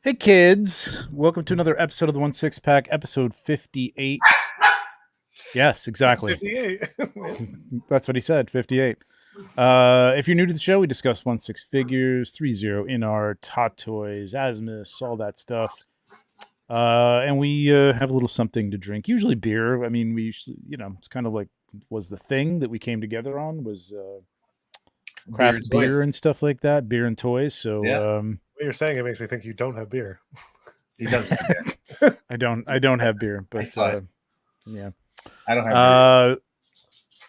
Hey kids, welcome to another episode of the 1/6 Pack, episode 58. Yes, exactly. 58. That's what he said, 58. If you're new to the show, we discuss 1/6 figures, 3-0 InArt, Hot Toys, Asmus, all that stuff. And we have a little something to drink, usually beer. I mean, we usually, it's kind of like was the thing that we came together on was craft beer and stuff like that, beer and toys. So what you're saying, it makes me think you don't have beer. He doesn't have beer. I don't have beer, but yeah. I don't have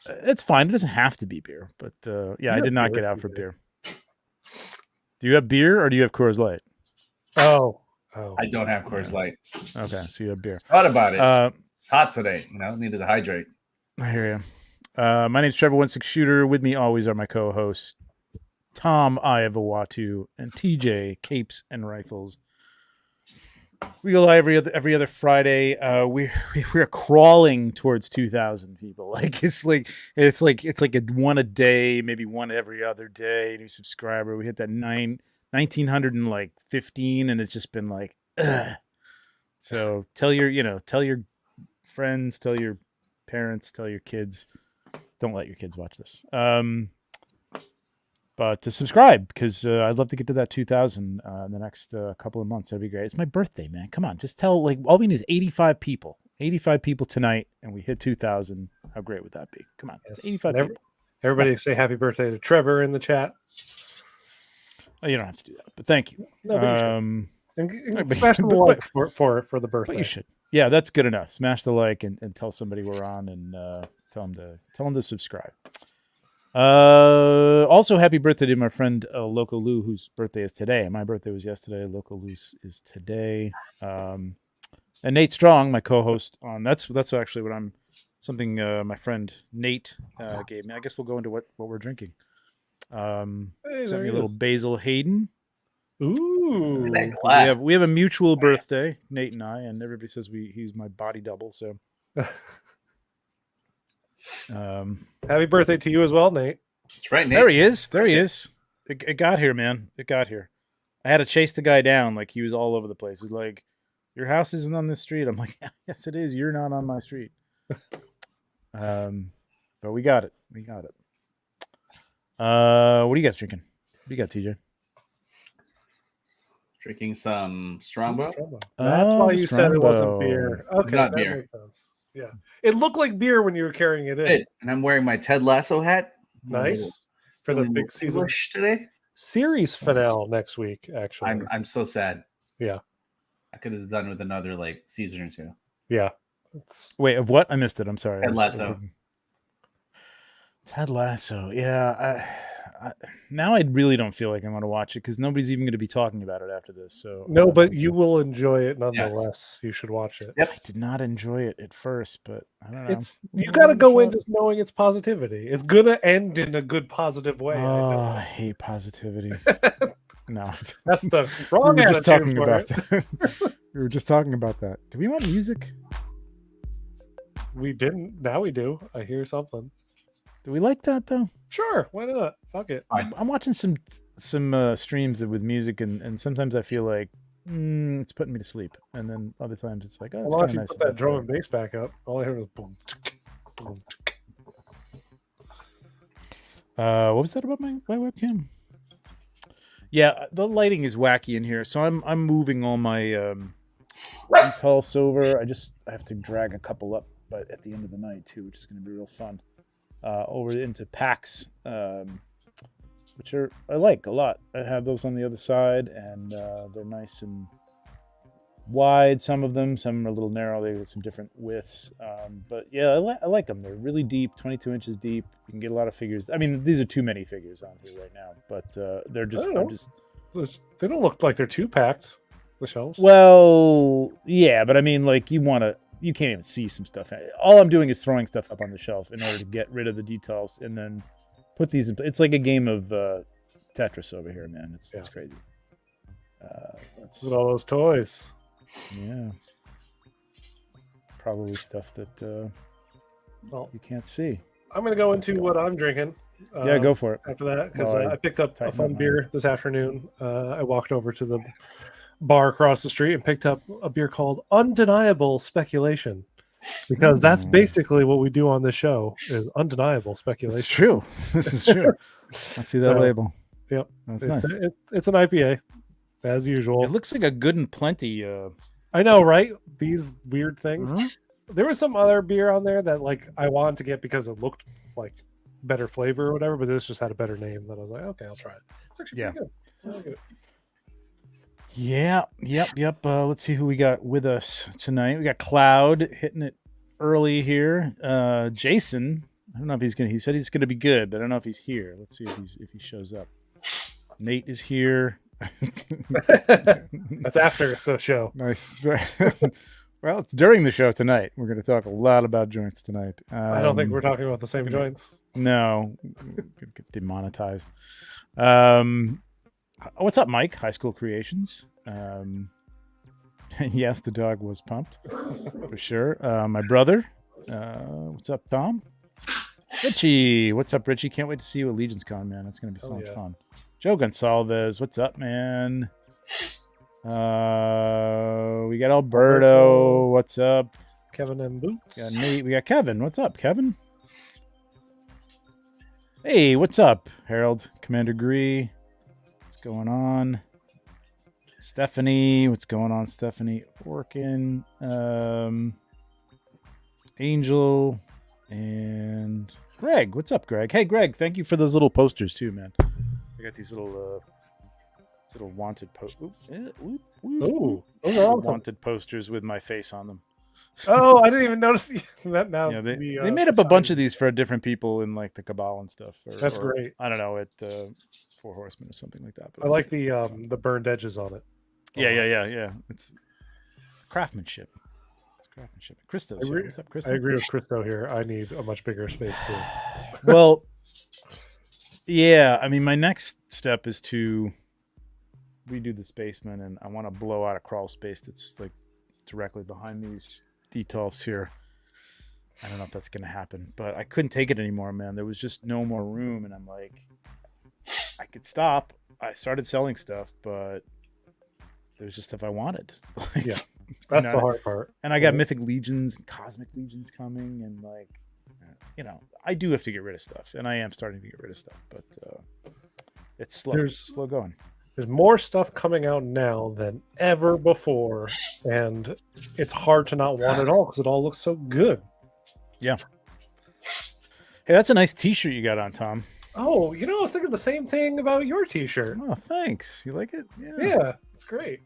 beer. It's fine. It doesn't have to be beer, but yeah, I did not get out for beer. Do you have beer or do you have Coors Light? Oh. I don't have Coors Light. Okay, so you have beer. Thought about it. It's hot today. Needed to hydrate. I hear you. My name's Trevor 1/6 Shooter. With me always are my co-hosts Tom Iavawatu and TJ Capes and Rifles. We go live every other Friday. We're crawling towards 2,000 people. It's like a one a day, maybe one every other day. New subscriber. We hit that 1,915, and it's just been like, ugh. So tell your friends, tell your parents, tell your kids. Don't let your kids watch this. But to subscribe, because I'd love to get to that 2,000 in the next couple of months. That'd be great. It's my birthday, man. Come on. Just tell, all we need is 85 people. 85 people tonight, and we hit 2,000. How great would that be? Come on. Yes. 85 people. Everybody say happy birthday to Trevor in the chat. Oh, you don't have to do that, but thank you. No, but you should. Smash the like for the birthday. But you should. Yeah, that's good enough. Smash the like and tell somebody we're on and tell them to subscribe. Also, happy birthday to my friend Loco Lou, whose birthday is today. My birthday was yesterday. Loco Lou's is today. And Nate Strong, my co-host on that's actually what something my friend Nate gave me. I guess we'll go into what we're drinking. Sent me a little Basil Hayden. Ooh, we have a mutual birthday, Nate and I, and everybody says he's my body double. So. Happy birthday to you as well, Nate. That's right, Nate. There he is. It got here, man. It got here. I had to chase the guy down. Like, he was all over the place. He's like, your house isn't on this street. I'm like, yes, it is. You're not on my street. But we got it. What are you guys drinking? What do you got, TJ? Drinking some Strongbow. That's why you said it wasn't beer. Okay, it's not beer. Makes sense. Yeah, it looked like beer when you were carrying it in. And I'm wearing my Ted Lasso hat. Nice for the big season today. Series finale next week. Actually, I'm so sad. Yeah, I could have done with another season or two. Yeah. Wait, of what? I missed it. I'm sorry. Ted Lasso. Ted Lasso. Yeah. Now I really don't feel like I want to watch it because nobody's even going to be talking about it after this. So no, but you will enjoy it nonetheless. Yes. You should watch it. Yep. I did not enjoy it at first, but I don't know. You got to go in just knowing it's positivity. It's gonna end in a good, positive way. Oh, I hate positivity. No, that's the wrong. We were just talking about that. We were just talking about that. Do we want music? We didn't. Now we do. I hear something. Do we like that though? Sure, why not? Fuck it. I'm watching some streams with music, and sometimes I feel like it's putting me to sleep, and then other times it's like, oh, it's kind of nice. Put that drum and bass back up. All I heard was boom, boom. What was that about my webcam? Yeah, the lighting is wacky in here, so I'm moving all my Tulfs over. I have to drag a couple up, but at the end of the night too, which is going to be real fun. Over into packs, which I like a lot. I have those on the other side, and they're nice and wide. Some of them, some are a little narrow. They got some different widths, but yeah, I like them. They're really deep, 22 inches deep. You can get a lot of figures. I mean, these are too many figures on here right now, but they're just. They don't look like they're too packed. The shelves. Well, yeah, but I mean, you can't even see some stuff. All I'm doing is throwing stuff up on the shelf in order to get rid of the details and then put these in. It's like a game of Tetris over here, man. It's crazy. Look at all those toys. Yeah. Probably stuff that you can't see. I'm going to go into what I'm drinking. Yeah, go for it. After that, because I picked up a fun beer this afternoon. I walked over to the bar across the street and picked up a beer called Undeniable Speculation, because that's basically what we do on this show is undeniable speculation. It's true. This is true. Let's see that So, label. Yep, That's it's nice. it's an IPA, as usual. It looks like a Good and Plenty. I know, right? These weird things. Mhm. There was some other beer on there that like I wanted to get because it looked like better flavor or whatever, but this just had a better name. That I was like, okay, I'll try it. It's actually pretty good. I like it. Yeah. Yep. Let's see who we got with us tonight. We got Cloud hitting it early here. Jason. I don't know if he's gonna. He said he's gonna be good, but I don't know if he's here. Let's see if he shows up. Nate is here. That's after the show. Nice. Well, it's during the show tonight. We're going to talk a lot about joints tonight. I don't think we're talking about the same joints. No, get demonetized. What's up, Mike? High School Creations. Yes, the dog was pumped for sure. My brother. What's up, Tom? Richie. What's up, Richie? Can't wait to see you at Legion's Con, man. That's going to be so much fun. Joe Gonsalves. What's up, man? We got Alberto. What's up? Kevin and Boots. Got Nate. We got Kevin. What's up, Kevin? Hey, what's up, Harold? Commander Gree. What's going on? Stephanie. What's going on, Stephanie? Orkin. Angel. And Greg. What's up, Greg? Hey, Greg. Thank you for those little posters, too, man. I got these little wanted Ooh, those are all wanted posters with my face on them. Oh, I didn't even notice that now. Yeah, they made up a bunch of these for different people in like the Cabal and stuff. That's great. I don't know, at Four Horsemen or something like that. But I like the burned edges on it. Yeah. It's craftsmanship. It's craftsmanship. Christo's here. What's up, Christo? I agree with Christo here. I need a much bigger space too. Well, yeah. I mean, my next step is to redo the basement, and I want to blow out a crawl space that's like directly behind these detolfs here. I don't know if that's going to happen, but I couldn't take it anymore, man. There was just no more room, and I'm like, I could stop. I started selling stuff, but there's just stuff I wanted. Yeah, that's the hard part. And I got Mythic Legions and Cosmic Legions coming, and like, I do have to get rid of stuff, and I am starting to get rid of stuff, but it's slow. It's slow going. There's more stuff coming out now than ever before, and it's hard to not want it all because it all looks so good. Yeah. Hey, that's a nice T-shirt you got on, Tom. Oh, I was thinking the same thing about your T-shirt. Oh, thanks. You like it? Yeah, it's great.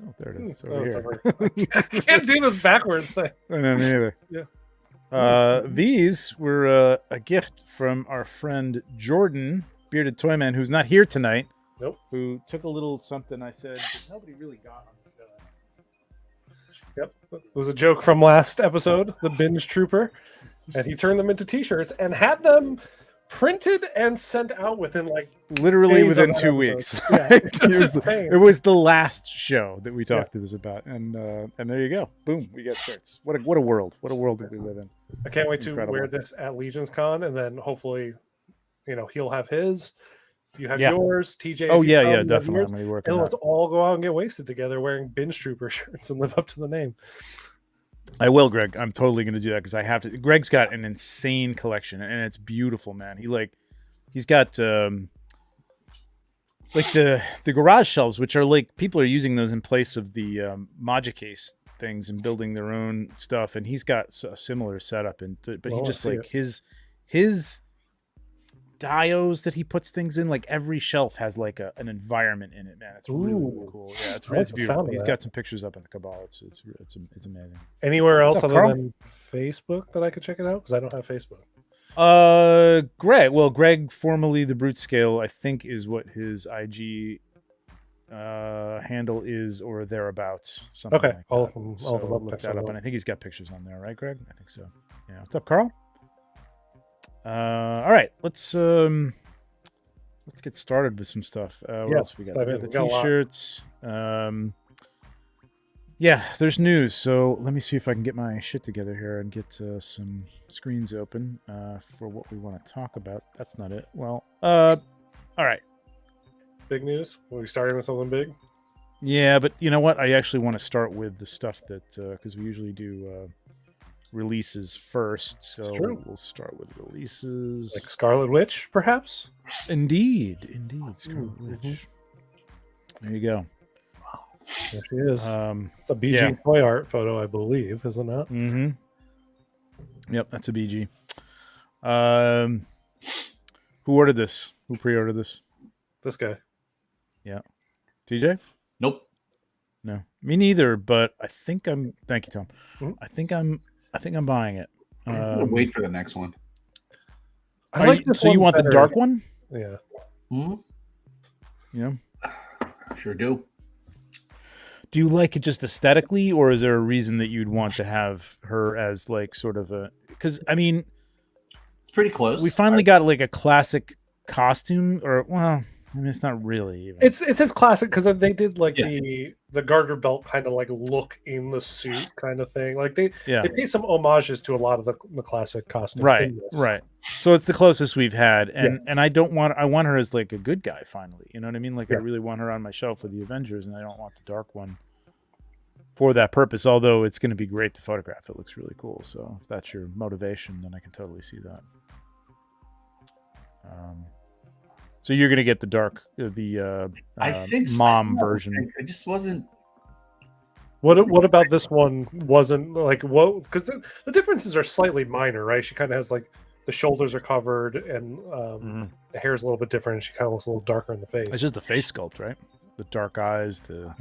Oh, there it is. Over here. I can't do this backwards thing. No, me neither. Yeah. These were a gift from our friend Jordan, Bearded Toyman, who's not here tonight. Nope. Who took a little something I said that nobody really got on the show. Yep. It was a joke from last episode, the Binge Trooper. And he turned them into T-shirts and had them printed and sent out within literally within 2 weeks. Yeah, it was the last show that we talked to this about, and there you go. Boom, we got shirts. What a world! What a world that we live in. I can't wait Incredible. to wear this at Legion's Con, and then hopefully, he'll have his. You have yours, TJ. Oh yeah, definitely. I'm gonna be working. And let's all go out and get wasted together wearing Binge Trooper shirts and live up to the name. I will, Greg. I'm totally going to do that because I have to. Greg's got an insane collection, and it's beautiful, man. He's got the garage shelves, which are like people are using those in place of the Magicase things and building their own stuff. And he's got a similar setup, but he just his dios that he puts things in, like every shelf has like an environment in it, man. It's really cool. Yeah, it's beautiful. He's got some pictures up in the Cabal. It's amazing. Anywhere else other than Facebook that I could check it out? Because I don't have Facebook. Greg, formerly the Brute Scale, I think is what his IG handle is or thereabouts. Something okay, like I'll look that up, and I think he's got pictures on there, right, Greg? I think so. Yeah. What's up, Carl? All right, let's get started with some stuff. What else we got? We got the T-shirts. There's news. So let me see if I can get my shit together here and get some screens open for what we want to talk about. That's not it. Well, all right. Big news. Are we starting with something big? Yeah, but you know what? I actually want to start with the stuff that because we usually do releases first, so True. we'll start with releases. Like Scarlet Witch, perhaps. Indeed, Scarlet Mhm. Witch. There you go. There she is. It's a BG yeah. toy art photo, I believe, isn't it? Mm-hmm. Yep, that's a BG. Who ordered this? Who pre-ordered this? This guy. Yeah. TJ? Nope. No. Me neither, but I think I'm thank you, Tom. Mhm. I think I'm buying it. I'm gonna wait for the next one. I like this so you one want better. the dark one? Yeah. Hmm? Yeah. Sure do. Do you like it just aesthetically, or is there a reason that you'd want to have her as like sort of a? Because I mean, It's pretty close. we finally got like a classic costume, or well, I mean, it's not really. Even. It's his classic because they did like Yeah. the garter belt kind of like look in the suit kind of thing. Like they yeah. pay some homages to a lot of the classic costume. Right. Right. So it's the closest we've had, and I want her as like a good guy finally. You know what I mean? Like I really want her on my shelf for the Avengers, and I don't want the dark one for that purpose. Although it's going to be great to photograph, it looks really cool. So if that's your motivation, then I can totally see that. So you're going to get the dark, I think so. mom version. I just wasn't. What about this one wasn't like what? Because the differences are slightly minor, right? She kind of has like the shoulders are covered and the hair's a little bit different. And she kind of looks a little darker in the face. It's just the face sculpt, right? The dark eyes, the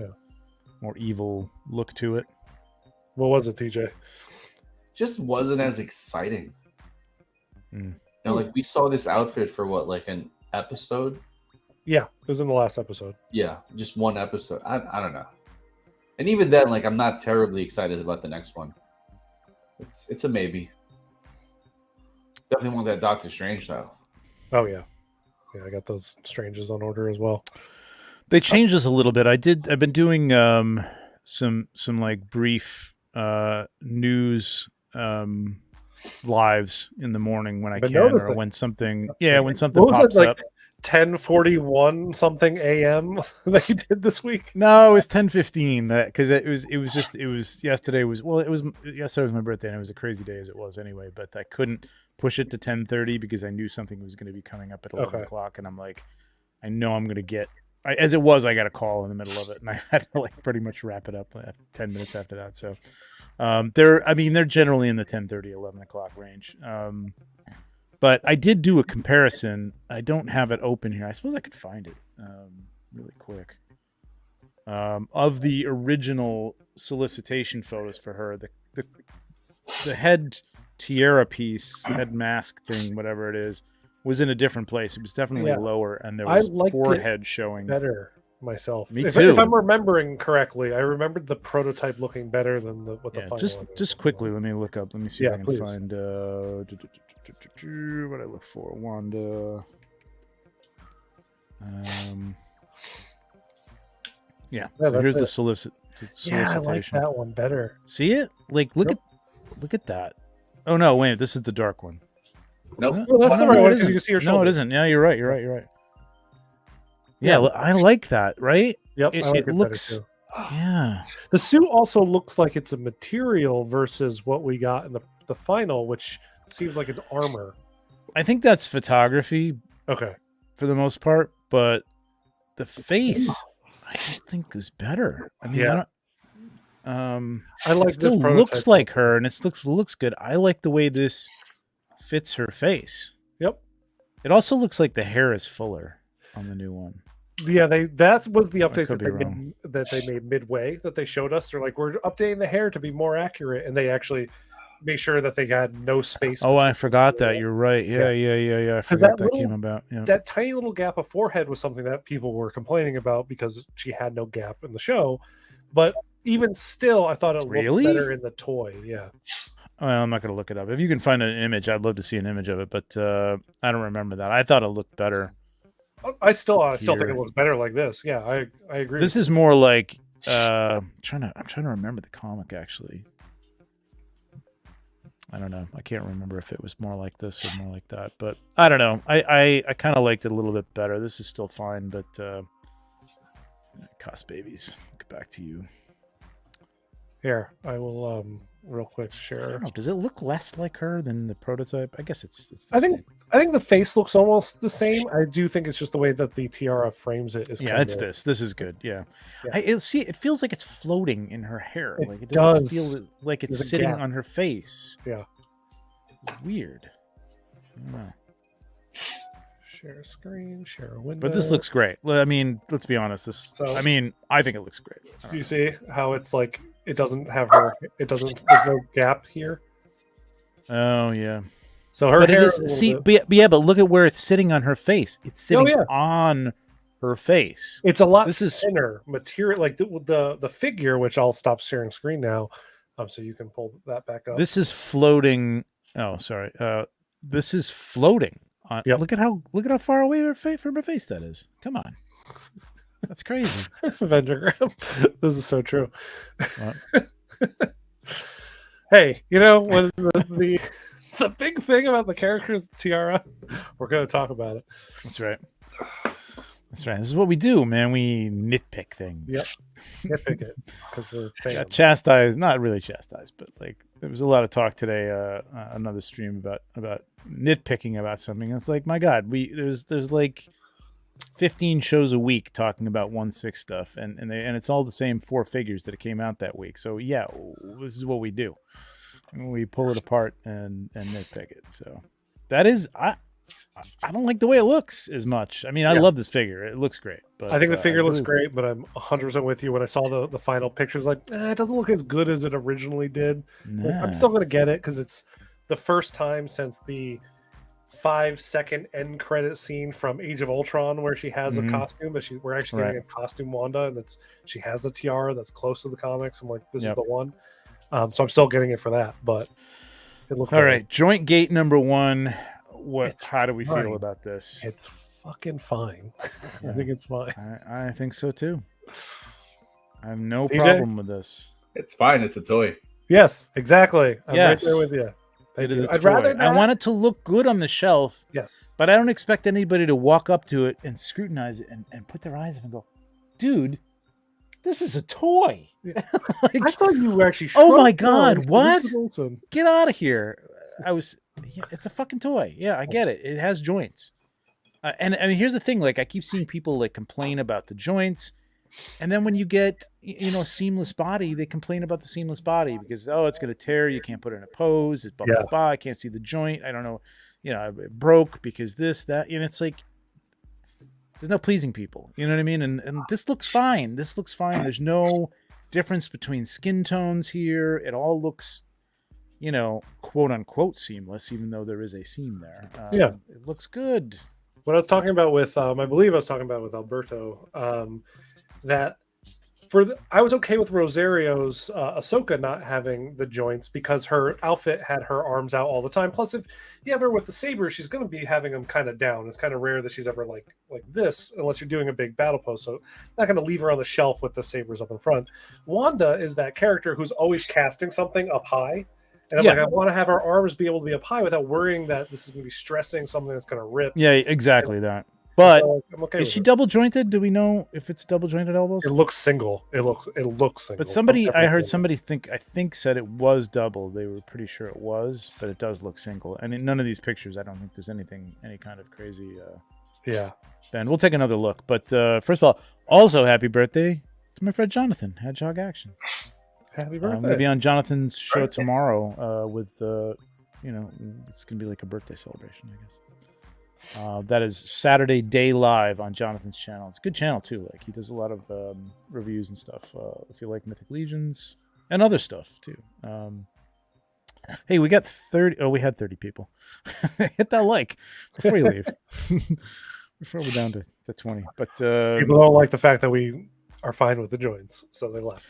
more evil look to it. What was it, TJ? Just wasn't as exciting. Mm. You know, like we saw this outfit for what, like an episode? Yeah, it was in the last episode. Yeah, just one episode. I don't know. And even then, like I'm not terribly excited about the next one. It's a maybe. Definitely want that Doctor Strange though. Oh yeah, I got those Stranges on order as well. They changed this a little bit. I've been doing some like brief news lives in the morning when I can, or when something pops up. 10:41 something a.m. that you did this week? No, it was 10:15. Because yesterday was my birthday, and it was a crazy day as it was anyway. But I couldn't push it to 10:30 because I knew something was going to be coming up at 11 o'clock, and I'm like, I know I'm going to get. As it was, I got a call in the middle of it, and I had to like pretty much wrap it up 10 minutes after that. So they're generally in the 10:30, 11 o'clock range. But I did do a comparison. I don't have it open here. I suppose I could find it really quick. Of the original solicitation photos for her, the head tiara piece, head mask thing, whatever it is, was in a different place. It was definitely lower, and there was forehead showing better myself. Me too. If I'm remembering correctly, I remembered the prototype looking better than what the final one. Just quickly, let me look up. Let me see if I can please. find what I look for. Wanda. So here's the solicitation. Yeah, I like that one better. See it? Like look at that. Oh no, wait, this is the dark one. Nope. Well, that's the right one because you can see her shoulder. No, it isn't. Yeah, you're right. Yeah, I like that, right? Yep, it looks better too. Yeah. The suit also looks like it's a material versus what we got in the final, which seems like it's armor. I think that's photography. Okay. For the most part, but the face I just think is better. I mean, I like it still looks like her and it looks good. I like the way this fits her face. Yep. It also looks like the hair is fuller on the new one. Yeah, that was the update that they made midway that they showed us. They're like, we're updating the hair to be more accurate, and they actually made sure that they had no space. Oh, I forgot that. You're right. Yeah. I forgot that came about. Yeah. That tiny little gap of forehead was something that people were complaining about because she had no gap in the show. But even still, I thought it looked better in the toy. Yeah. Well, I'm not going to look it up. If you can find an image, I'd love to see an image of it, but I don't remember that. I thought it looked better. I still think it looks better like this. Yeah, I agree. This is more like I'm trying to remember the comic actually. I don't know. I can't remember if it was more like this or more like that, but I don't know. I kind of liked it a little bit better. This is still fine, but Cost babies. Get back to you. Here, I will real quick I share. don't know, does it look less like her than the prototype? I guess it's the I think same. I think the face looks almost the same. I do think it's just the way that the tiara frames it is. Yeah, kinda, it's this. This is good. Yeah, Yeah. it feels like it's floating in her hair. It Like it doesn't does. feel like it's There's a sitting gap. on her face. Yeah. It's weird. I don't know. Share screen, share a window. But this looks great. I mean, let's be honest. I think it looks great. Do you see how it's like it doesn't have her? It doesn't. There's no gap here. Oh yeah. So her But hair. it is. See, but look at where it's sitting on her face. It's sitting yeah. on her face. It's a lot This is- thinner material. Like the figure, which I'll stop sharing screen now, so you can pull that back up. This is floating. Oh, sorry. This is floating. Yep. Look at how far away from her face that is. Come on, that's crazy. Vengergram. This is so true. What? Hey, when the big thing about the character's tiara, we're going to talk about it. That's right. That's right. This is what we do, man. We nitpick things. Yep. Nitpick it because we're fans. Got chastised, not really chastised, but like there was a lot of talk today, another stream about nitpicking about something. It's like, my God, there's like 15 shows a week talking about 1/6 stuff, and it's all the same 4 figures that came out that week. So yeah, this is what we do. We pull it apart and nitpick it. So that is I don't like the way it looks as much. I mean, I love this figure. It looks great. But I think the figure looks great, but I'm 100% with you. When I saw the final pictures, like, it doesn't look as good as it originally did. Like, I'm still going to get it because it's the first time since the 5-second end credit scene from Age of Ultron where she has a costume, but we're actually getting a costume Wanda, and she has the tiara that's close to the comics. I'm like, this is the one. So I'm still getting it for that, but it looks all right. Joint gate number 1. How do we fine. feel about this? It's fucking fine. I think it's fine. I think so too. I have no problem with this. It's fine. It's a toy. Yes, exactly. I'm right there with you. I'd rather I want it to look good on the shelf. Yes. But I don't expect anybody to walk up to it and scrutinize it and put their eyes up and go, dude, this is a toy. Yeah. I thought you were actually. Oh my God! What? Get out of here! It's a fucking toy. Yeah, I get it. It has joints, and I mean, here's the thing. Like, I keep seeing people like complain about the joints, and then when you get a seamless body, they complain about the seamless body because it's gonna tear. You can't put it in a pose. It's blah blah blah. I can't see the joint. I don't know. It broke because this that. It's like. There's no pleasing people. You know what I mean? And this looks fine. This looks fine. There's no difference between skin tones here. It all looks, quote unquote seamless, even though there is a seam there. It looks good. What I was talking about with, I believe I was talking about with Alberto, that I was okay with Rosario's Ahsoka not having the joints because her outfit had her arms out all the time. Plus, if you have her with the saber, she's going to be having them kind of down. It's kind of rare that she's ever like this, unless you're doing a big battle pose. So, not going to leave her on the shelf with the sabers up in front. Wanda is that character who's always casting something up high, and I'm like, I want to have her arms be able to be up high without worrying that this is going to be stressing something that's going to rip. Yeah, exactly that. But so I'm okay is she double jointed? Do we know if it's double jointed elbows? It looks single. It looks single. But I heard somebody said it was double. They were pretty sure it was, but it does look single. And in none of these pictures, I don't think there's any kind of crazy. Ben, we'll take another look. But first of all, also happy birthday to my friend Jonathan. Hedgehog Action. Happy birthday. I'm gonna be on Jonathan's show tomorrow. With it's gonna be like a birthday celebration, I guess. That is Saturday Day Live on Jonathan's channel. It's a good channel too. Like, he does a lot of reviews and stuff. If you like Mythic Legions and other stuff too. Hey, we got 30. Oh, we had 30 people. Hit that like before you leave. Before we're down to 20. But people don't like the fact that we are fine with the joints, so they left.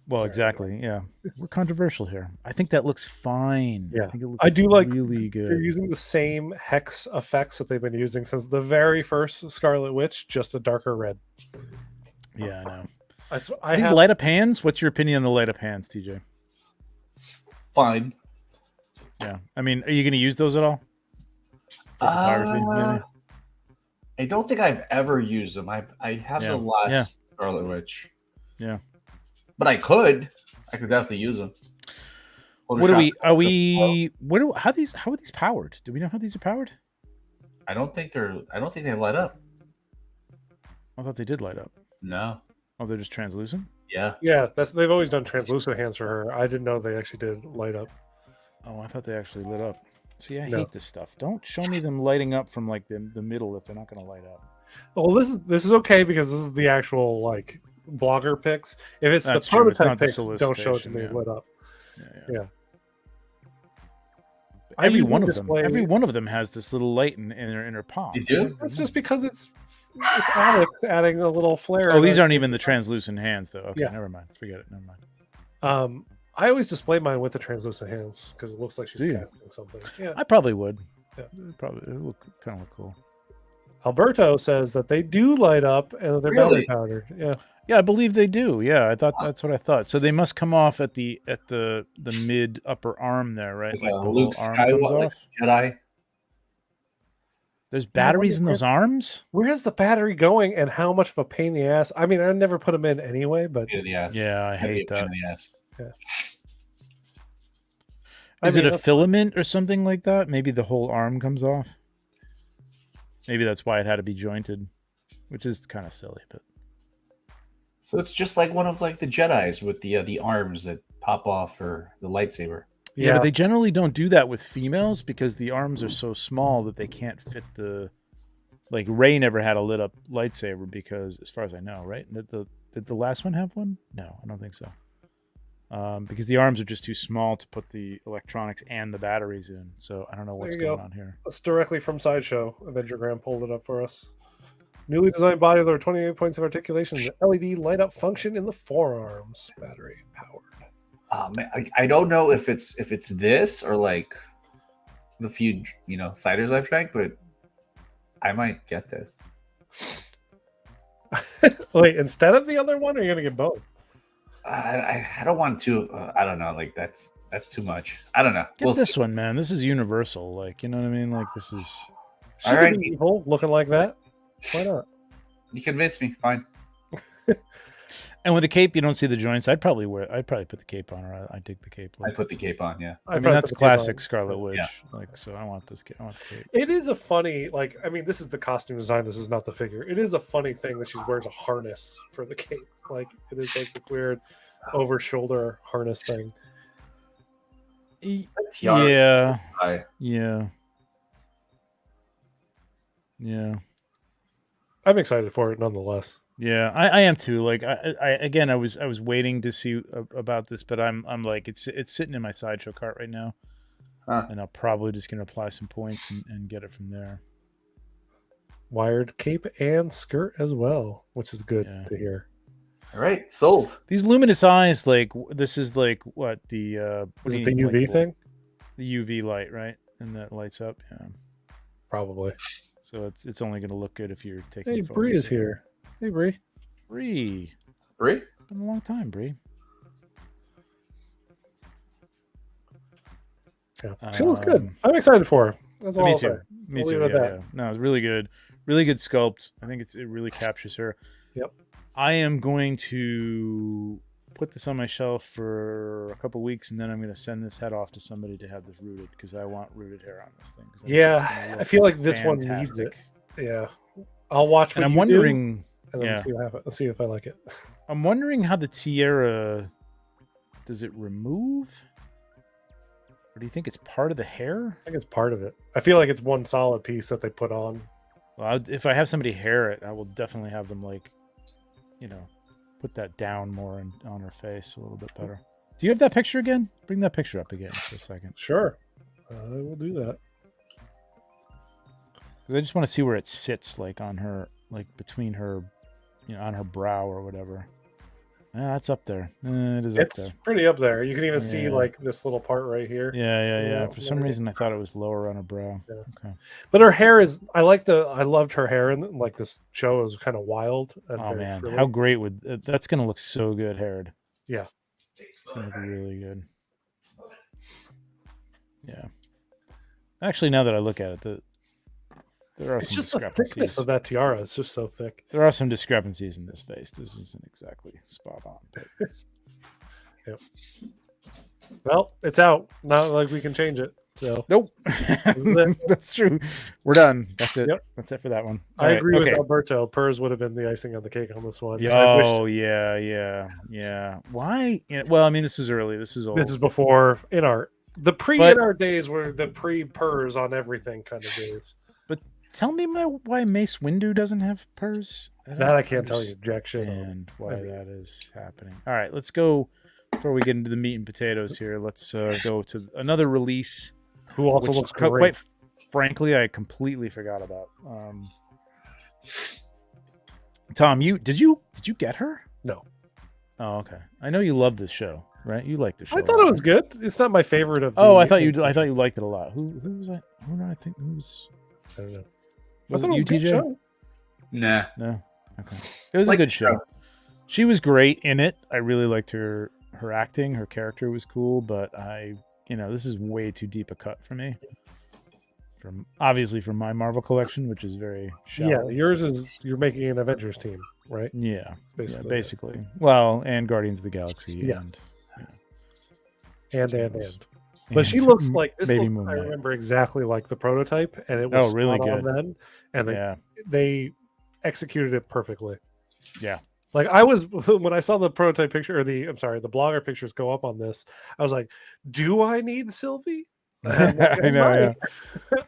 Well, exactly. Yeah, we're controversial here. I think that looks fine. Yeah, I think it looks really good. They're using the same hex effects that they've been using since the very first Scarlet Witch, just a darker red. Yeah, I know. These light up hands. What's your opinion on the light up hands, TJ? It's fine. Yeah, I mean, are you going to use those at all? For photography, maybe? I don't think I've ever used them. I have the last Scarlet Witch. Yeah. But I could definitely use them. What are we? Are we? How are these powered? Do we know how these are powered? I don't think they light up. I thought they did light up. No. Oh, they're just translucent. Yeah. Yeah, they've always done translucent hands for her. I didn't know they actually did light up. Oh, I thought they actually lit up. See, I No. hate this stuff. Don't show me them lighting up from like the middle if they're not going to light up. Well, this is okay because this is the actual like blogger pics. If it's That's the true. It's prototype not the pics, don't show it to solicitation, me yeah. lit up. Yeah. Every I one of display- them. Every one of them has this little light in her palm. You do? That's just because it's Alex adding a little flair. Oh, these aren't even the translucent hands, though. Okay, Yeah. never mind. Forget it. Never mind. I always display mine with the translucent hands because it looks like she's Do you? casting something. Yeah. I probably would. Yeah. It would kind of look cool. Alberto says that they do light up and that they're Really? battery powered. Yeah. Yeah, I believe they do. Yeah, I thought that's what I thought. So they must come off at the mid upper arm there, right? Like Like a the Luke whole arm comes Skywalker, off. Jedi. There's batteries in wonder those arms. Where's the battery going and how much of a pain in the ass? I mean, I never put them in anyway, but Pain in the ass. Yeah, I That'd be hate a pain that. in the ass. Is I mean, it a filament or something like that? Maybe the whole arm comes off. Maybe that's why it had to be jointed, which is kind of silly. But So it's just like one of like the Jedi's with the arms that pop off for the lightsaber. yeah, but they generally don't do that with females because the arms are so small that they can't fit the. Like Rey never had a lit up lightsaber because, as far as I know, right? Did the last one have one? No, I don't think so. Because the arms are just too small to put the electronics and the batteries in. So I don't know what's There you going go. on here. That's directly from Sideshow. Avenger Graham pulled it up for us. Newly designed body with 28 points of articulation. The LED light up function in the forearms. Battery powered. Oh man, I don't know if it's this or like the few ciders I've drank, but I might get this. Wait, instead of the other one, or are you gonna get both? I don't want to. I don't know. Like that's too much. I don't know. Get this one, man. This is universal. Like, you know what I mean? Like, this is. She All could right. be evil, looking like that. Why not? You convinced me. Fine. And with the cape, you don't see the joints. I'd probably put the cape on her. I dig the cape. I Look. put the cape on. Yeah. I mean, probably that's put the cape classic on. Scarlet Witch. Yeah. Like, so I want this. I want the cape. It is a funny, like, I mean, this is the costume design. This is not the figure. It is a funny thing that she wears a harness for the cape. Like, it is like this weird over shoulder harness thing. Yeah. I, Yeah. Yeah. I'm excited for it nonetheless. Yeah, I am too. Like I was waiting to see about this, but I'm like it's sitting in my sideshow cart right now, and I'll probably just gonna apply some points and get it from there. Wired cape and skirt as well, which is good Yeah. to hear. all right, sold. These luminous eyes, like this is like what the Is it the UV thing? The UV light, right? And that lights up. Yeah. Probably. So it's only gonna look good if you're taking. Hey, photos Bree is of it. here. Hey, Bree. Bree, Bree? been a long time, Bree. Yeah. She looks good. I'm excited for her. That's all Me I'll too. say. Me I'll too. leave it Yeah, at that. yeah. No, it's really good. Really good sculpt. I think it really captures her. Yep. I am going to put this on my shelf for a couple weeks, and then I'm going to send this head off to somebody to have this rooted because I want rooted hair on this thing. 'cause I think it's Yeah, gonna I look feel like this one needs fantastic. it. Yeah. I'll watch And what I'm you wondering, do, and then yeah. see what happens. Let's see if I like it. I'm wondering how the tiara, does it remove? Or do you think it's part of the hair? I think it's part of it. I feel like it's one solid piece that they put on. Well, if I have somebody hair it, I will definitely have them put that down more on her face a little bit better. Do you have that picture again? Bring that picture up again for a second. Sure. I will do that. Because I just want to see where it sits, like on her, like between her, on her brow or whatever. That's up there. It is It's up there. pretty up there. You can even see Yeah. like this little part right here. Yeah. For Yeah, some yeah. reason, I thought it was lower on her brow. Yeah. Okay. But her hair is I loved her hair in like this show. It was kind of wild and Oh very man, frilly. how great would that's gonna look so good haired. Yeah. It's gonna be really good. Yeah. Actually, now that I look at it, There are It's some just the discrepancies. thickness of that tiara. It's just so thick. There are some discrepancies in this face. This isn't exactly spot on. But... Yep. Well, it's out. Not like we can change it. So nope. it. That's true. We're done. That's it. Yep. That's it for that one. I agree with Alberto. Purs would have been the icing on the cake on this one. Oh, yeah. Why? Well, I mean, this is early. This is old. This is before InArt. The pre-InArt days were the pre-Purs on everything kind of days. But tell me why Mace Windu doesn't have Purs. That I can't tell you, Jack. And why that is happening. All right, let's go. Before we get into the meat and potatoes here, let's go to another release. Who also looks great. Quite frankly, I completely forgot about. Tom, did you get her? No. Oh, okay. I know you love this show, right? You like the show. I thought it was good. It's not my favorite of. I thought you liked it a lot. Who was that? Who did I think? I don't know. Was I thought it you, good TJ? show. Nah. No. Okay. It was a good show. She was great in it. I really liked her acting. Her character was cool, but this is way too deep a cut for me. Obviously from my Marvel collection, which is very shallow. Yeah, yours is you're making an Avengers team, right? Yeah, basically. Well, and Guardians of the Galaxy. Yes. And. But she looks like this. I remember exactly like the prototype, and it was really good then, and they executed it perfectly. Yeah. Like I was when I saw the prototype picture or the blogger pictures go up on this, I was like, "Do I need Sylvie?" I know.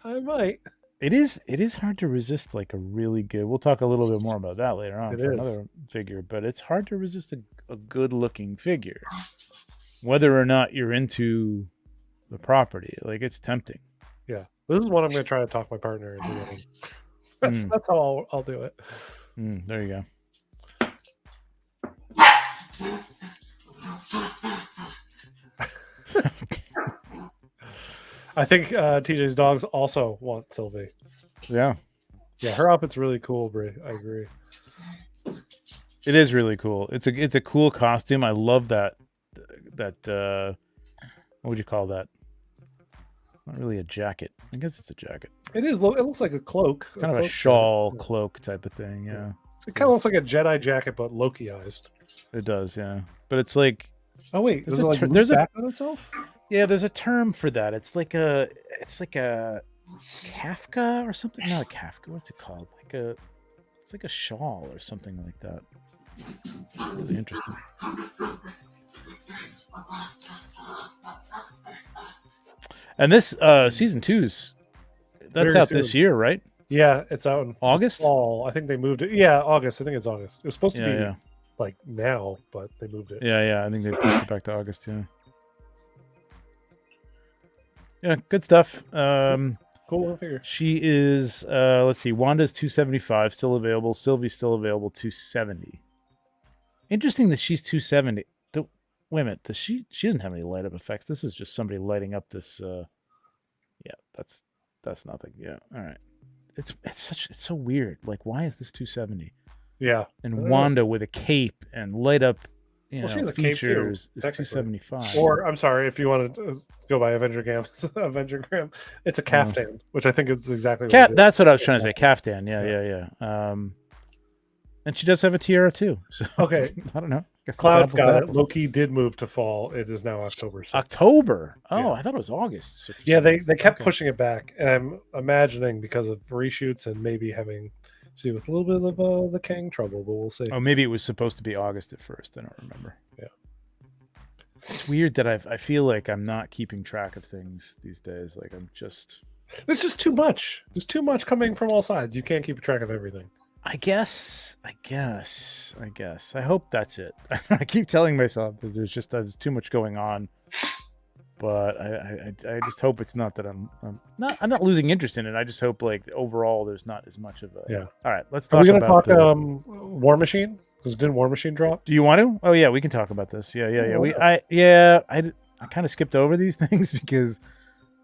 I might. It is hard to resist like a really good. We'll talk a little bit more about that later on for another figure, but it's hard to resist a good looking figure, whether or not you're into the property. Like it's tempting. Yeah, this is what I'm going to try to talk my partner into getting. That's how I'll do it. There you go. I think TJ's dogs also want Sylvie. Yeah, her outfit's really cool, Brie. I agree. It is really cool. It's a cool costume. I love that. What would you call that? Not really a jacket. I guess it's a jacket. It is. It looks like a cloak. Kind of a shawl cloak type of thing. Yeah. It kind of looks like a Jedi jacket, but Lokiized. It does, yeah. But it's like, oh wait, there's back on itself. Yeah, there's a term for that. It's like a Kafka or something. Not a Kafka. What's it called? It's like a shawl or something like that. Really interesting. And this season 2's that's out this year, right? Yeah, it's out in August. Fall. I think they moved it. Yeah, August. I think it's August. It was supposed to be like now, but they moved it. Yeah. I think they pushed it back to August. Yeah, good stuff. Cool figure. She is. Let's see. Wanda's 275 still available. Sylvie's still available 270. Interesting that she's 270. Wait a minute. Does she doesn't have any light up effects. This is just somebody lighting up this. Yeah, that's nothing. Yeah. All right. It's so weird. Like, why is this 270? Yeah. And Wanda with a cape and light up, features is 275. Or I'm sorry, if you want to go by Avenger Gram, it's a caftan, which I think is exactly what that's what I was trying to say. Caftan. Yeah. And she does have a tiara too. So okay. I don't know. Cloud's got it. Loki did move to fall. It is now October 6th. October? Oh, I thought it was August. Yeah, they kept pushing it back. And I'm imagining because of reshoots and maybe having to do with a little bit of the Kang trouble, but we'll see. Oh, maybe it was supposed to be August at first. I don't remember. Yeah. It's weird that I feel like I'm not keeping track of things these days. Like I'm just... There's just too much. There's too much coming from all sides. You can't keep track of everything. I guess. I hope that's it. I keep telling myself that there's too much going on, but I just hope it's not that I'm not losing interest in it. I just hope like overall there's not as much of a. Yeah. All right, let's talk. Are we gonna about talk War Machine? Because didn't War Machine drop? Do you want to? Oh yeah, we can talk about this. Yeah. I kind of skipped over these things because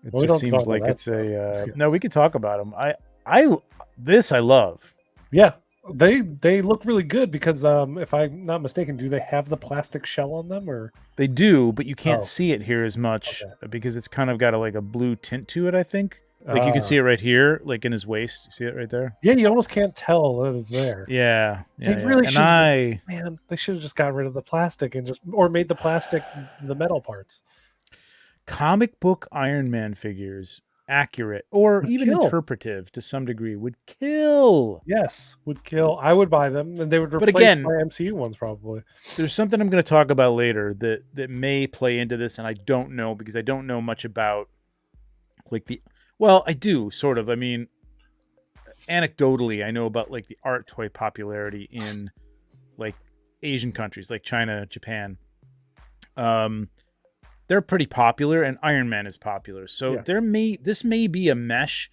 it just seems like it's no. We can talk about them. I love. Yeah, they look really good because if I'm not mistaken, do they have the plastic shell on them or they do, but you can't see it here as much because it's kind of got a blue tint to it, I think. Like you can see it right here, like in his waist. You see it right there? Yeah, you almost can't tell that it's there. Yeah. They really should. Man, they should have just got rid of the plastic or made the plastic the metal parts. Comic book Iron Man figures, accurate or Would even kill. interpretive to some degree, would kill. Yes, would kill. I would buy them, and they would replace again, my MCU ones probably. There's something I'm going to talk about later that may play into this, and I don't know because I don't know much about like well, I do sort of. I mean, anecdotally, I know about like the art toy popularity in like Asian countries like China, Japan. They're pretty popular, and Iron Man is popular. So this may be a mesh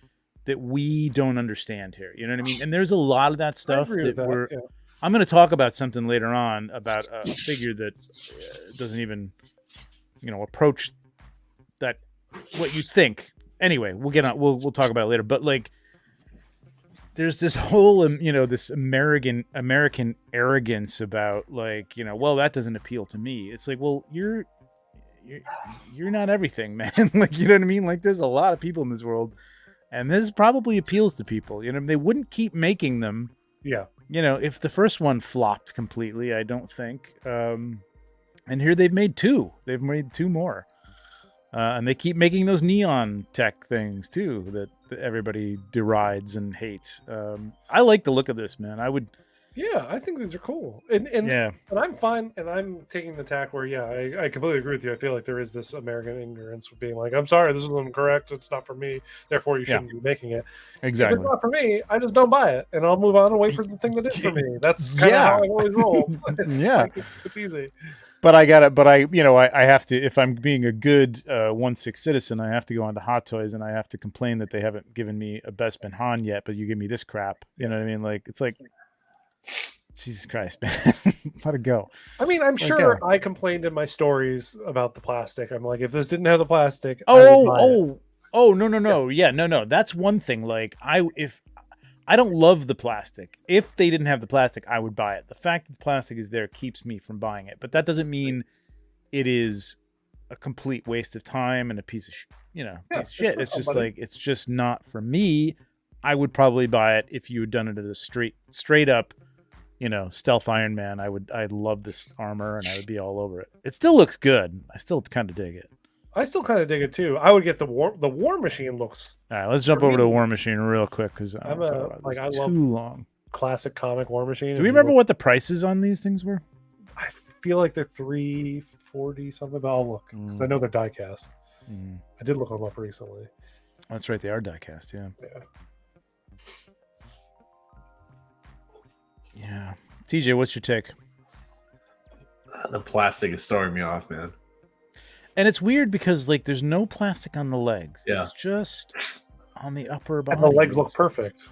that we don't understand here. You know what I mean? And there's a lot of that stuff I'm going to talk about something later on about a figure that doesn't even, approach that what you think. Anyway, we'll get on. We'll talk about it later. But like, there's this whole this American arrogance about like well, that doesn't appeal to me. It's like, well, you're not everything, man. Like, you know what I mean? Like, there's a lot of people in this world, and this probably appeals to people. They wouldn't keep making them. Yeah. If the first one flopped completely, I don't think. And here they've made two. They've made two more. And they keep making those neon tech things too that everybody derides and hates. I like the look of this, man. Yeah, I think these are cool, and I'm fine, and I'm taking the tack where I completely agree with you. I feel like there is this American ignorance with being like, I'm sorry, this is incorrect. It's not for me. Therefore, you shouldn't be making it. Exactly. If it's not for me, I just don't buy it, and I'll move on and wait for the thing that is for me. That's kind of how I always roll. It's easy. But I have to, if I'm being a good 1/6 citizen, I have to go on to Hot Toys and I have to complain that they haven't given me a Bespin Han yet, but you give me this crap. You know what I mean? Like, it's like, Jesus Christ, man. Let it go. I mean, I'm sure I complained in my stories about the plastic. I'm like, if this didn't have the plastic, no. Yeah, no. That's one thing. Like, if I don't love the plastic. If they didn't have the plastic, I would buy it. The fact that the plastic is there keeps me from buying it. But that doesn't mean it is a complete waste of time and a piece of piece of shit. It's just like, it's just not for me. I would probably buy it if you had done it as a straight up, stealth Iron Man. I'd love this armor and I would be all over it. It still looks good. I still kind of dig it. I still kind of dig it too. I would get the War Machine looks. All right, let's jump over to War Machine real quick because I love too long. Classic comic War Machine. Do we remember what the prices on these things were? I feel like they're $340 something. But I'll look because I know they're die cast. I did look them up recently. That's right, they are die cast. Yeah. TJ, what's your take? The plastic is throwing me off, man. And it's weird because like there's no plastic on the legs. Yeah. It's just on the upper body. And the legs look perfect.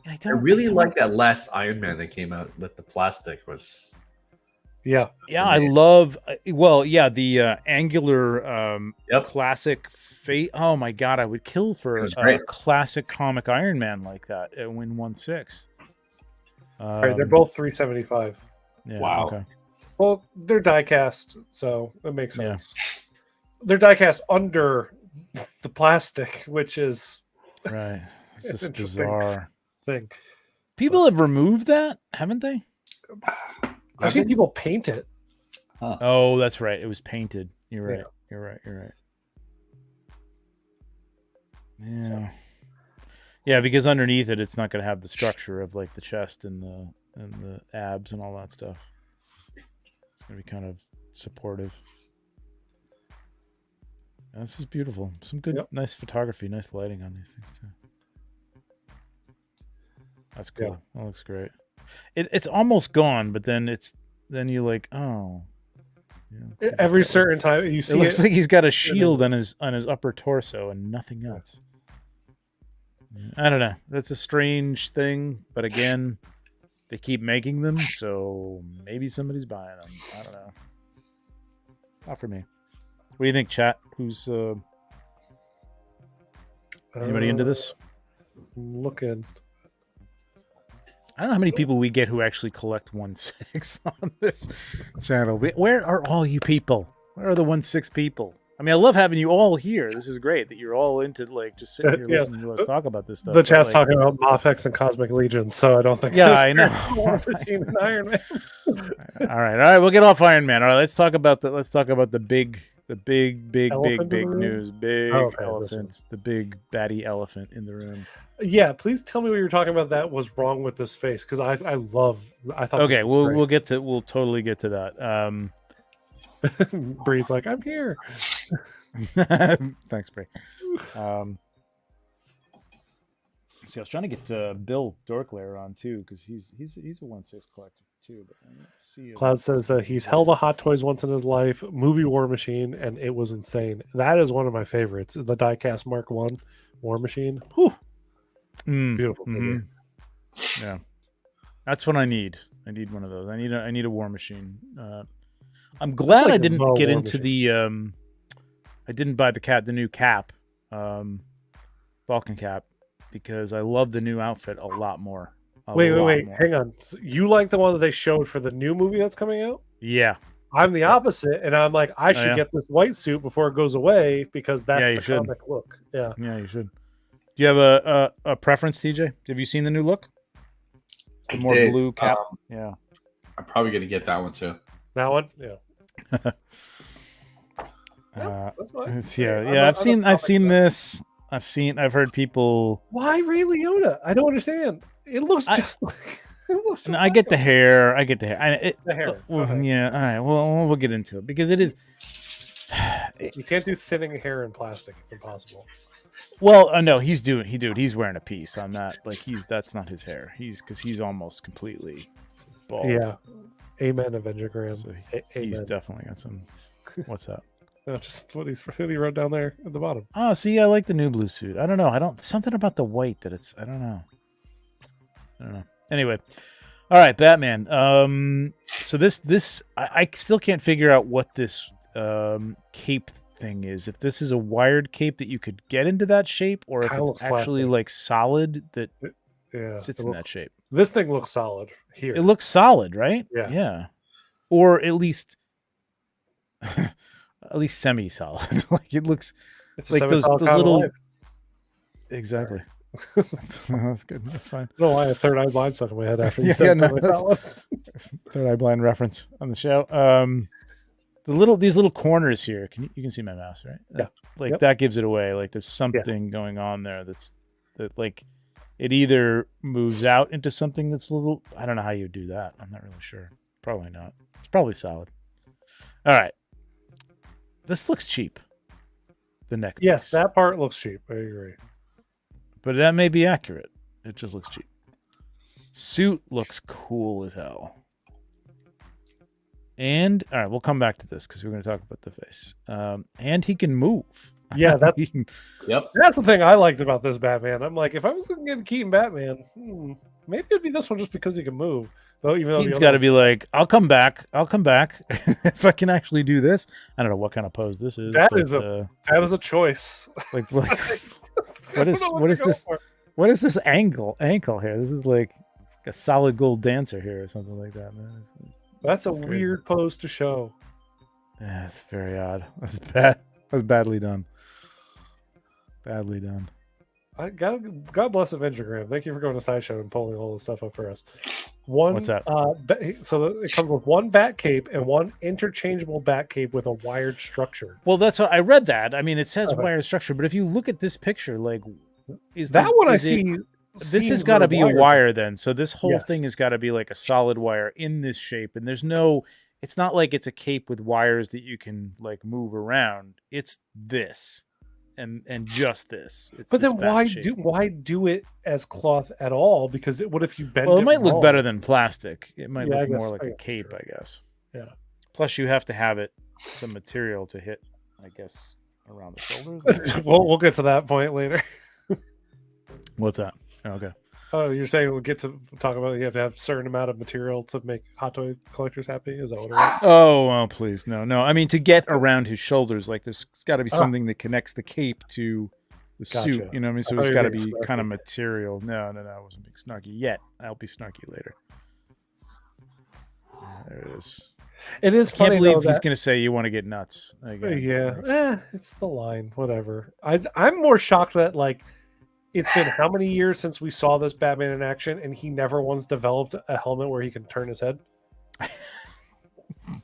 I really like that last Iron Man that came out with the plastic was. Yeah, I love. The angular classic fate. Oh my god, I would kill for a classic comic Iron Man like that at Win 1/6. Right, they're both $375. Yeah, wow. Okay. Well, they're die cast, so it makes sense. They're die cast under the plastic, which is right. It's just bizarre thing. People have removed that, haven't they? I've seen people paint it. Huh. Oh, that's right. It was painted. You're right. Yeah. You're right. Yeah. Yeah, because underneath it, it's not going to have the structure of like the chest and the abs and all that stuff. It's going to be kind of supportive. Yeah, this is beautiful. Some good, nice photography, nice lighting on these things too. That's cool. Yeah. That looks great. It's almost gone, but then you're like, oh. Yeah, every certain time you see it looks like he's got a shield on his upper torso and nothing else. I don't know. That's a strange thing, but again, they keep making them, so maybe somebody's buying them. I don't know. Not for me. What do you think, chat? Who's anybody into this? Looking. I don't know how many people we get who actually collect 1/6 on this channel. Where are all you people? Where are the 1/6 people? I mean, I love having you all here. This is great that you're all into like just sitting here Yeah. listening to us talk about this stuff. The but, chat's like, talking about Mafex and Cosmic Legions, so I don't think. Yeah, I know. War Machine and Iron Man. all right. We'll get off Iron Man. All right, let's talk about the big Elephant in the room? news. Big Oh, okay, this elephants. The big baddie elephant in the room. Yeah, please tell me what you're talking about. That was wrong with this face because I thought. Okay, this was we'll totally get to that. great. Bree's like, I'm here. Thanks, Bree. See, I was trying to get Bill Dorklair on too because he's a 1/6 collector too. But let's see. Cloud says that he's held a Hot Toys once in his life, movie War Machine, and it was insane. That is one of my favorites. The Diecast Mark One War Machine. Whew. Beautiful. Yeah, that's what I need. I need one of those. I need a War Machine. I'm glad I didn't get into the. I didn't buy the new cap, Falcon cap, because I love the new outfit a lot more. Wait, hang on. So you like the one that they showed for the new movie that's coming out? Yeah. I'm the opposite, and I'm like, I should get this white suit before it goes away because that's the comic look. Yeah. Yeah, you should. Do you have a preference, TJ? Have you seen the new look? The more blue cap. Yeah. I'm probably gonna get that one too. That one? Yeah. I've seen this. I've heard people. Why Ray Liotta? I don't understand. It looks just like. I get the hair. The hair. Yeah. All right. Well, we'll get into it because it is. You can't do thinning hair in plastic. It's impossible. Well, no, he's wearing a piece on that. Like that's not his hair. He's almost completely bald. Yeah. Amen, Avengergram. So he's definitely got some. What's that? No, just what he wrote down there at the bottom. Oh, see, I like the new blue suit. I don't know. Something about the white that it's. I don't know. Anyway, all right, Batman. So this I still can't figure out what this cape thing is. If this is a wired cape that you could get into that shape, or if it's actually like solid that sits in that shape. This thing looks solid here. It looks solid, right? Yeah. Or at least semi-solid. Like it looks. It's like those little. Exactly. That's good. That's fine. I don't know why a third eye blind stuck in my head after you said solid. Third eye blind reference on the show. These little corners here. You can see my mouse, right? Yeah. That gives it away. Like there's something going on there that like it either moves out into something that's a little. I don't know how you do that. I'm not really sure. Probably not. It's probably solid. All right. This looks cheap. The neck. Yes, that part looks cheap. I agree. But that may be accurate. It just looks cheap. Suit looks cool as hell. And all right, we'll come back to this because we're going to talk about the face. And he can move. Yeah, that's Yep. That's the thing I liked about this Batman. I'm like, if I was going to get Keaton Batman, maybe it'd be this one just because he can move. Though, even Keaton's got to be like, I'll come back if I can actually do this. I don't know what kind of pose this is. That is a choice. Like what is this ankle here? This is like a solid gold dancer here or something like that, man. That's a weird pose to show. Yeah, it's very odd. That's bad. That's badly done. Badly done. God bless Avengergram. Thank you for going to Sideshow and pulling all this stuff up for us. What's that? So it comes with one bat cape and one interchangeable bat cape with a wired structure. Well, that's what I read. That I mean, it says wired structure, but if you look at this picture, like, This has got to be a wire then. So this whole thing has got to be like a solid wire in this shape, and there's no. It's not like it's a cape with wires that you can like move around. It's this. And just this. But then why do it as cloth at all? Because what if you bend it? Well, it might look better than plastic. It might look more like a cape, true. I guess. Yeah. Plus, you have to have some material to hit, I guess, around the shoulders. We'll get to that point later. What's that? Oh, okay. Oh, you're saying we'll get to talk about you have to have a certain amount of material to make Hot Toy collectors happy? Is that what it is? Oh, well, please. No. I mean, to get around his shoulders, like there's got to be something that connects the cape to the suit. You know what I mean? So it's got to be kind of material. No. I wasn't being snarky yet. I'll be snarky later. There it is. It is I funny can't believe though he's that going to say you want to get nuts again. yeah, it's the line. Whatever. I'm more shocked that like it's been how many years since we saw this Batman in action, and he never once developed a helmet where he can turn his head.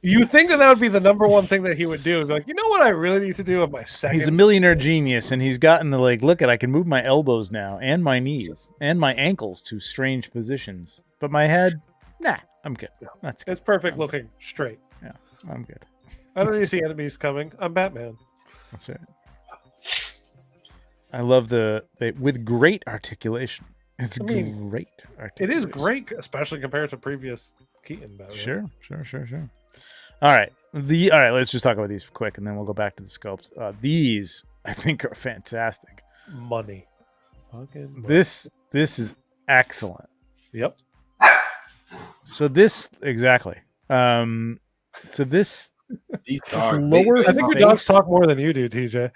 You think that would be the number one thing that he would do? Be like, you know what I really need to do with my second? He's a millionaire genius, and he's gotten the like. Look at, I can move my elbows now, and my knees, and my ankles to strange positions. But my head, nah, I'm good. That's good. It's perfect looking straight. Yeah, I'm good. I don't need to see enemies coming. I'm Batman. That's right. I love with great articulation. It's great articulation. It is great, especially compared to previous Keaton Batman. Sure. All right. Let's just talk about these quick, and then we'll go back to the sculpts. These I think are fantastic. Money. Fucking money. This is excellent. Yep. So this exactly. So this These lower I think your dogs talk more than you do, TJ.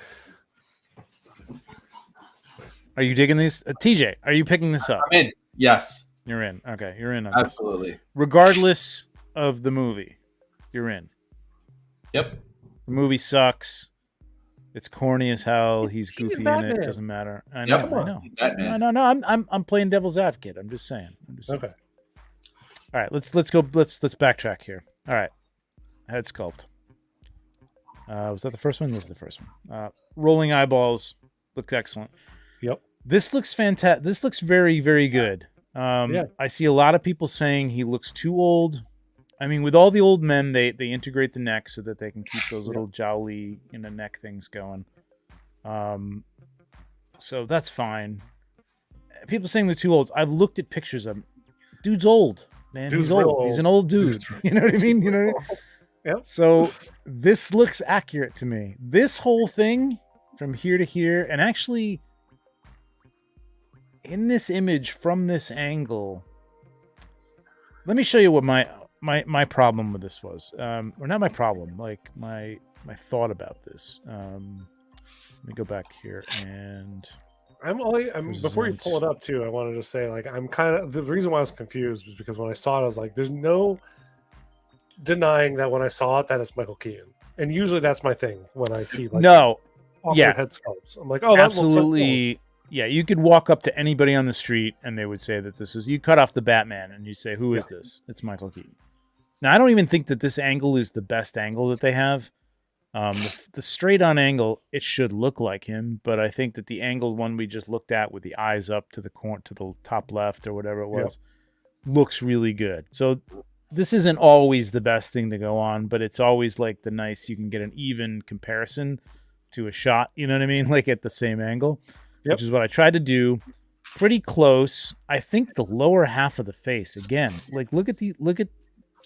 Are you digging these? TJ, are you picking this up? I'm in. Yes. You're in. Okay, you're in on Absolutely. this. Regardless of the movie, you're in. Yep. The movie sucks. It's corny as hell. He's goofy in Batman. it. Doesn't matter. I know. Yep. I know. Batman. No. I'm playing devil's advocate. I'm just saying. Okay. All right. Let's go. Let's backtrack here. All right. Head sculpt. Was that the first one? This is the first one. Rolling eyeballs. Looked excellent. Yep. This looks fantastic. This looks very, very good. Yeah. I see a lot of people saying he looks too old. I mean, with all the old men, they integrate the neck so that they can keep those little jowly neck things going. So that's fine. People saying they're too old. I've looked at pictures of him. Dude's old, man. Dude's He's old. old. He's an old dude. You know what I mean? You know. Yep. So this looks accurate to me. This whole thing from here to here, and actually in this image from this angle, let me show you what my problem with this was. Or not my problem, like my thought about this. Let me go back here and before you pull it up too, I wanted to say like I'm kind of the reason why I was confused was because when I saw it, I was like, there's no denying that when I saw it that it's Michael Keaton. And usually that's my thing when I see like head sculpts. I'm like, oh, that absolutely. Looks like yeah, you could walk up to anybody on the street and they would say that this is, you cut off the Batman and you say, who is this? It's Michael Keaton. Now, I don't even think that this angle is the best angle that they have. The straight on angle, it should look like him, but I think that the angled one we just looked at with the eyes up to the corner, to the top left or whatever it was, looks really good. So this isn't always the best thing to go on, but it's always like the nice, you can get an even comparison to a shot, you know what I mean? Like at the same angle, which is what I tried to do. Pretty close. I think the lower half of the face, again, like look at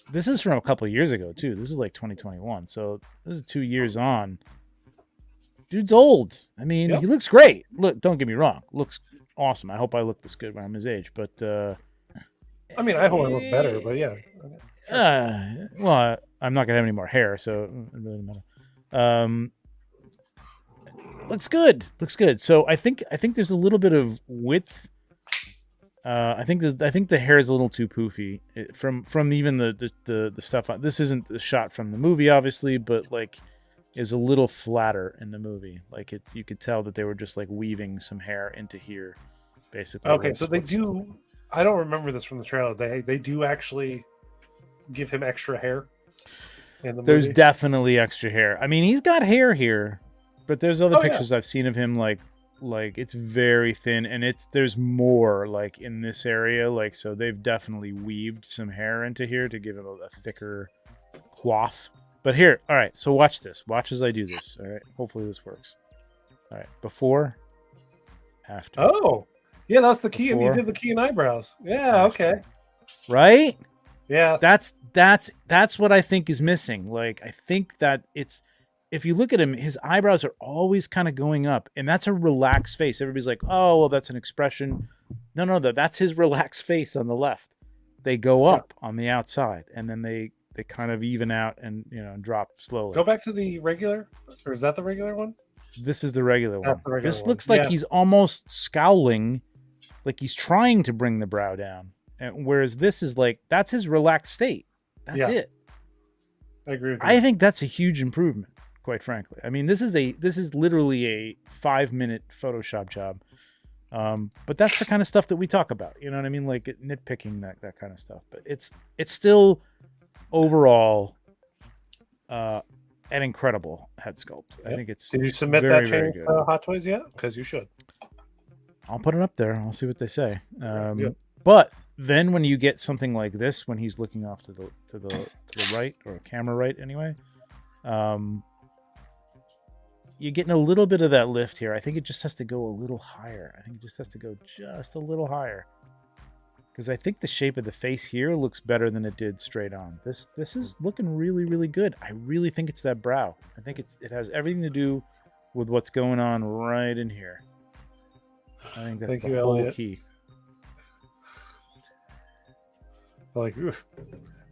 this is from a couple of years ago too. This is like 2021. So this is 2 years on. Dude's old. I mean, he looks great. Look, don't get me wrong. Looks awesome. I hope I look this good when I'm his age, but I mean, I hope I look better, but yeah. Well, I'm not gonna have any more hair, so it really doesn't matter. Looks good. So I think there's a little bit of width. I think the hair is a little too poofy from even the stuff. This isn't the shot from the movie, obviously, but like is a little flatter in the movie. Like you could tell that they were just like weaving some hair into here, basically. Okay, so they do. I don't remember this from the trailer. They do actually give him extra hair in the movie. There's definitely extra hair. I mean, he's got hair here, but there's other pictures I've seen of him like it's very thin, and there's more like in this area. Like, so they've definitely weaved some hair into here to give it a thicker coif. But here, all right. So watch this. Watch as I do this. All right. Hopefully this works. All right. Before, after. Oh. Yeah, that's the key. Before, he did the key and eyebrows. Yeah, okay. Right? Yeah. That's what I think is missing. Like, I think that if you look at him, his eyebrows are always kind of going up, and that's a relaxed face. Everybody's like, oh, well, that's an expression. No, that's his relaxed face on the left. They go up on the outside, and then they kind of even out and drop slowly. Go back to the regular, or is that the regular one? This is the regular one. The regular this one. looks like he's almost scowling, like he's trying to bring the brow down. And whereas this is like, that's his relaxed state. That's it. I agree with you. I think that's a huge improvement, quite frankly. I mean, this is literally a 5-minute Photoshop job. But that's the kind of stuff that we talk about. You know what I mean? Like nitpicking that kind of stuff. But it's still overall an incredible head sculpt. Yep. I think it's. Did you submit very, that very change good. to Hot Toys yet? Because you should. I'll put it up there. I'll see what they say. Yep. But then when you get something like this, when he's looking off to the right, or camera right anyway, you're getting a little bit of that lift here. I think it just has to go a little higher. I think it just has to go just a little higher. Because I think the shape of the face here looks better than it did straight on. This is looking really, really good. I really think it's that brow. I think it has everything to do with what's going on right in here. I think that's the whole Elliot. key. Like,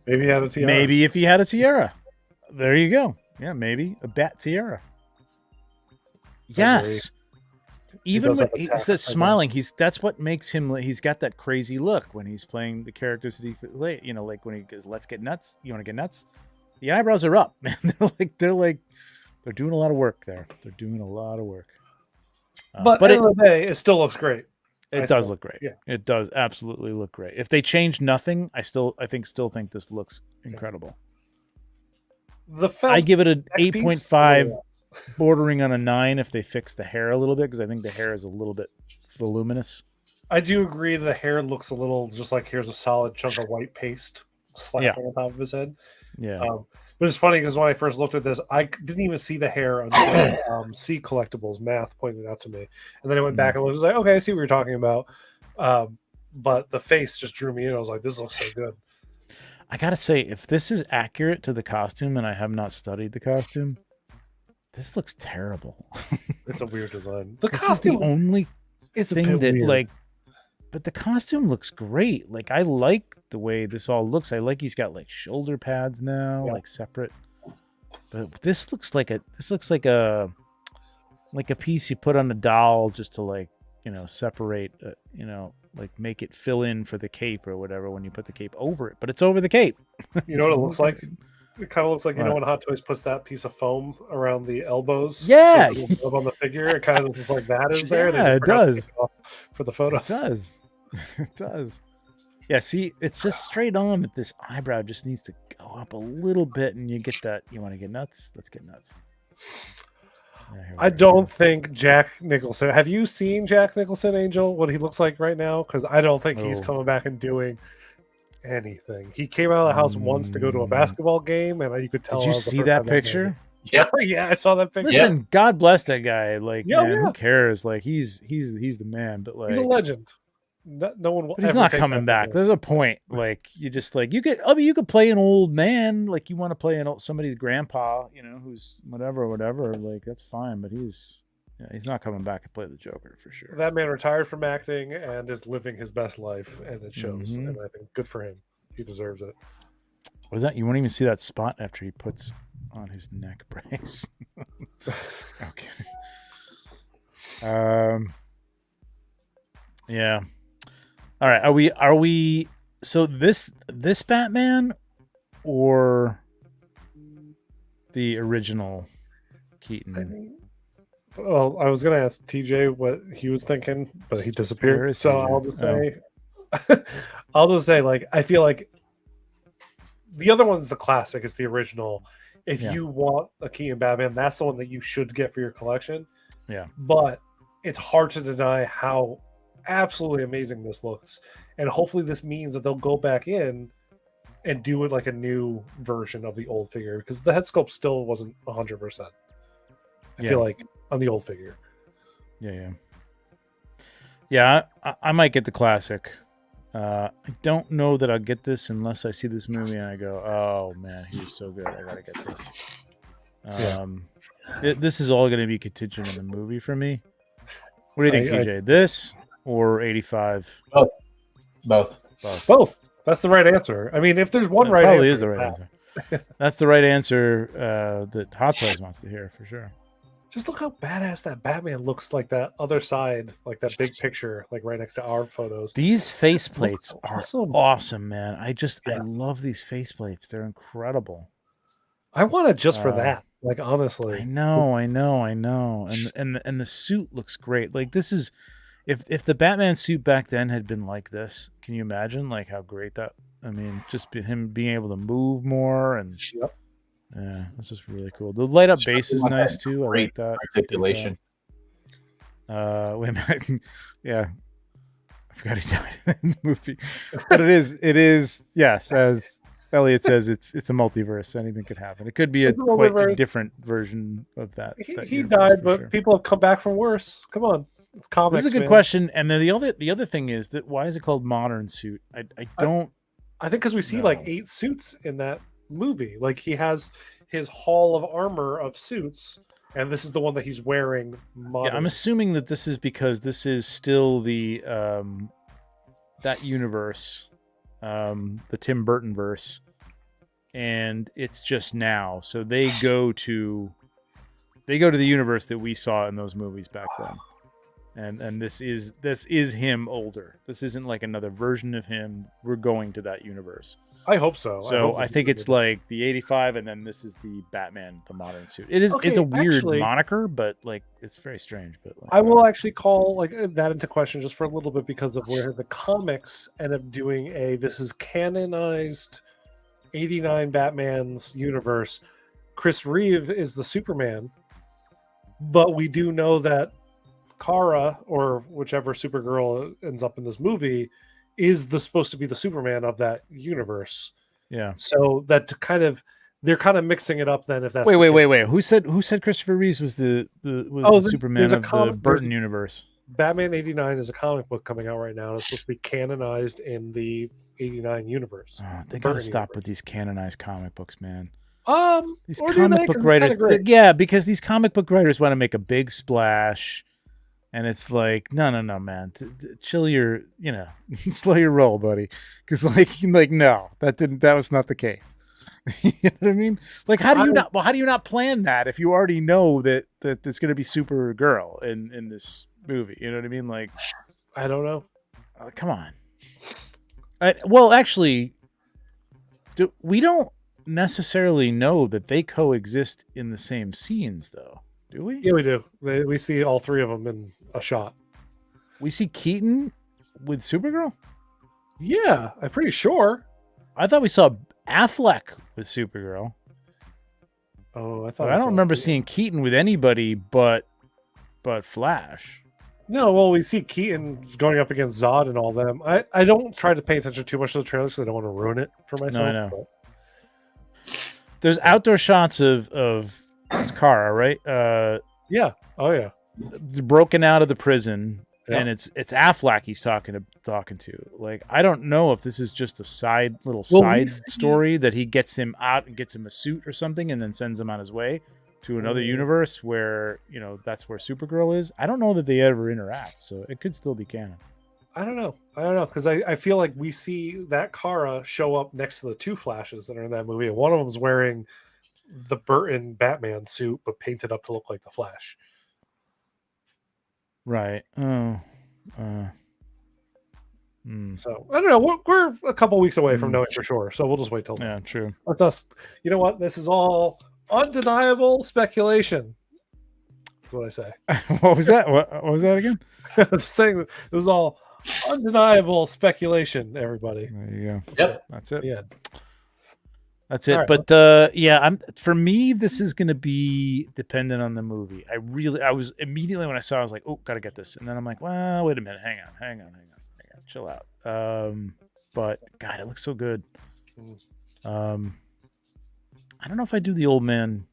maybe he had a tiara. Maybe if he had a tiara. There you go. Yeah, maybe a bat tiara. Yes. Even does when have a he's tack, that smiling, that's what makes him. He's got that crazy look when he's playing the characters that he play. You know, like when he goes, "Let's get nuts." You want to get nuts? The eyebrows are up, man. They're doing a lot of work there. They're doing a lot of work. But at the end of the day, it still looks great. It does look great. Yeah. It does absolutely look great. If they change nothing, I still think this looks incredible. I give it an 8.5, bordering on a 9 if they fix the hair a little bit, because I think the hair is a little bit voluminous. I do agree the hair looks a little just like here's a solid chunk of white paste slapped on top of his head. Yeah. But it's funny because when I first looked at this, I didn't even see the hair until C Collectibles Math pointed out to me. And then I went back and was like, okay, I see what you're talking about. But the face just drew me in. I was like, this looks so good. I gotta say, if this is accurate to the costume, and I have not studied the costume, this looks terrible. It's a weird design. The costume is the only thing that weird. But the costume looks great. Like, I like the way this all looks. I like he's got like shoulder pads now, like separate. But this looks like a piece you put on a doll just to, like, you know, separate, you know, like make it fill in for the cape or whatever when you put the cape over it. But it's over the cape. You know what it looks like? It kind of looks like, you know, when Hot Toys puts that piece of foam around the elbows. Yeah. So on the figure, it kind of looks like that is there. Yeah, it does. For the photos. It does. It does. Yeah, see, it's just straight on, but this eyebrow just needs to go up a little bit, and you get that. You want to get nuts? Let's get nuts. I don't think Jack Nicholson. Have you seen Jack Nicholson, Angel? What he looks like right now? Because I don't think he's coming back and doing anything. He came out of the house once to go to a basketball game, and you could tell. Did you see that picture? Yeah, yeah, I saw that picture. Listen, God bless that guy. Like, man, who cares? Like, he's the man. But like, he's a legend. No one will. But he's not coming back. There's a point. Like, you just like you could. I mean, you could play an old man. Like, you want to play somebody's grandpa. You know, who's whatever. Like, that's fine. But he's not coming back to play the Joker for sure. That man retired from acting and is living his best life, and it shows. And I think good for him. He deserves it. What is that? You won't even see that spot after he puts on his neck brace. Okay. Yeah. All right. Are we so this Batman or the original Keaton? Well, I was gonna ask TJ what he was thinking, but he disappeared. So I'll just say like, I feel like the other one's the classic, it's the original. If you want a Keaton Batman, that's the one that you should get for your collection. Yeah. But it's hard to deny how absolutely amazing this looks. And hopefully this means that they'll go back in and do it like a new version of the old figure, because the head sculpt still wasn't 100%. I feel like on the old figure. Yeah, I might get the classic. I don't know that I'll get this unless I see this movie and I go, oh man, he was so good, I gotta get this. This is all going to be contingent on the movie for me. What do you think, TJ? This or 85? Both. That's the right answer. I mean, if there's one right probably answer, is the right answer. That's the right answer that Hot Toys wants to hear for sure. Just look how badass that Batman looks, like that other side, like that big picture, like right next to our photos. These faceplates are awesome, man. I love these faceplates. They're incredible. I want it just for Uh, that. Like honestly, I know. And the suit looks great. Like this is if the Batman suit back then had been like this, can you imagine like how great that? I mean, just him being able to move more and Yep. yeah, it's just really cool. The light up Sure, base they is want that nice too. I like great that. articulation. Wait a minute. Yeah, I forgot he died in the movie, but it is yes, as Elliot says, it's a multiverse. Anything could happen. It could be It's a quite a multiverse. different version of that. He universe, died, for but sure. people have come back from worse. Come on, it's comics. This is a good man. question. And then the other thing is that why is it called modern suit? I don't. I think because we see No. like 8 suits in that movie. Like he has his hall of armor of suits, and this is the one that he's wearing. Modern. Yeah, I'm assuming that this is because this is still the that universe, the Tim Burton verse, and it's just now. So they go to the universe that we saw in those movies back then, and this is him older. This isn't like another version of him. We're going to that universe. I hope so. So hope I this think is it's good. like the 85, and then this is the Batman, the modern suit. It is it's Okay, a weird actually- moniker, but like it's very strange. But like, I will actually call like that into question just for a little bit because of where the comics end up doing this is canonized 89 Batman's universe. Chris Reeve is the Superman, but we do know that Kara or whichever Supergirl ends up in this movie is supposed to be the Superman of that universe. yeah. So that they're kind of mixing it up then if that's Wait. Who said Christopher Reeves was the Superman there's a of the comic- Burton universe? Batman 89 is a comic book coming out right now. And it's supposed to be canonized in the 89 universe. Oh, they The gotta Burton stop universe. with these canonized comic books, man. These Or do comic they? book 'Cause it's writers, kinda great. yeah, because these comic book writers want to make a big splash, and it's like, no, man, chill your, slow your roll, buddy, because like, no, that was not the case. You know what I mean? Like, how do you not plan that if you already know that there's going to be Supergirl in this movie? You know what I mean? Like, I don't know. come on. Well, actually, we don't necessarily know that they coexist in the same scenes, though, do we? Yeah, we do. We see all 3 of them in a shot. We see Keaton with Supergirl. Yeah, I'm pretty sure. I thought we saw Affleck with Supergirl. Oh, I thought But I don't remember seeing Keaton with anybody but Flash. No, well, we see Keaton going up against Zod and all them. I don't try to pay attention too much to the trailers because I don't want to ruin it for myself. I know. There's outdoor shots of it's Kara, right? Yeah. Oh, yeah. Broken out of the prison, Yeah. and it's Affleck he's talking to. Like, I don't know if this is just a side we side see- story that he gets him out and gets him a suit or something, and then sends him on his way to another universe where that's where Supergirl is. I don't know that they ever interact, so it could still be canon. I don't know because I feel like we see that Kara show up next to the 2 Flashes that are in that movie, and one of them's wearing the Burton Batman suit but painted up to look like the Flash. Right. Oh. So I don't know. We're a couple weeks away from knowing for sure, so we'll just wait till then. Yeah, true. Let's us. You know what? This is all undeniable speculation. That's what I say. What was that? What was that again? I was saying that this is all undeniable speculation. Everybody. There you go. Yep. That's it. Yeah. That's it. All right, But for me, this is going to be dependent on the movie. I was immediately when I saw it, I was like, oh, got to get this. And then I'm like, well, wait a minute. Hang on. Chill out. But God, it looks so good. I don't know if I do the old man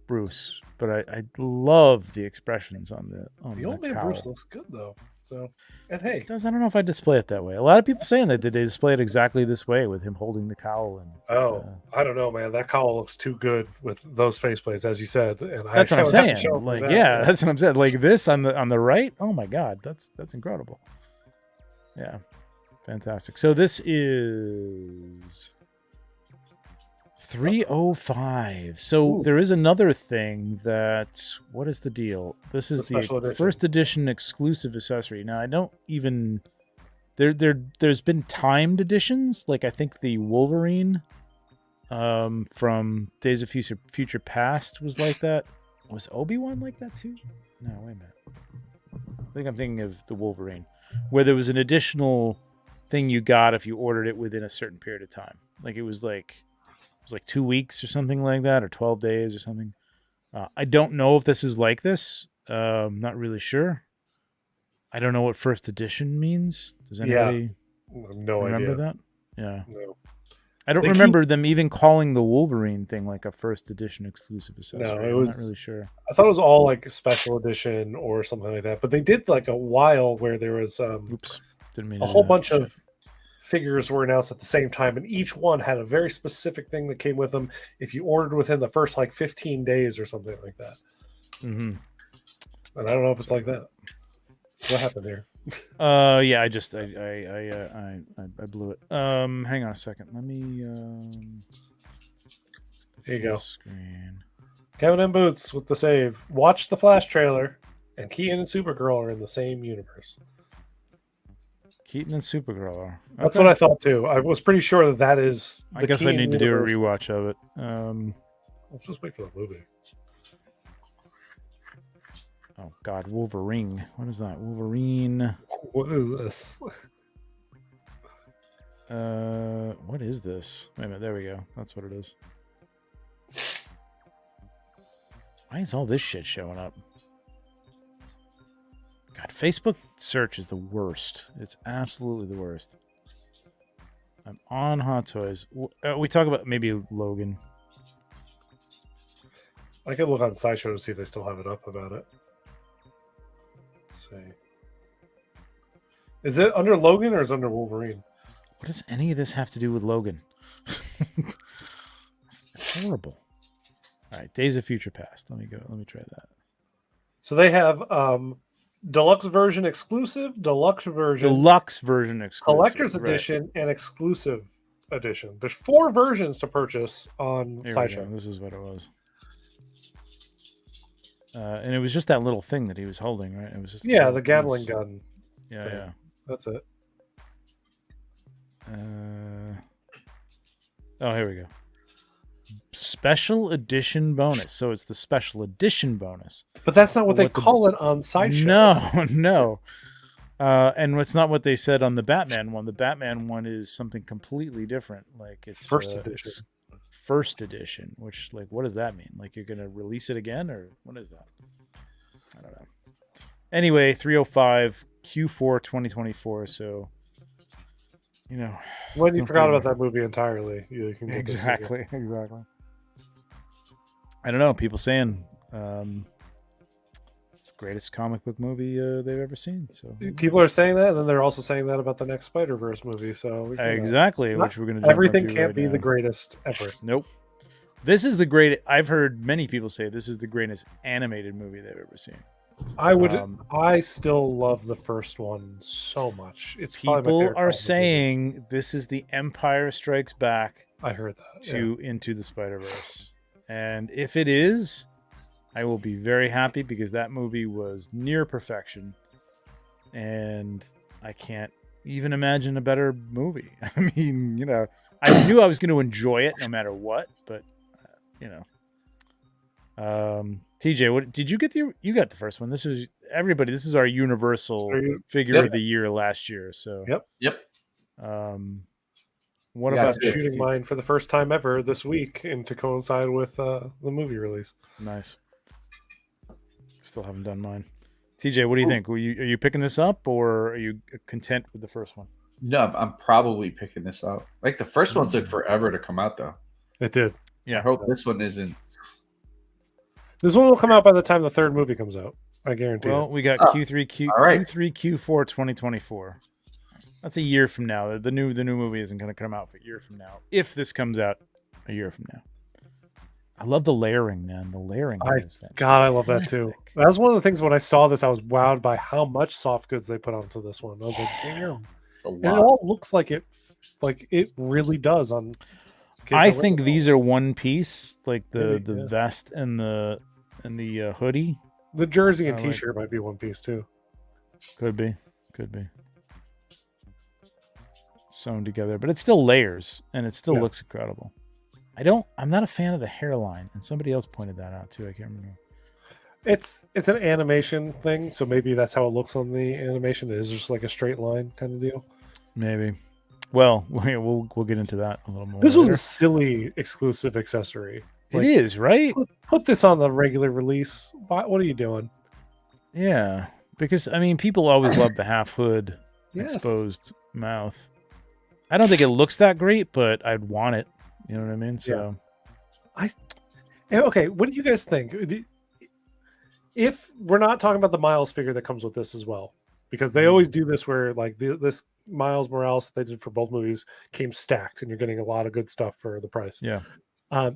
Bruce, but I love the expressions on the The old man cowl. Bruce looks good though. So, and hey, It does. I don't know if I display it that way. A lot of people saying that they display it exactly this way with him holding the cowl and. I don't know, man. That cowl looks too good with those faceplates, as you said. And That's what I'm would have to saying. show up Like, for that. yeah, that's what I'm saying. Like this on the right. Oh my God, that's incredible. Yeah, fantastic. So this is 305. So Ooh. there is another thing that. What is the deal? This is The special the edition. first edition exclusive accessory. Now I don't even. There's been timed editions, like I think the Wolverine from Days of Future Past was like that. Was Obi-Wan like that too? No, wait a minute. I think I'm thinking of the Wolverine, where there was an additional thing you got if you ordered it within a certain period of time. Like it was like 2 weeks or something like that, or 12 days or something. I don't know if this is like this. Not really sure. I don't know what first edition means. Does anybody No remember idea. that? Yeah. No. I don't They remember them even calling the Wolverine thing like a first edition exclusive accessory. No, it I'm was- not really sure. I thought it was all like a special edition or something like that. But they did like a while where there was Oops. Didn't mean a to whole do that. bunch Shit. of figures were announced at the same time, and each one had a very specific thing that came with them if you ordered within the first like 15 days or something like that. Mm-hmm. And I don't know if it's like that. What happened here? Yeah, I blew it. Hang on a second. Let me Here you full go. screen. Kevin and Boots with the save. Watch the Flash trailer, and Keaton and Supergirl are in the same universe. Keaton and Supergirl are. That's Okay. what I thought too. I was pretty sure that is. I guess I need to do a rewatch of it. Let's just wait for the movie. Oh God, Wolverine. What is that? Wolverine. What is this? What is this? Wait a minute. There we go. That's what it is. Why is all this shit showing up? God, Facebook search is the worst. It's absolutely the worst. I'm on Hot Toys. We talk about maybe Logan. I could look on Sideshow to see if they still have it up about it. Let's see. Is it under Logan or is it under Wolverine? What does any of this have to do with Logan? It's horrible. All right, Days of Future Past. Let me try that. So they have deluxe version exclusive, deluxe version Exclusive. collector's right. edition, and exclusive edition. There's 4 versions to purchase on Here we Sideshow. go. This is what it was. And it was just that little thing that he was holding, right? It was just Yeah, the Gatling piece. gun. Yeah, thing. yeah. That's it. Oh, here we go. Special edition bonus. So it's the special edition bonus. But that's not what they What the- call it on Sideshow. No. And it's not what they said on the Batman one. The Batman one is something completely different. Like it's First edition. it's first edition, which like what does that mean? Like you're gonna release it again, or what is that? I don't know. Anyway, 305 Q4 2024. So you know, When you don't forgot blame about that movie entirely, you can get this movie. exactly. I don't know. People saying it's the greatest comic book movie they've ever seen. So People are saying that, and then they're also saying that about the next Spider-Verse movie. So we can, exactly, not which we're gonna. everything can't be the greatest ever. Nope. This is the great. I've heard many people say this is the greatest animated movie they've ever seen. I would. Um, I still love the first one so much. It's probably my People favorite are comic movie. saying this is the Empire Strikes Back I heard that. to Into the Spider-Verse, and if it is, I will be very happy because that movie was near perfection, and I can't even imagine a better movie. I mean, you know, I knew I was going to enjoy it no matter what, but you know. TJ, what did you get? You got the first one. This is everybody. This is our universal figure Yep. of the year last year. So, Yep. what Yeah, about it's I'm good. this? shooting mine for the first time ever this week, and to coincide with the movie release. Nice. Still haven't done mine. TJ, what do you think? Are you picking this up, or are you content with the first one? No, I'm probably picking this up. Like the first one took forever to come out, though. It did. Yeah. I hope this one isn't. This one will come out by the time the third movie comes out. I guarantee Well, it. we got Oh, Q3, all right. Q4 2024. That's a year from now. The new movie isn't going to come out for a year from now. If this comes out a year from now. I love the layering, man. The layering. God, I love that too. fantastic. That was one of the things when I saw this, I was wowed by how much soft goods they put onto this one. I was like, damn. It's a And it lot. all looks like it really does on. I think these are one piece, like the Maybe, yeah. vest and the hoodie. The jersey and I like- T-shirt might be one piece too. Could be sewn together, but it still layers and it still Yeah. looks incredible. I'm not a fan of the hairline, and somebody else pointed that out too. I can't remember. It's an animation thing, so maybe that's how it looks on the animation. It is just like a straight line kind of deal. Maybe. Well, we'll get into that a little more. This was later. a silly exclusive accessory. It is, right? Put this on the regular release. What are you doing? Yeah, because I mean, people always love the half hood Yes. exposed mouth. I don't think it looks that great, but I'd want it. You know what I mean? So, Okay, what do you guys think? If we're not talking about the Miles figure that comes with this as well, because they always do this where like this Miles Morales that they did for both movies came stacked, and you're getting a lot of good stuff for the price. yeah.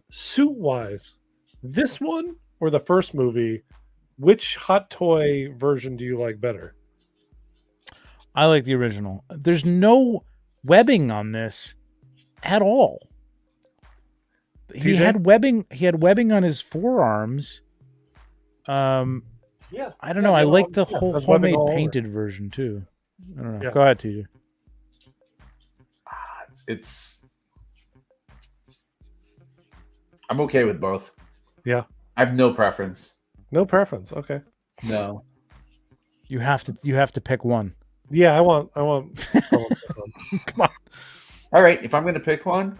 Suit wise, this one or the first movie, which Hot Toy version do you like better? I like the original. There's no webbing on this at all. He TJ? had webbing. He had webbing on his forearms. Yeah, I don't know. I like the whole there's webbing homemade all over. painted version too. I don't know. Yeah. Go ahead, TJ. It's. I'm okay with both. Yeah, I have no preference. no preference. Okay. No. You have to pick one. Yeah, I want. someone to pick one. Come on. All right. If I'm going to pick one,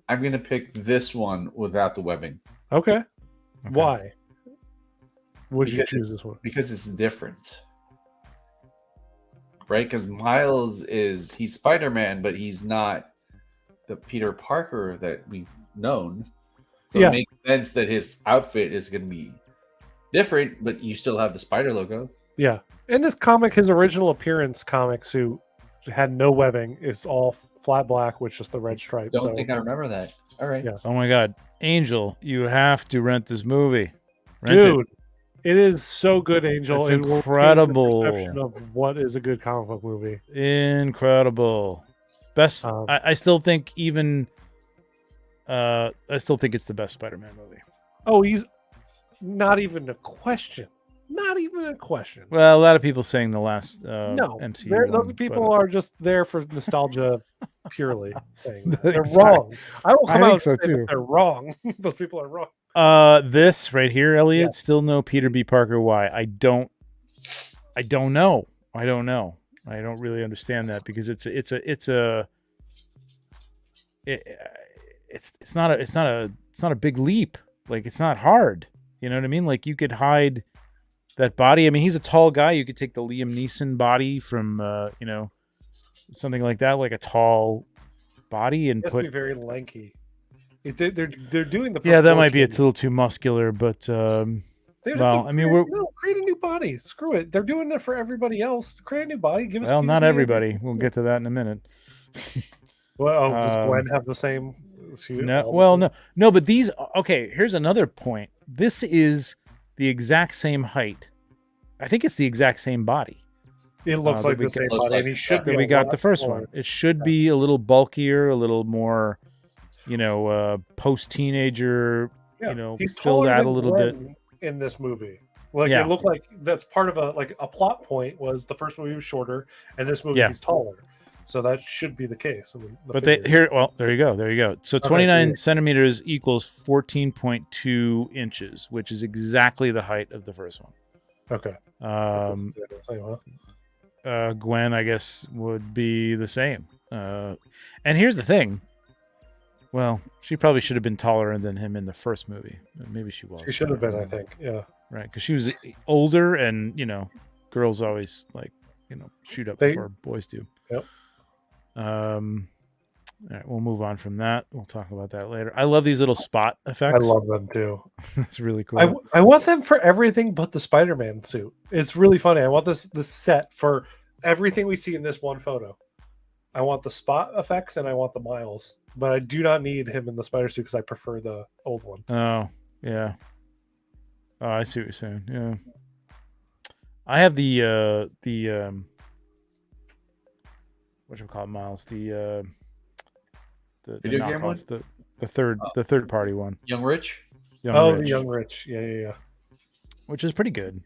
I'm going to pick this one without the webbing Okay. Okay. Why would you Because choose this one? because it's different. Right? Because Miles he's Spider-Man, but he's not the Peter Parker that we've known. So Yeah. it makes sense that his outfit is going to be different, but you still have the spider logo. Yeah. In this comic, his original appearance comic suit had no webbing. It's all flat black with just the red stripe. Don't so think I remember that. All right. Yeah. Oh my God, Angel, you have to rent this movie. Rent it. dude, it is so good, Angel. It's It will change the incredible. perception of what is a good comic book movie. Incredible. Best. I still think even. I still think it's the best Spider-Man movie. Oh, he's not even a question. Not even a question. Well, a lot of people saying the last No, MCU. those one, people but, are just there for nostalgia purely saying that. They're Exactly. wrong. I will come I out think so, and say that too. they're wrong. Those people are wrong. This right here, Elliot, Yeah. still no Peter B. Parker. Why? I don't know. I don't really understand that because it's not a big leap. Like it's not hard. You know what I mean? Like you could hide that body. I mean, he's a tall guy. You could take the Liam Neeson body from something like that, like a tall body, and It has to put. be very lanky. They're doing the Yeah, that might be a proportion. little too muscular, but They would have well, to I mean, create a new body. Screw it. They're doing it for everybody else. Create a new body. Give us. well, Peter not B. everybody. We'll get to that in a minute. Well, does Um, Gwen have the same? No. But these. Okay, here's another point. This is the exact same height. I think it's the exact same body It looks that like we the same looks body, like and he should that be. that we a got lot the first taller. one. It should be a little bulkier, a little more, post-teenager. Yeah. He's filled taller out than a little bit. Gwen in this movie. Like Yeah. it looked like that's part of a plot point was the first movie was shorter, and this movie Yeah. he's taller. So that should be the case. But there you go. So 29 yeah. centimeters equals 14.2 inches, which is exactly the height of the first one. Okay. That's Um, exactly the same, huh? Gwen, I guess, would be the same. And here's the thing. Well, she probably should have been taller than him in the first movie. Maybe she was. She should have been, I think. Yeah. Right, because she was older, and girls always shoot up They- before boys do. Yep. All right, we'll move on from that. We'll talk about that later. I love these little spot effects. I love them too. That's really cool. I want them for everything but the Spider-Man suit. It's really funny. I want this set for everything we see in this one photo. I want the spot effects and I want the Miles, but I do not need him in the spider suit because I prefer the old one. Oh, yeah. Oh, I see what you're saying. Yeah. I have the what you call it, Miles? The Video game one? knockoff, the third party one. Young Rich? The Rich, Young Rich. Yeah. which is pretty good.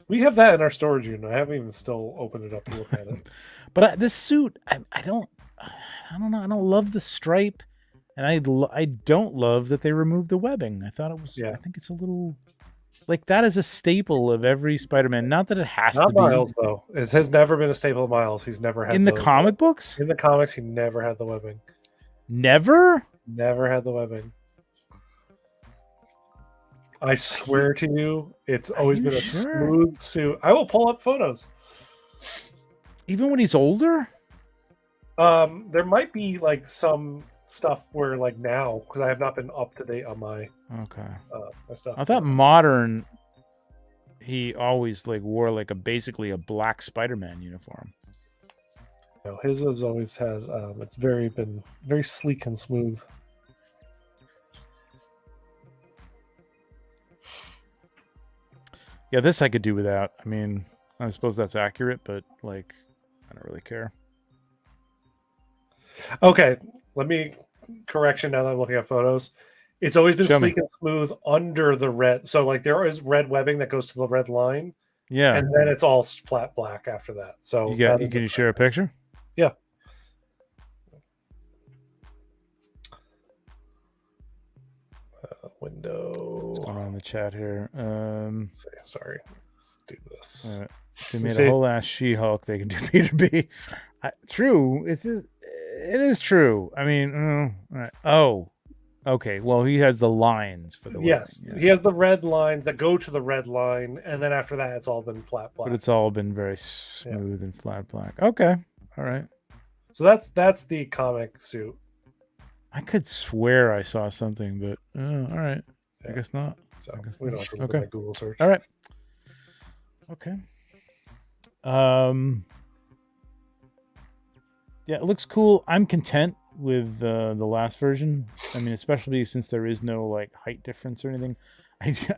We have that in our storage unit. I haven't even still opened it up to look at it. But this suit, I don't know. I don't love the stripe. And I don't love that they removed the webbing. I thought it was. Yeah. I think it's a little like that is a staple of every Spider-Man. Not that it has Not to be. Miles though. It has never been a staple of Miles. He's never had In the comic books. In the comics, he never had the webbing. Never. Never had the webbing. I swear to you, it's always been a smooth suit. I will pull up photos. Even when he's older? There might be like some stuff where like now, because I have not been up to date on my my stuff. I thought modern he always like wore like basically a black Spider-Man uniform. No, his has always had it's been very sleek and smooth. Yeah, this I could do without. I mean, I suppose that's accurate, but like, I don't really care. Okay, let me correction now that I'm looking at photos. It's always been sleek and smooth under the red. So like there is red webbing that goes to the red line. Yeah. And then it's all flat black after that. So can you share a picture? Yeah. Window. What's going on in the chat here? Sorry. Let's do this. They made a whole ass She-Hulk. They can do Peter B. True. It is true. I mean, okay. Well, he has the lines for the yes. webbing, yeah. He has the red lines that go to the red line, and then after that, it's all been flat black. But it's all been very smooth and flat black. Okay, all right. So that's the comic suit. I could swear I saw something, but all right. Yeah. I guess not. So I guess we don't have to look at my Google search. All right. Okay. Yeah, it looks cool. I'm content with the last version. I mean, especially since there is no like height difference or anything.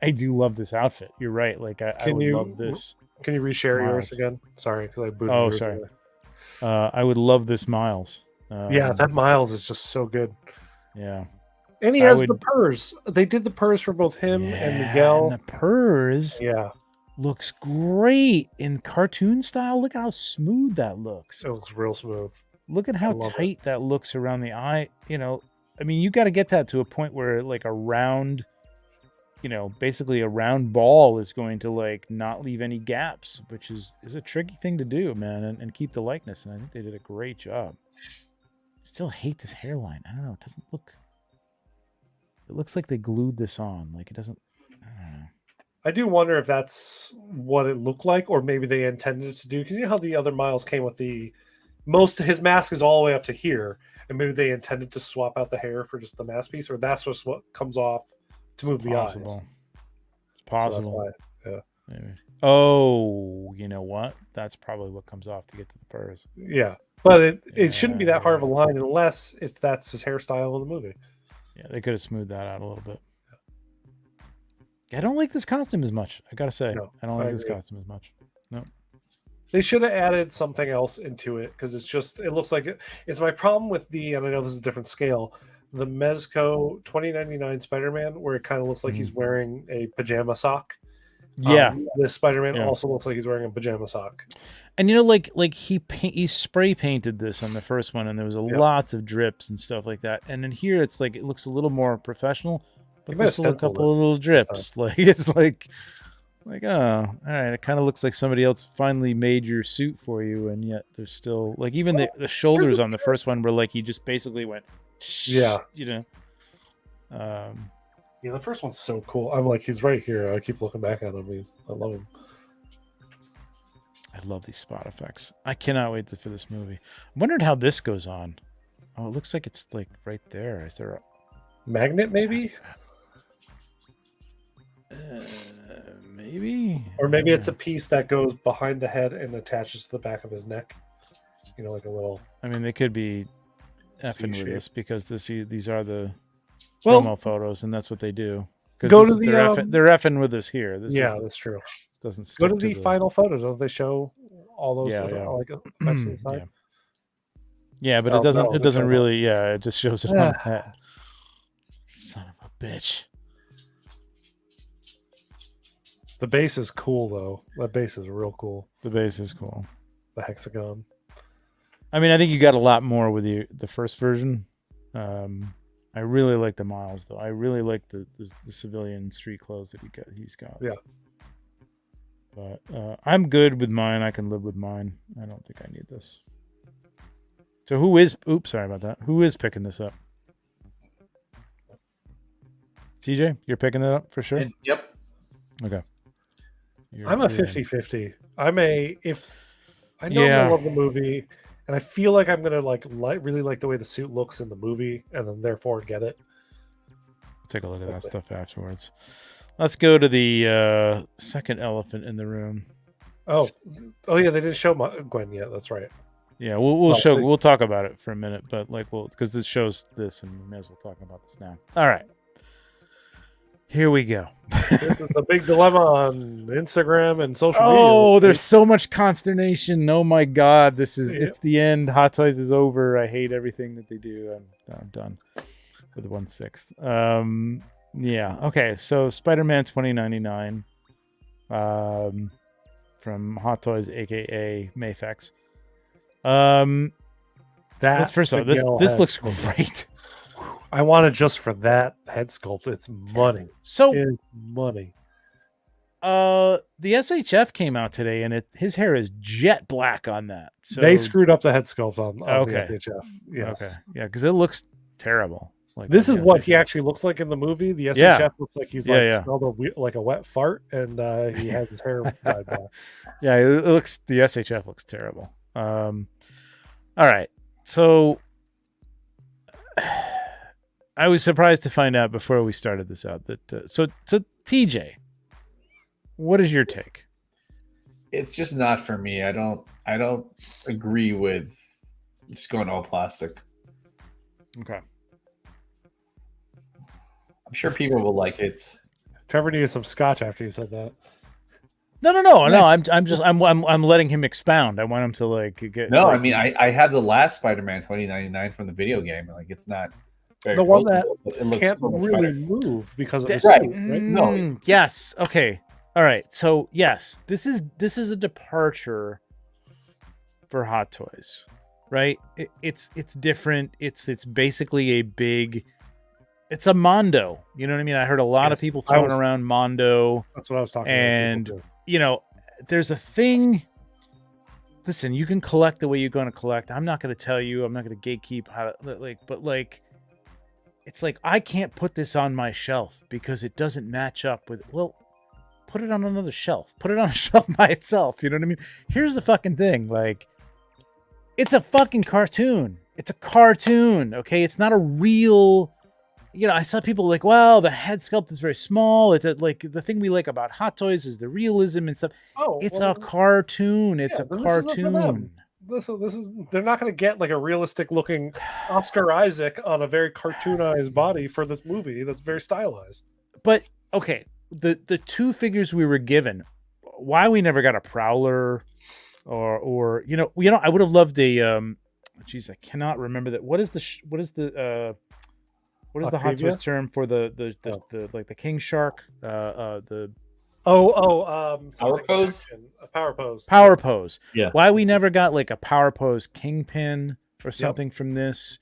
I do love this outfit. You're right. Like I would love this. Can you reshare yours again? Sorry, because I booted. Oh, sorry. I would love this Miles. Yeah, that Miles is just so good. Yeah. And he has the purrs. They did the purrs for both him and Miguel. And the purrs looks great in cartoon style. Look at how smooth that looks. It looks real smooth. Look at how tight that looks around the eye. You know, I mean, you got to get that to a point where like a round, basically a round ball is going to like not leave any gaps, which is a tricky thing to do, man, and keep the likeness. And I think they did a great job. Still hate this hairline. I don't know. It doesn't look. It looks like they glued this on. Like it doesn't. I don't know. I do wonder if that's what it looked like, or maybe they intended to do. Because you know how the other Miles came with his mask is all the way up to here, and maybe they intended to swap out the hair for just the mask piece, or that's just what comes off to move the eyes. It's possible. So yeah. Maybe. Oh, you know what? That's probably what comes off to get to the furs. Yeah. But it shouldn't be that hard of a line unless that's his hairstyle in the movie. Yeah, they could have smoothed that out a little bit. I don't like this costume as much. I gotta say, I don't like this costume as much. No, they should have added something else into it because it looks like it's my problem with and I know this is a different scale. The Mezco 2099 Spider-Man, where it kind of looks like he's wearing a pajama sock. Yeah, this Spider-Man also looks like he's wearing a pajama sock. And like he spray painted this on the first one, and there was lots of drips and stuff like that. And then here it's like it looks a little more professional, but there's still a couple of little drips. Like it's like oh, all right. It kind of looks like somebody else finally made your suit for you, and yet there's still like even the shoulders on the first one were like he just basically went, yeah. Yeah, the first one's so cool. I'm like, he's right here. I keep looking back at him. I love him. I love these spot effects. I cannot wait for this movie. I'm wondering how this goes on. Oh, it looks like it's like right there. Is there a magnet maybe? Maybe. Or maybe it's a piece that goes behind the head and attaches to the back of his neck. Like a little. I mean, they could be effing with this because these are the promo photos, and that's what they do. Go to they're effing with us here. That's true. Doesn't go to the final photos. Don't they show all those? Yeah, but it doesn't really. Yeah, it just shows it on the head. Son of a bitch. The base is cool though. That base is real cool. The base is cool. The hexagon. I mean, I think you got a lot more with the first version. I I really like the Miles though. I really like the civilian street clothes that he's got. Yeah. But I'm good with mine. I can live with mine. I don't think I need this. So who is? Oops, sorry about that. Who is picking this up? TJ, you're picking it up for sure? Yep. Okay. I'm a 50-50. If I know I'm gonna love the movie, and I feel like I'm gonna really like the way the suit looks in the movie, and then therefore get it. Take a look at that stuff afterwards. Let's go to the second elephant in the room. Oh yeah, they didn't show Gwen yet. That's right. Yeah, we'll talk about it for a minute, but because this shows this, and we may as well talk about this now. All right. Here we go. This is a big dilemma on Instagram and social media. Oh, there's so much consternation. Oh my God, it's the end. Hot Toys is over. I hate everything that they do. I'm done with 1/6. Yeah. Okay. So Spider-Man 2099, from Hot Toys, aka Mayfex. Let's first off, this looks great. I want it just for that head sculpt. It's money. So it's money. The SHF came out today, and his hair is jet black on that. So they screwed up the head sculpt on the SHF. Yes. Okay. Yeah, because it looks terrible. Like this is what he actually looks like in the movie. The SHF looks like he's smelled like a wet fart, and he has his hair dyed black. Yeah, the SHF looks terrible. All right, so I was surprised to find out before we started this out that so TJ, what is your take? It's just not for me. I don't agree with just going all plastic. Okay. I'm sure people will like it. Trevor needed some scotch after you said that. No. I'm letting him expound. I want him to get. No, I mean I had the last Spider-Man 2099 from the video game. It's not very the one that can't really move because of the right. suit, right? No. Yes. Okay. All right. So yes, this is a departure for Hot Toys, right? It's different. It's basically a big. It's a Mondo. You know what I mean? I heard a lot of people throwing around Mondo. That's what I was talking about. And there's a thing. Listen, you can collect the way you're going to collect. I'm not going to tell you. I'm not going to gatekeep how to it's like I can't put this on my shelf because it doesn't match up with. Well, put it on another shelf. Put it on a shelf by itself. You know what I mean? Here's the fucking thing. It's a fucking cartoon. It's a cartoon. Okay, it's not a real. I saw people well, the head sculpt is very small. It's the thing we like about Hot Toys is the realism and stuff. It's a cartoon. It's a cartoon. This is they're not going to get a realistic looking Oscar Isaac on a very cartoonized body for this movie that's very stylized. But okay, the two figures we were given, why we never got a Prowler or I would have loved a geez, I cannot remember that. What is the Hot Toys term for the king shark? Power pose. A power pose. Power pose. Yeah. Why we never got a power pose kingpin or something from this?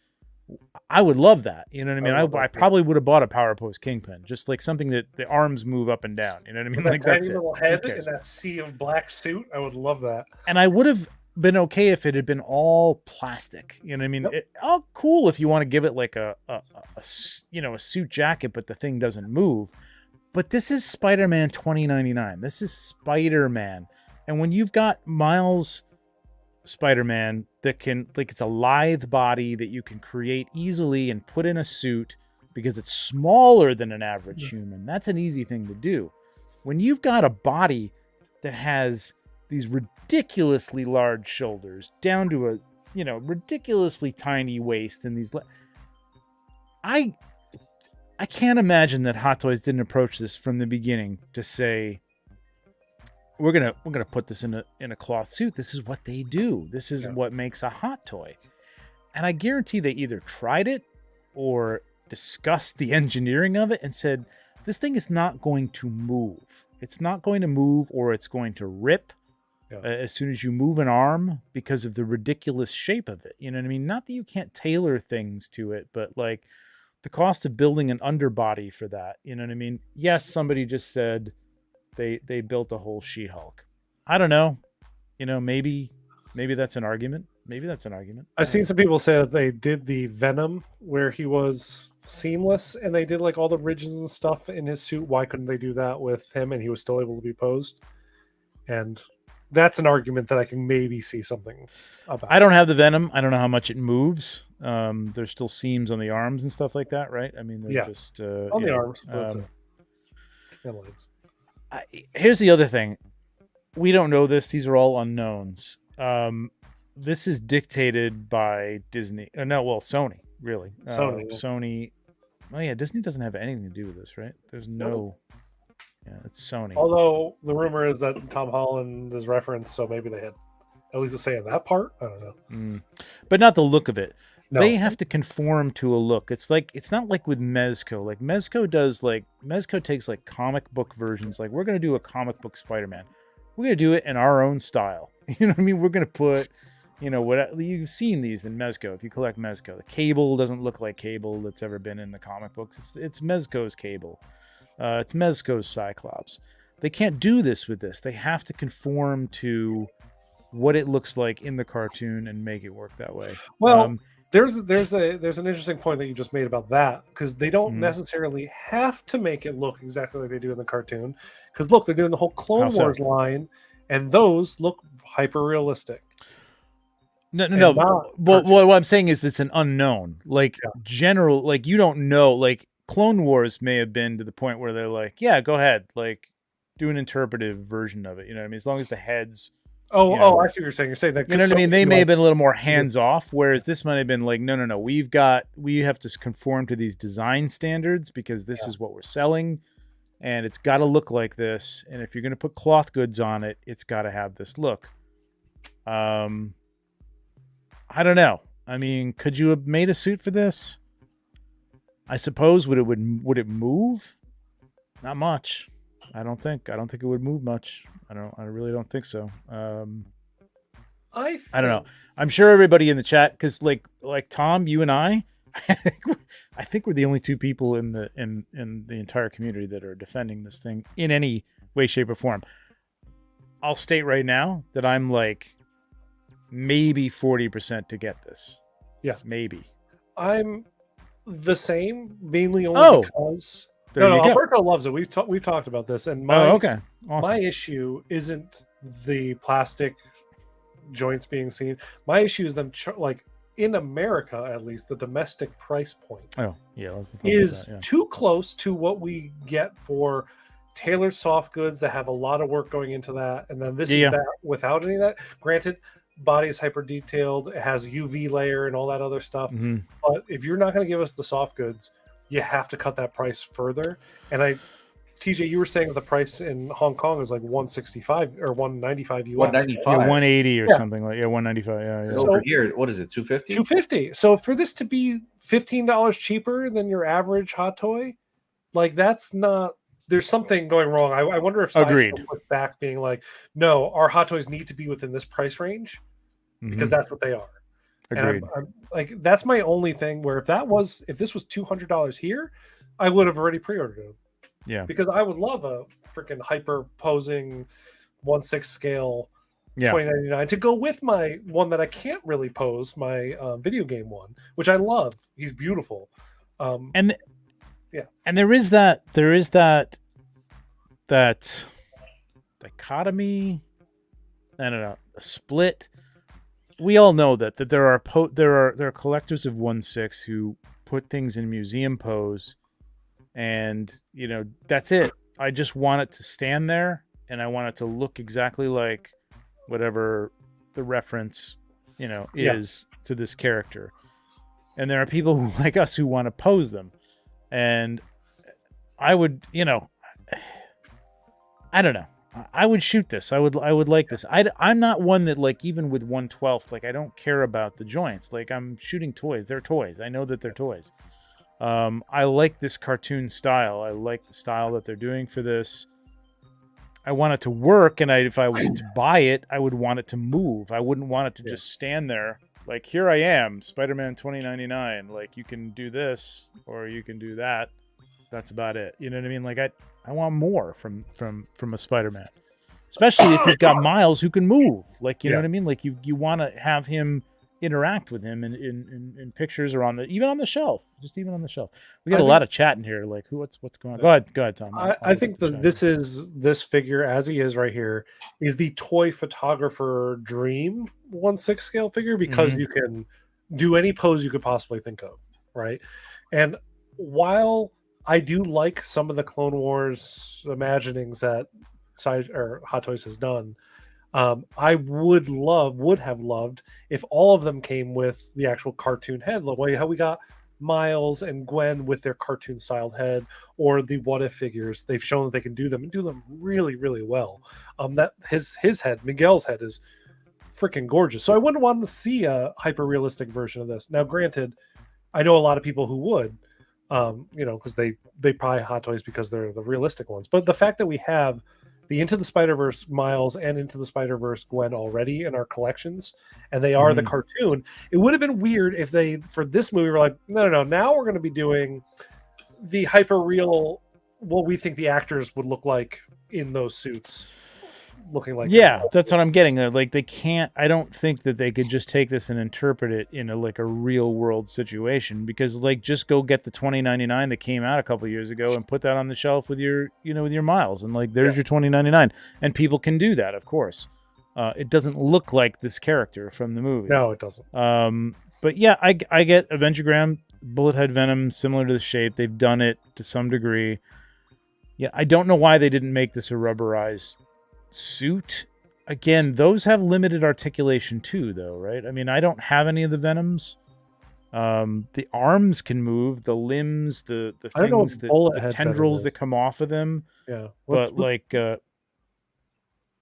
I would love that. You know what I mean? I probably would have bought a power pose kingpin, just something that the arms move up and down. You know what I mean? That tiny little head in that sea of black suit. I would love that. And I would have been okay if it had been all plastic. You know what I mean? Yep. Cool if you want to give it a suit jacket, but the thing doesn't move. But this is Spider-Man 2099. This is Spider-Man. And when you've got Miles Spider-Man that can, it's a lithe body that you can create easily and put in a suit because it's smaller than an average human, that's an easy thing to do. When you've got a body that has these ridiculously large shoulders down to a, ridiculously tiny waist and these, I can't imagine that Hot Toys didn't approach this from the beginning to say, we're gonna put this in a cloth suit. This is what they do. This is what makes a Hot Toy. And I guarantee they either tried it or discussed the engineering of it and said, this thing is not going to move. It's not going to move, or it's going to rip as soon as you move an arm because of the ridiculous shape of it. You know what I mean? Not that you can't tailor things to it, but the cost of building an underbody for that. You know what I mean? Yes, somebody just said they built a whole She-Hulk. I don't know. You know, maybe that's an argument. Maybe that's an argument. I've seen some people say that they did the Venom where he was seamless and they did like all the ridges and stuff in his suit. Why couldn't they do that with him and he was still able to be posed? And that's an argument that I can maybe see something about. I don't have the Venom. I don't know how much it moves. There's still seams on the arms and stuff like that, right? I mean, they're just on the arms, but and legs. Here's the other thing. We don't know this. These are all unknowns. This is dictated by Disney. Sony, really. Sony. Oh, yeah, Disney doesn't have anything to do with this, right? There's no... Yeah, it's Sony. Although the rumor is that Tom Holland is referenced, so maybe they had at least a say in that part. I don't know. But not the look of it. No. They have to conform to a look. It's not like with Mezco. Like Mezco takes like comic book versions. Like, we're going to do a comic book Spider-Man. We're going to do it in our own style. You know what I mean? We're going to put, what you've seen these in Mezco. If you collect Mezco, the Cable doesn't look like Cable that's ever been in the comic books. It's Mezco's Cable. It's Mezco's Cyclops. They can't do this with this. They have to conform to what it looks like in the cartoon and make it work that way. Well, there's an interesting point that you just made about that, because they don't necessarily have to make it look exactly like they do in the cartoon. Because look, they're doing the whole Clone Wars line, and those look hyper realistic. No. But what I'm saying is it's an unknown. Like general, like you don't know. Like Clone Wars may have been to the point where they're like, yeah, go ahead, like do an interpretive version of it. You know what I mean? As long as the heads. I see what you're saying. You're saying that. You know what I mean? They may have been a little more hands off, whereas this might have been like, no. We have to conform to these design standards because this is what we're selling, and it's got to look like this. And if you're going to put cloth goods on it, it's got to have this look. I don't know. I mean, could you have made a suit for this? I suppose would it move? Not much. I don't think it would move much. I really don't think so. I don't know. I'm sure everybody in the chat, because like Tom, you and I think we're the only two people in the entire community that are defending this thing in any way, shape, or form. I'll state right now that I'm like maybe 40% to get this. Yeah, maybe. I'm the same, mainly only because. Alberto loves it. We've talked about this, and awesome. My issue isn't the plastic joints being seen. My issue is them like in America, at least, the domestic price point. Is too close to what we get for tailored soft goods that have a lot of work going into that, and then this is that without any of that. Granted, body is hyper detailed, it has UV layer and all that other stuff. But if you're not going to give us the soft goods, you have to cut that price further. And TJ, you were saying that the price in Hong Kong is like 165 or 195 US. 195. 180 or something like 195. Yeah. So over here, what is it? 250. 250. So for this to be $15 cheaper than your average hot toy, like that's not. There's something going wrong. I wonder if Sideshow was back being like, no, our hot toys need to be within this price range because that's what they are. Agreed. And I'm like, that's my only thing. Where if this was $200 here, I would have already pre-ordered it. Yeah, because I would love a freaking hyper posing 1/6 scale 2099 to go with my one that I can't really pose, my video game one, which I love. He's beautiful. And there is that dichotomy. I don't know, a split. We all know that there are collectors of 1/6 who put things in museum pose, and that's it. I just want it to stand there, and I want it to look exactly like whatever the reference is to this character. And there are people who, like us, who want to pose them, and I would I don't know. I would shoot this. I would like this. I'm not one that, like, even with 1/12, like, I don't care about the joints. Like, I'm shooting toys. They're toys. I know that they're toys. I like this cartoon style. I like the style that they're doing for this. I want it to work, and if I was to buy it, I would want it to move. I wouldn't want it to just stand there Like, here I am, Spider-Man 2099. Like, you can do this or you can do that. That's about it. You know what I mean? Like, I want more from a Spider-Man, especially if you've got Miles who can move. Like, you know what I mean? Like, you want to have him interact with him in pictures or even on the shelf. Just even on the shelf. We got a lot of chat in here. Like, what's going on? Go ahead, Tom. I think that this figure as he is right here is the toy photographer dream 1/6 scale figure, because you can do any pose you could possibly think of, right? And while I do like some of the Clone Wars imaginings that Hot Toys has done, I would have loved if all of them came with the actual cartoon head, the way how we got Miles and Gwen with their cartoon styled head, or the What If figures. They've shown that they can do them and do them really, really well. That his head, Miguel's head, is freaking gorgeous. So I wouldn't want to see a hyper realistic version of this. Now, granted, I know a lot of people who would, because they buy Hot Toys because they're the realistic ones. But the fact that we have the Into the Spider-Verse Miles and Into the Spider-Verse Gwen already in our collections, and they are the cartoon, it would have been weird if they, for this movie, were like, no, now we're going to be doing the hyper real, what we think the actors would look like in those suits, looking like that's what I'm getting at. Like, they can't, I don't think that they could just take this and interpret it in a real world situation, because like, just go get the 2099 that came out a couple years ago and put that on the shelf with your Miles, and like, there's your 2099, and people can do that, of course. It doesn't look like this character from the movie. No, it doesn't. But yeah, I get Avengergram, Bullet Head Venom, similar to the shape. They've done it to some degree. Yeah, I don't know why they didn't make this a rubberized suit. Again, those have limited articulation too, though, right? I mean, I don't have any of the Venoms. The arms can move, the limbs, the things, the tendrils that come off of them. Yeah, but like, I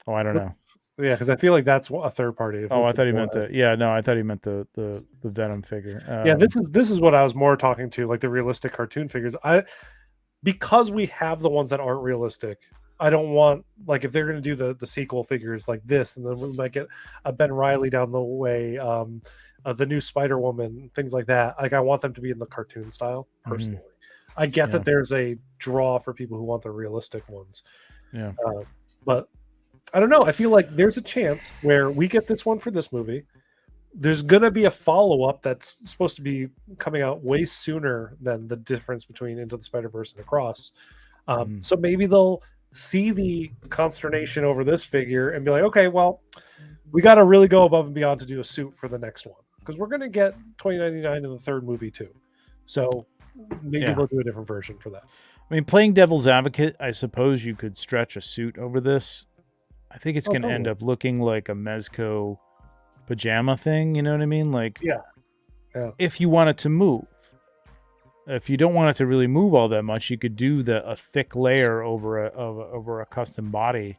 don't know. Yeah, because I feel like that's a third party. I thought he meant the. Yeah, no, I thought he meant the Venom figure. Yeah, this is what I was more talking to, like the realistic cartoon figures. Because we have the ones that aren't realistic, I don't want, like, if they're going to do the sequel figures like this, and then we might get a Ben Reilly down the way, the new Spider-Woman, things like that. Like, I want them to be in the cartoon style, personally. I get that there's a draw for people who want the realistic ones. Yeah. But I don't know. I feel like there's a chance where we get this one for this movie. There's going to be a follow-up that's supposed to be coming out way sooner than the difference between Into the Spider-Verse and Across. So maybe they'll see the consternation over this figure and be like, okay, well, we got to really go above and beyond to do a suit for the next one, because we're going to get 2099 in the third movie too. So maybe we'll do a different version for that. I mean, playing devil's advocate, I suppose you could stretch a suit over this. I think it's going to end up looking like a Mezco pajama thing. You know what I mean? Like, if you want it to move. If you don't want it to really move all that much, you could do a thick layer over a custom body,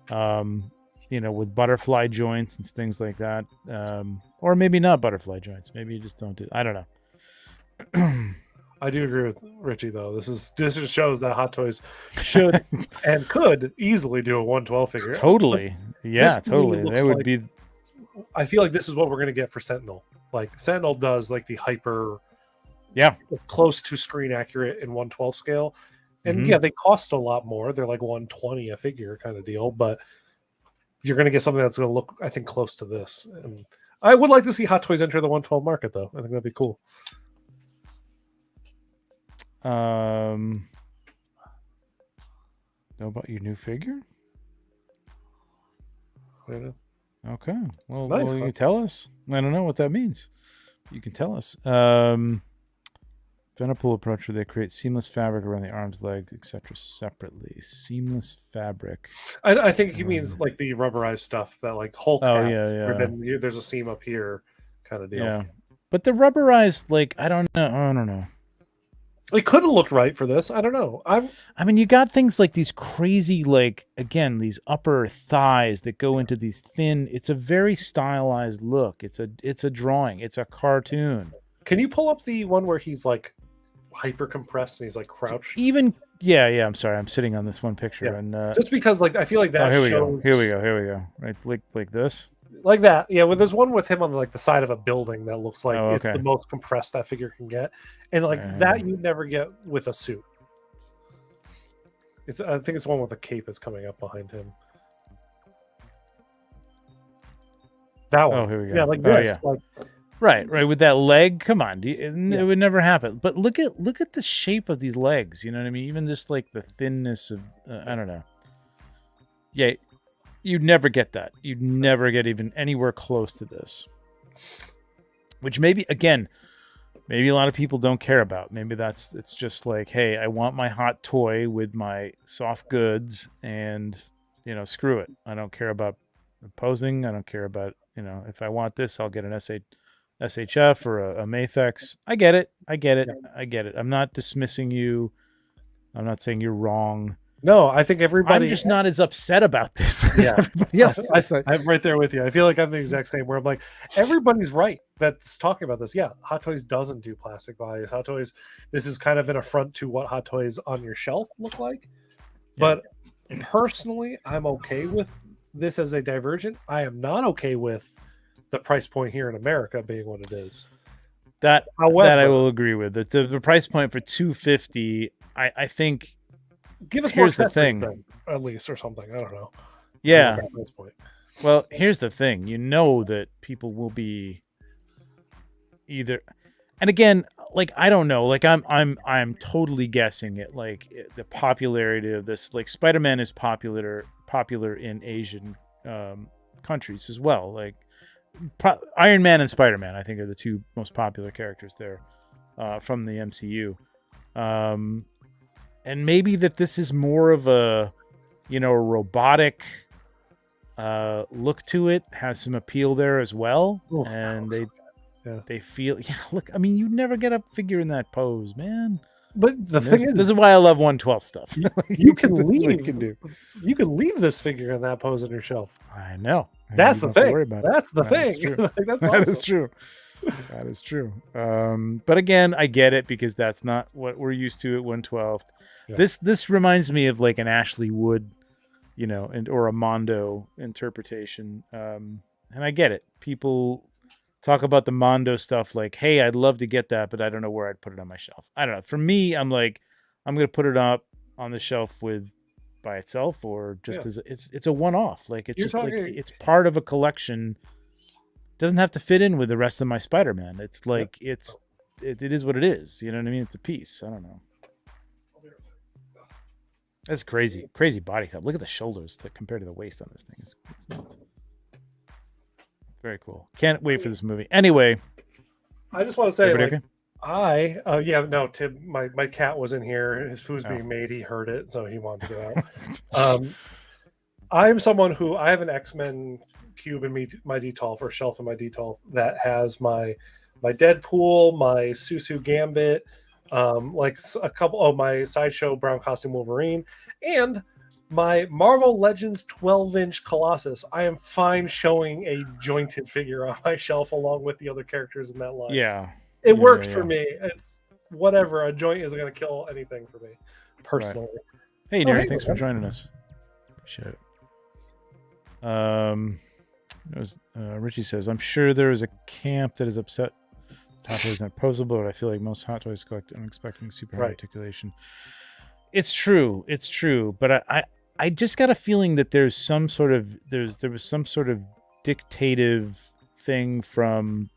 with butterfly joints and things like that, or maybe not butterfly joints. Maybe you just don't do. I don't know. I do agree with Richie, though. This just shows that Hot Toys should and could easily do a 112 figure. Totally, totally. They would be. I feel like this is what we're going to get for Sentinel. Like, Sentinel does like the hyper. Close to screen accurate in 112 scale, and they cost a lot more. They're like 120 a figure kind of deal, but you're going to get something that's going to look, I think, close to this. And I would like to see Hot Toys enter the 112 market, though. I think that'd be cool. Know about your new figure? I don't know. Okay, well, nice. Will you tell us? I don't know what that means. You can tell us. Venapool approach where they create seamless fabric around the arms, legs, etc. separately. Seamless fabric. I think he means like the rubberized stuff that like Hulk has. Yeah. Then there's a seam up here kind of deal. Yeah. But the rubberized, like, I don't know. It could have looked right for this. I don't know. I mean, you got things like these crazy, like, again, these upper thighs that go into these thin. It's a very stylized look. It's a drawing. It's a cartoon. Can you pull up the one where he's like hyper compressed and he's like crouched? Even I'm sorry. I'm sitting on this one picture and just because like I feel like that. Here we go. Right, like this. like that. Yeah, well, there's one with him on like the side of a building that looks like it's okay. the most compressed that figure can get, and like that you never get with a suit. I think it's one with a cape is coming up behind him. That one. Oh, here we go. Yeah, like Oh, this. yeah. Like, right with that leg. Come on, it would never happen. But look at the shape of these legs. You know what I mean? Even just like the thinness of I don't know. Yeah, you'd never get that. You'd never get even anywhere close to this. Which maybe a lot of people don't care about. Maybe it's just like, hey, I want my hot toy with my soft goods, and screw it. I don't care about posing. I don't care about if I want this, I'll get an SHF or a Mafex. I get it. I'm not dismissing you. I'm not saying you're wrong. No, I think everybody. I'm just not as upset about this as everybody else. I'm right there with you. I feel like I'm the exact same. Where I'm like, everybody's right that's talking about this. Yeah, Hot Toys doesn't do plastic bodies. Hot Toys. This is kind of an affront to what Hot Toys on your shelf look like. But personally, I'm okay with this as a divergent. I am not okay with the price point here in America being what it is. That I will agree with. The price point for $250, I think. Give us here's more the thing, then, at least, or something. I don't know. Yeah. Well, here's the thing. That people will be either, and again, like I don't know. Like I'm totally guessing at like the popularity of this. Like Spider-Man is popular in Asian countries as well. Like Iron Man and Spider-Man, I think, are the two most popular characters there from the MCU. And maybe that this is more of a, robotic look to it, has some appeal there as well. Ooh, and they feel, look, I mean, you never get a figure in that pose, man. But the thing is, this is why I love 112 stuff. You can leave. You can leave this figure in that pose on your shelf. I know. That's the thing. That's the thing. That is true. That is true. But again, I get it because that's not what we're used to at 112. Yeah. This reminds me of like an Ashley Wood, or a Mondo interpretation. And I get it. People talk about the Mondo stuff like, hey, I'd love to get that, but I don't know where I'd put it on my shelf. I don't know. For me, I'm like, I'm going to put it up on the shelf by itself, or just as it's a one-off. Like it's it's part of a collection. Doesn't have to fit in with the rest of my Spider-Man. It's like it is what it is. You know what I mean? It's a piece. I don't know. That's crazy body type. Look at the shoulders compared to the waist on this thing. It's nuts. Very cool. Can't wait for this movie. Anyway, I just want to say, okay? Tim, my cat was in here. His food's being made. He heard it, so he wanted to get out. I'm someone who I have an X-Men cube in my Detolf, or shelf in my Detolf, that has my Deadpool, my Susu Gambit, like a couple of my Sideshow Brown Costume Wolverine, and my Marvel Legends 12-inch Colossus. I am fine showing a jointed figure on my shelf along with the other characters in that line. Yeah. It works for me. It's whatever. A joint isn't going to kill anything for me, personally. Right. Hey, Darren, thanks for joining us. Appreciate it. Richie says, I'm sure there is a camp that is upset Hot Toys not posable, but I feel like most Hot Toys collect unexpected super high articulation. It's true, but I just got a feeling that there was some sort of dictative thing from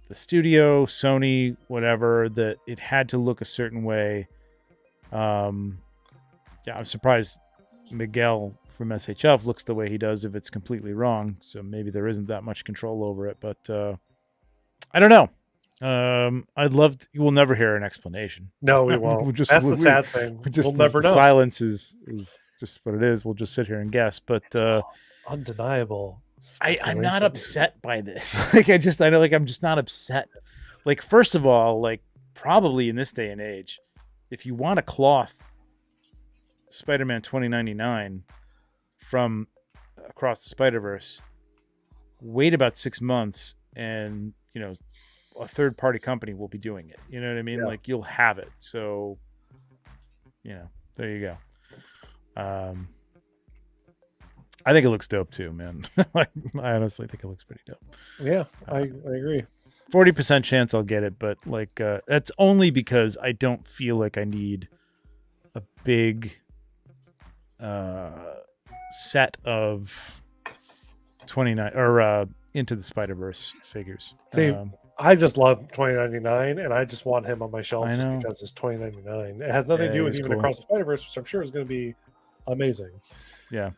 the studio, Sony, whatever, that it had to look a certain way. I'm surprised Miguel from SHF looks the way he does if it's completely wrong. So maybe there isn't that much control over it, but I don't know. We'll never hear an explanation. No, we won't. That's the sad thing. We'll never know. Silence is just what it is. We'll just sit here and guess, but undeniable. I'm not upset by this. I'm just not upset. Like, first of all, like, probably in this day and age, if you want a cloth Spider-Man 2099 from Across the Spider-Verse, wait about 6 months and, a third-party company will be doing it. You know what I mean? Yeah. Like, you'll have it. So, there you go. I think it looks dope too, man. Like, I honestly think it looks pretty dope. Yeah, I agree. 40% chance I'll get it, but like that's only because I don't feel like I need a big set of 29 or Into the Spider-Verse figures. See, I just love 2099, and I just want him on my shelf I just know. because it's 2099. It has nothing to do with he's even cool. Across the Spider-Verse, which I'm sure is going to be amazing. Yeah.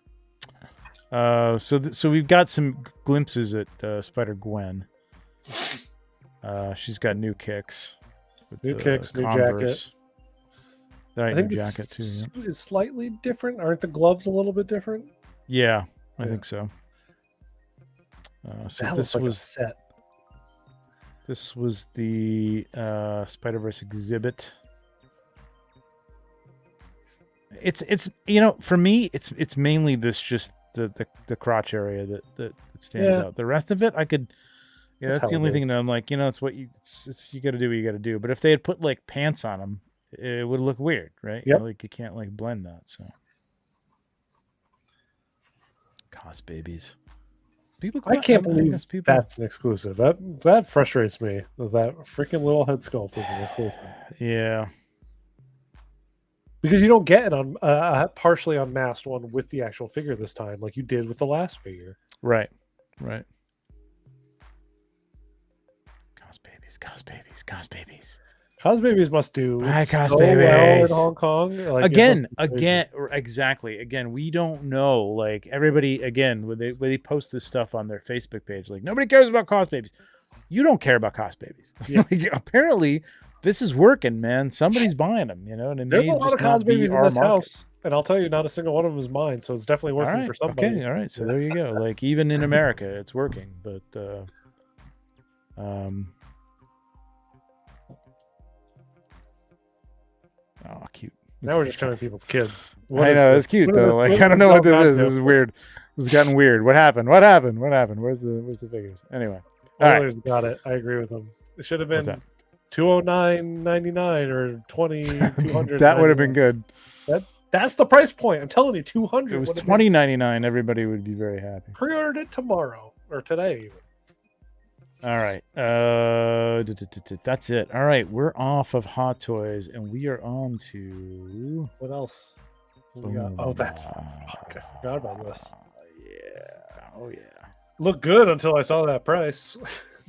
So we've got some glimpses at Spider-Gwen. She's got new kicks. With New the kicks, new Converse. jacket. Right, I think new jacket too. Yeah. it's slightly different. Aren't the gloves a little bit different? Yeah, I Yeah. think so. So That this looks like a was set. this was the Spider-Verse exhibit. It's for me it's mainly this just the crotch area that stands Yeah. out. The rest of it I could That's that's the how only it thing is. that I'm like, it's what you got to do what you got to do. But if they had put like pants on them, it would look weird, right? Yep. Like you can't like blend that. So cost babies. People I can't I believe guess people that's an exclusive. That frustrates me. That freaking little head sculpt is an exclusive. Yeah. Because you don't get it on partially unmasked one with the actual figure this time, like you did with the last figure. Right. Cos babies. Cos babies must do Hi, Cos so well in babies. Hong Kong. Like, Again, it must be crazy. exactly. Again, we don't know. Like everybody, again, when they post this stuff on their Facebook page, like nobody cares about cos babies. You don't care about cos babies. Yeah. Like, apparently, this is working, man. Somebody's buying them. And it There's may a lot just of not cos be babies in our this market. house, and I'll tell you, not a single one of them is mine. So it's definitely All working right. for somebody. Okay. All right. So there you go. Like even in America, it's working. But oh, cute. Now we're just showing people's kids. I know it's cute though. Like I don't know what this is. This is weird. This has gotten weird. What happened? Where's the figures? Anyway. All right. Oilers got it. I agree with them. It should have What's been that? $209.99 or $2,200. That would have been good. That's the price point. I'm telling you, $200. If it was would have been- $20.99, everybody would be very happy. Pre-ordered it tomorrow or today. Even. All right. That's it. All right. We're off of Hot Toys and we are on to What else? What we got? Oh, that's fuck. I forgot about this. Yeah. Oh yeah. Looked good until I saw that price.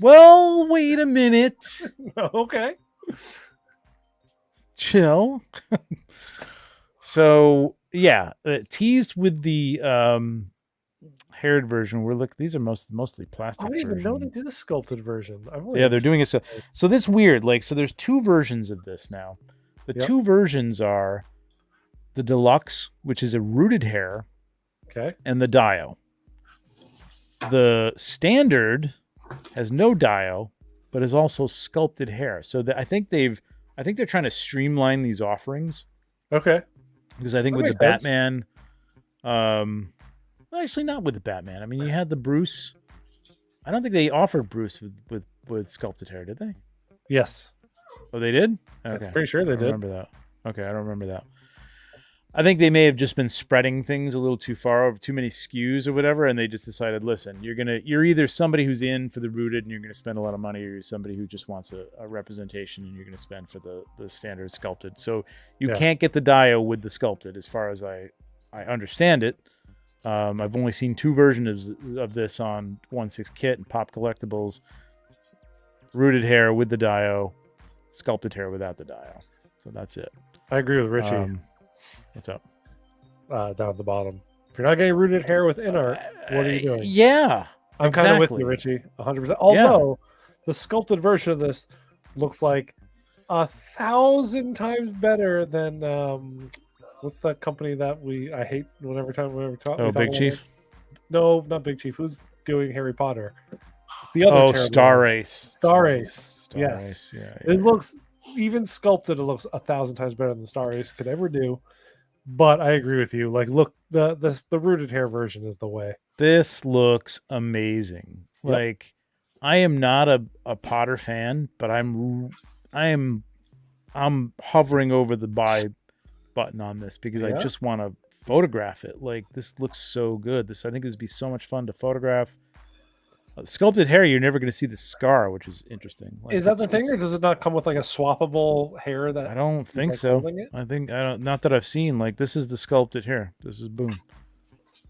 Well, wait a minute. Okay. Chill. So yeah, teased with the haired version. These are mostly plastic. I didn't even know they version. did a sculpted version. Yeah, they're doing it so this weird. Like, so there's two versions of this now. The Yep. two versions are the deluxe, which is a rooted hair, Okay. and the dio. The standard has no dio, but is also sculpted hair. So I think they're trying to streamline these offerings. Okay. Because I think That with the makes sense. Batman, well, actually not with the Batman. I mean, you had the Bruce. I don't think they offered Bruce with sculpted hair, did they? Yes. Oh, they did? I'm Okay. pretty sure they I don't did. remember that. Okay, I don't remember that. I think they may have just been spreading things a little too far over too many SKUs or whatever, and they just decided, listen, you're either somebody who's in for the rooted and you're going to spend a lot of money, or you're somebody who just wants a representation and you're going to spend for the standard sculpted. So you can't get the dio with the sculpted, as far as I understand it. I've only seen two versions of this on 1/6 kit and Pop Collectibles. Rooted hair with the dio, sculpted hair without the dio. So that's it. I agree with Richie. What's up? Down at the bottom. If you're not getting rooted hair with InArt, what are you doing? Yeah, I'm kind of with you, Richie. 100%. Although the sculpted version of this looks like 1,000 times better than what's that company that I hate whenever we ever talk. Oh, Big Chief. No, not Big Chief. Who's doing Harry Potter? It's the other. terrible Star one. Race. Star Race. Star Yes. Race. Yeah. It looks even sculpted. It looks 1,000 times better than Star Race could ever do. But I agree with you. Like, look, the rooted hair version is the way. This looks amazing. Yep. Like, I am not a Potter fan, but I'm hovering over the buy button on this because I Yeah. just want to photograph it. Like, this looks so good. This, I think, this would be so much fun to photograph. Sculpted hair, you're never going to see the scar, which is interesting. Like, Is that the thing, or does it not come with like a swappable hair that I don't think like so. holding it? I don't. Not that I've seen. Like, this is the sculpted hair. This is boom.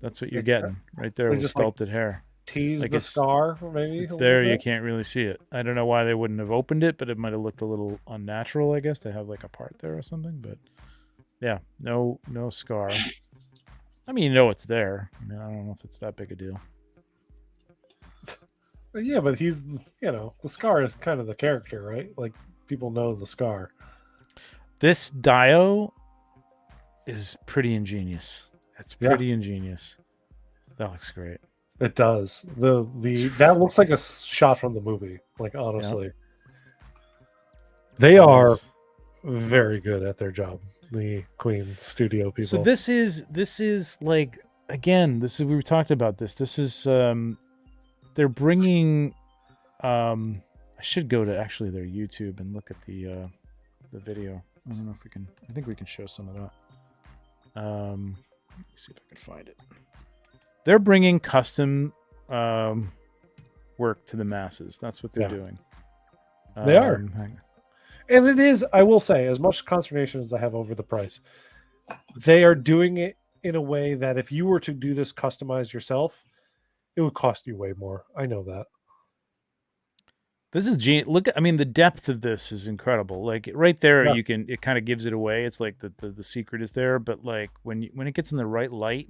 That's what you're getting right there They with just, like, sculpted hair. tease Like, the it's- scar, maybe? It's a there. little You bit? can't really see it. I don't know why they wouldn't have opened it, but it might have looked a little unnatural, I guess, to have like a part there or something. But yeah, no scar. I mean, you know it's there. I mean, I don't know if it's that big a deal. Yeah, but he's, the scar is kind of the character, right? Like, people know the scar. This Dio is pretty ingenious. It's Yeah. pretty ingenious. That looks great. It does. That looks like a shot from the movie. Like, honestly, they are very good at their job. The Queen Studio people. So this is like, again, we were talking about this. This is they're bringing. I should go to actually their YouTube and look at the video. I don't know if we can. I think we can show some of that. Let me see if I can find it. They're bringing custom work to the masses. That's what they're doing. They are. And it is, I will say, as much consternation as I have over the price, they are doing it in a way that if you were to do this customized yourself, it would cost you way more. I know that. This is genius. Look, I mean, the depth of this is incredible. Like right there, Yeah. it kind of gives it away. It's like the secret is there, but like when it gets in the right light,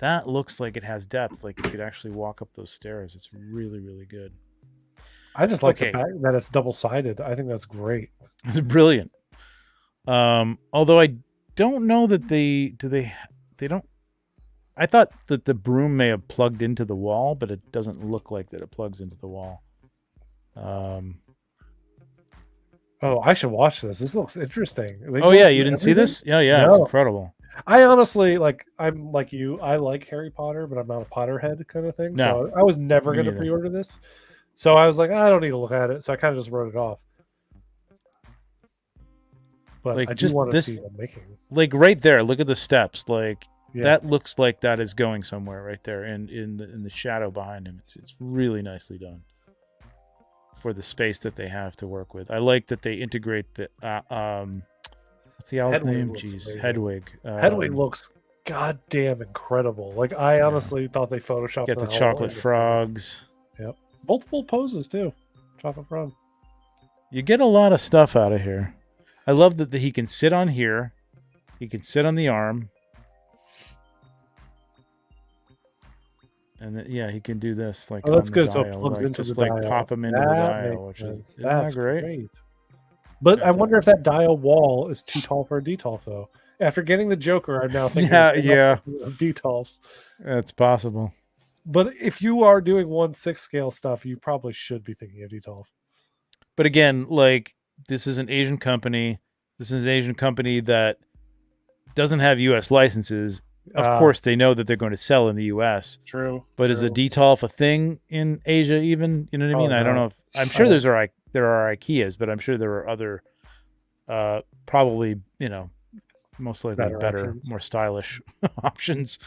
that looks like it has depth. Like you could actually walk up those stairs. It's really, really good. I just like Okay. the fact that it's double-sided. I think that's great. It's brilliant. Although I don't know that they don't. I thought that the broom may have plugged into the wall, but it doesn't look like that it plugs into the wall. Oh, I should watch this. This looks interesting. Oh yeah, you didn't see this? Yeah, it's No. incredible. I honestly, I'm like you. I like Harry Potter, but I'm not a Potterhead kind of thing. No, So I was never me going to neither. pre-order this. So I was like, I don't need to look at it. So I kind of just wrote it off. But Like, I do just want to this- see them making. Like right there, look at the steps. Like Yeah. that looks like that is going somewhere right there, in the shadow behind him. It's really nicely done for the space that they have to work with. I like that they integrate the what's the owl's Hedwig name? looks Jeez, amazing. Hedwig. Hedwig looks goddamn incredible. Like I honestly thought they photoshopped Get the whole chocolate thing. frogs. Multiple poses too. Chocolate frog. You get a lot of stuff out of here. I love that he can sit on here. He can sit on the arm. And then, yeah, he can do this like. Oh, that's on the good. So it dial, plugs like, into just the like dial. pop him into the That dial, makes which sense. isn't that great? But I wonder if that dial wall is too tall for a detolf, though. After getting the Joker, I'm now thinking of detolfs. That's possible. But if you are doing 1/6 scale stuff, you probably should be thinking of detolf. But again, like this is an Asian company. This is an Asian company that doesn't have U.S. licenses. Of course, they know that they're going to sell in the U.S. True. But is a detolf a thing in Asia? Even, you know what I mean? I don't know. I'm sure there are IKEAs, but I'm sure there are other, probably, most likely better options. more stylish options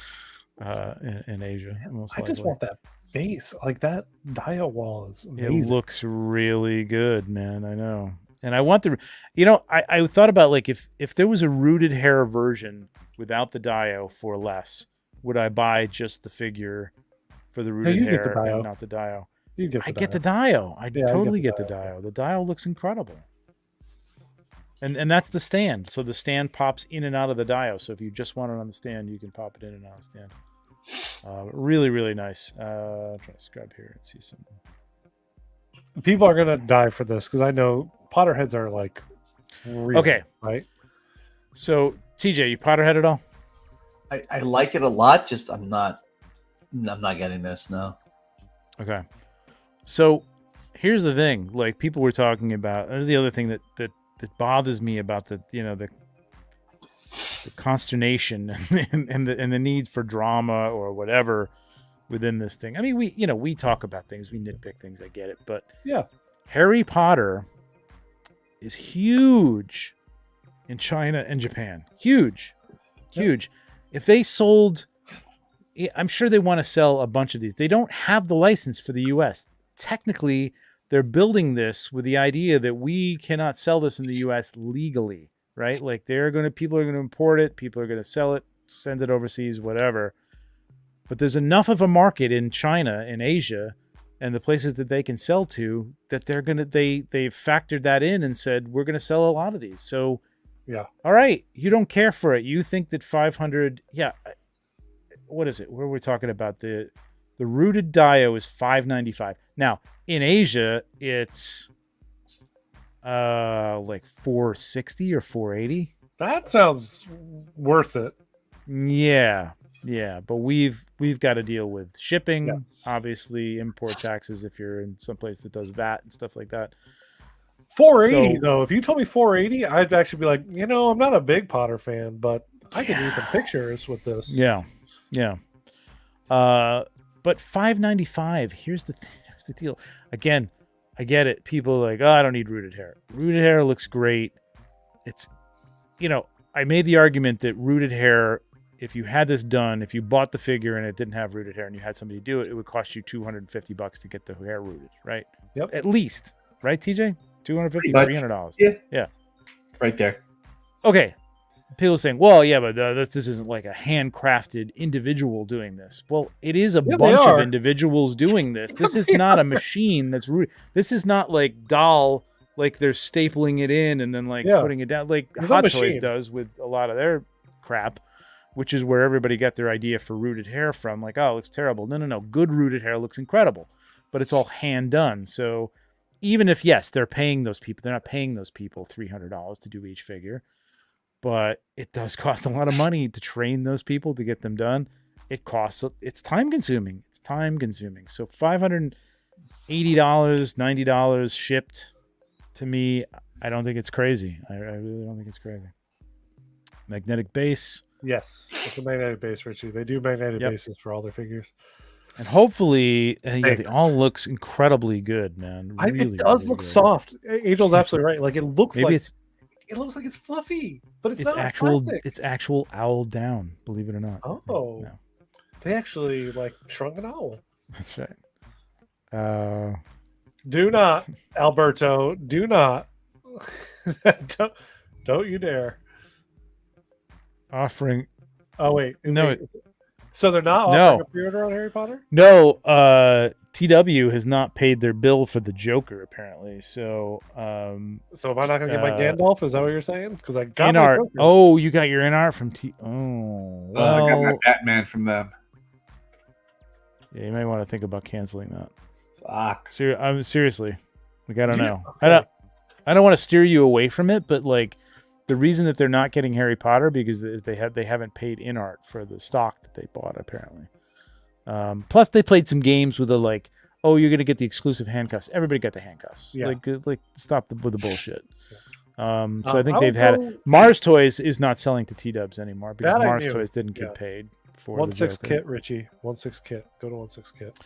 in Asia. Most I just likely. want that base. Like that dial wall is amazing. It looks really good, man. I know. And I want I thought about like if there was a rooted hair version without the dio for less, would I buy just the figure for the rooted you get hair the dio. and not the dio? You get the I get the dio. I Yeah, totally I get get the the dio. The dio looks incredible. And that's the stand. So the stand pops in and out of the dio. So if you just want it on the stand, you can pop it in and out of the stand. Really, really nice. I'm trying to scrub here and see some. People are gonna die for this because I know Potterheads are like real, Okay. right? So TJ, you Potterhead at all? I like it a lot. Just I'm not getting this. No. Okay. So here's the thing. Like people were talking about. This is the other thing that bothers me about the consternation and the need for drama or whatever within this thing. I mean, we talk about things, we nitpick things. I get it, but Yeah. Harry Potter is huge in China and Japan. Huge. If they sold, I'm sure they want to sell a bunch of these. They don't have the license for the US. Technically, they're building this with the idea that we cannot sell this in the US legally, right? Like people are going to import it, people are going to sell it, send it overseas, whatever. But there's enough of a market in China, in Asia, and the places that they can sell to that they've factored that in and said, we're going to sell a lot of these. So, yeah. All right. You don't care for it. You think that 500, yeah. What is it? Where we're talking about the rooted Dio is $595. Now, in Asia, it's like $460 or $480. That sounds worth it. Yeah. But we've got to deal with shipping, Yes. Obviously, import taxes if you're in some place that does VAT and stuff like that. 480 though. If you told me 480, I'd actually be like, I'm not a big Potter fan, but I could do some pictures with this. Yeah. But $595. Here's the deal. Again, I get it. People are like, I don't need rooted hair. Rooted hair looks great. It's, I made the argument that rooted hair, if you had this done, if you bought the figure and it didn't have rooted hair and you had somebody do it, it would cost you $250 to get the hair rooted, right? Yep. At least, right, TJ? $250, $300. Yeah. Right there. Okay. People saying, well, yeah, but this isn't like a handcrafted individual doing this. Well, it is a bunch of individuals doing this. This is not a machine that's rooted. This is not like doll, like they're stapling it in and then putting it down like Hot Toys does with a lot of their crap, which is where everybody got their idea for rooted hair from. Like, oh, it looks terrible. No. Good rooted hair looks incredible, but it's all hand done. So even if, yes, they're paying those people, they're not paying those people $300 to do each figure, but it does cost a lot of money to train those people to get them done. It's time consuming. So $580, $90 shipped to me, I don't think it's crazy. I really don't think it's crazy. Magnetic base. Yes, it's a magnetic base, Richie. They do magnetic bases for all their figures. And hopefully, it all looks incredibly good, man. Really, it does look soft. Angel's absolutely right. Like it looks like it's fluffy, but it's not actual. plastic. It's actual owl down. Believe it or not. Oh, no. They actually shrunk an owl. That's right. Do not, Alberto. Do not. Don't you dare. Offering. Oh wait, no. So they're not offering a pre-order on Harry Potter? No. TW has not paid their bill for the Joker apparently. So. So am I not going to get my Gandalf? Is that what you're saying? Because I got InArt. my Joker. Oh, you got your InArt from Oh. Well, I got my Batman from them. Yeah, you might want to think about canceling that. Fuck. Seriously. Like, I don't know. Okay. I don't want to steer you away from it, but the reason that they're not getting Harry Potter because they haven't paid InArt for the stock that they bought apparently. Plus they played some games with you're going to get the exclusive handcuffs. Everybody got the handcuffs. Yeah. Stop with the bullshit. So I think they've had Mars Toys is not selling to T-Dubs anymore because Mars Toys didn't get paid for 1/6 kit, Richie. 1/6 kit. Go to 1/6 kit.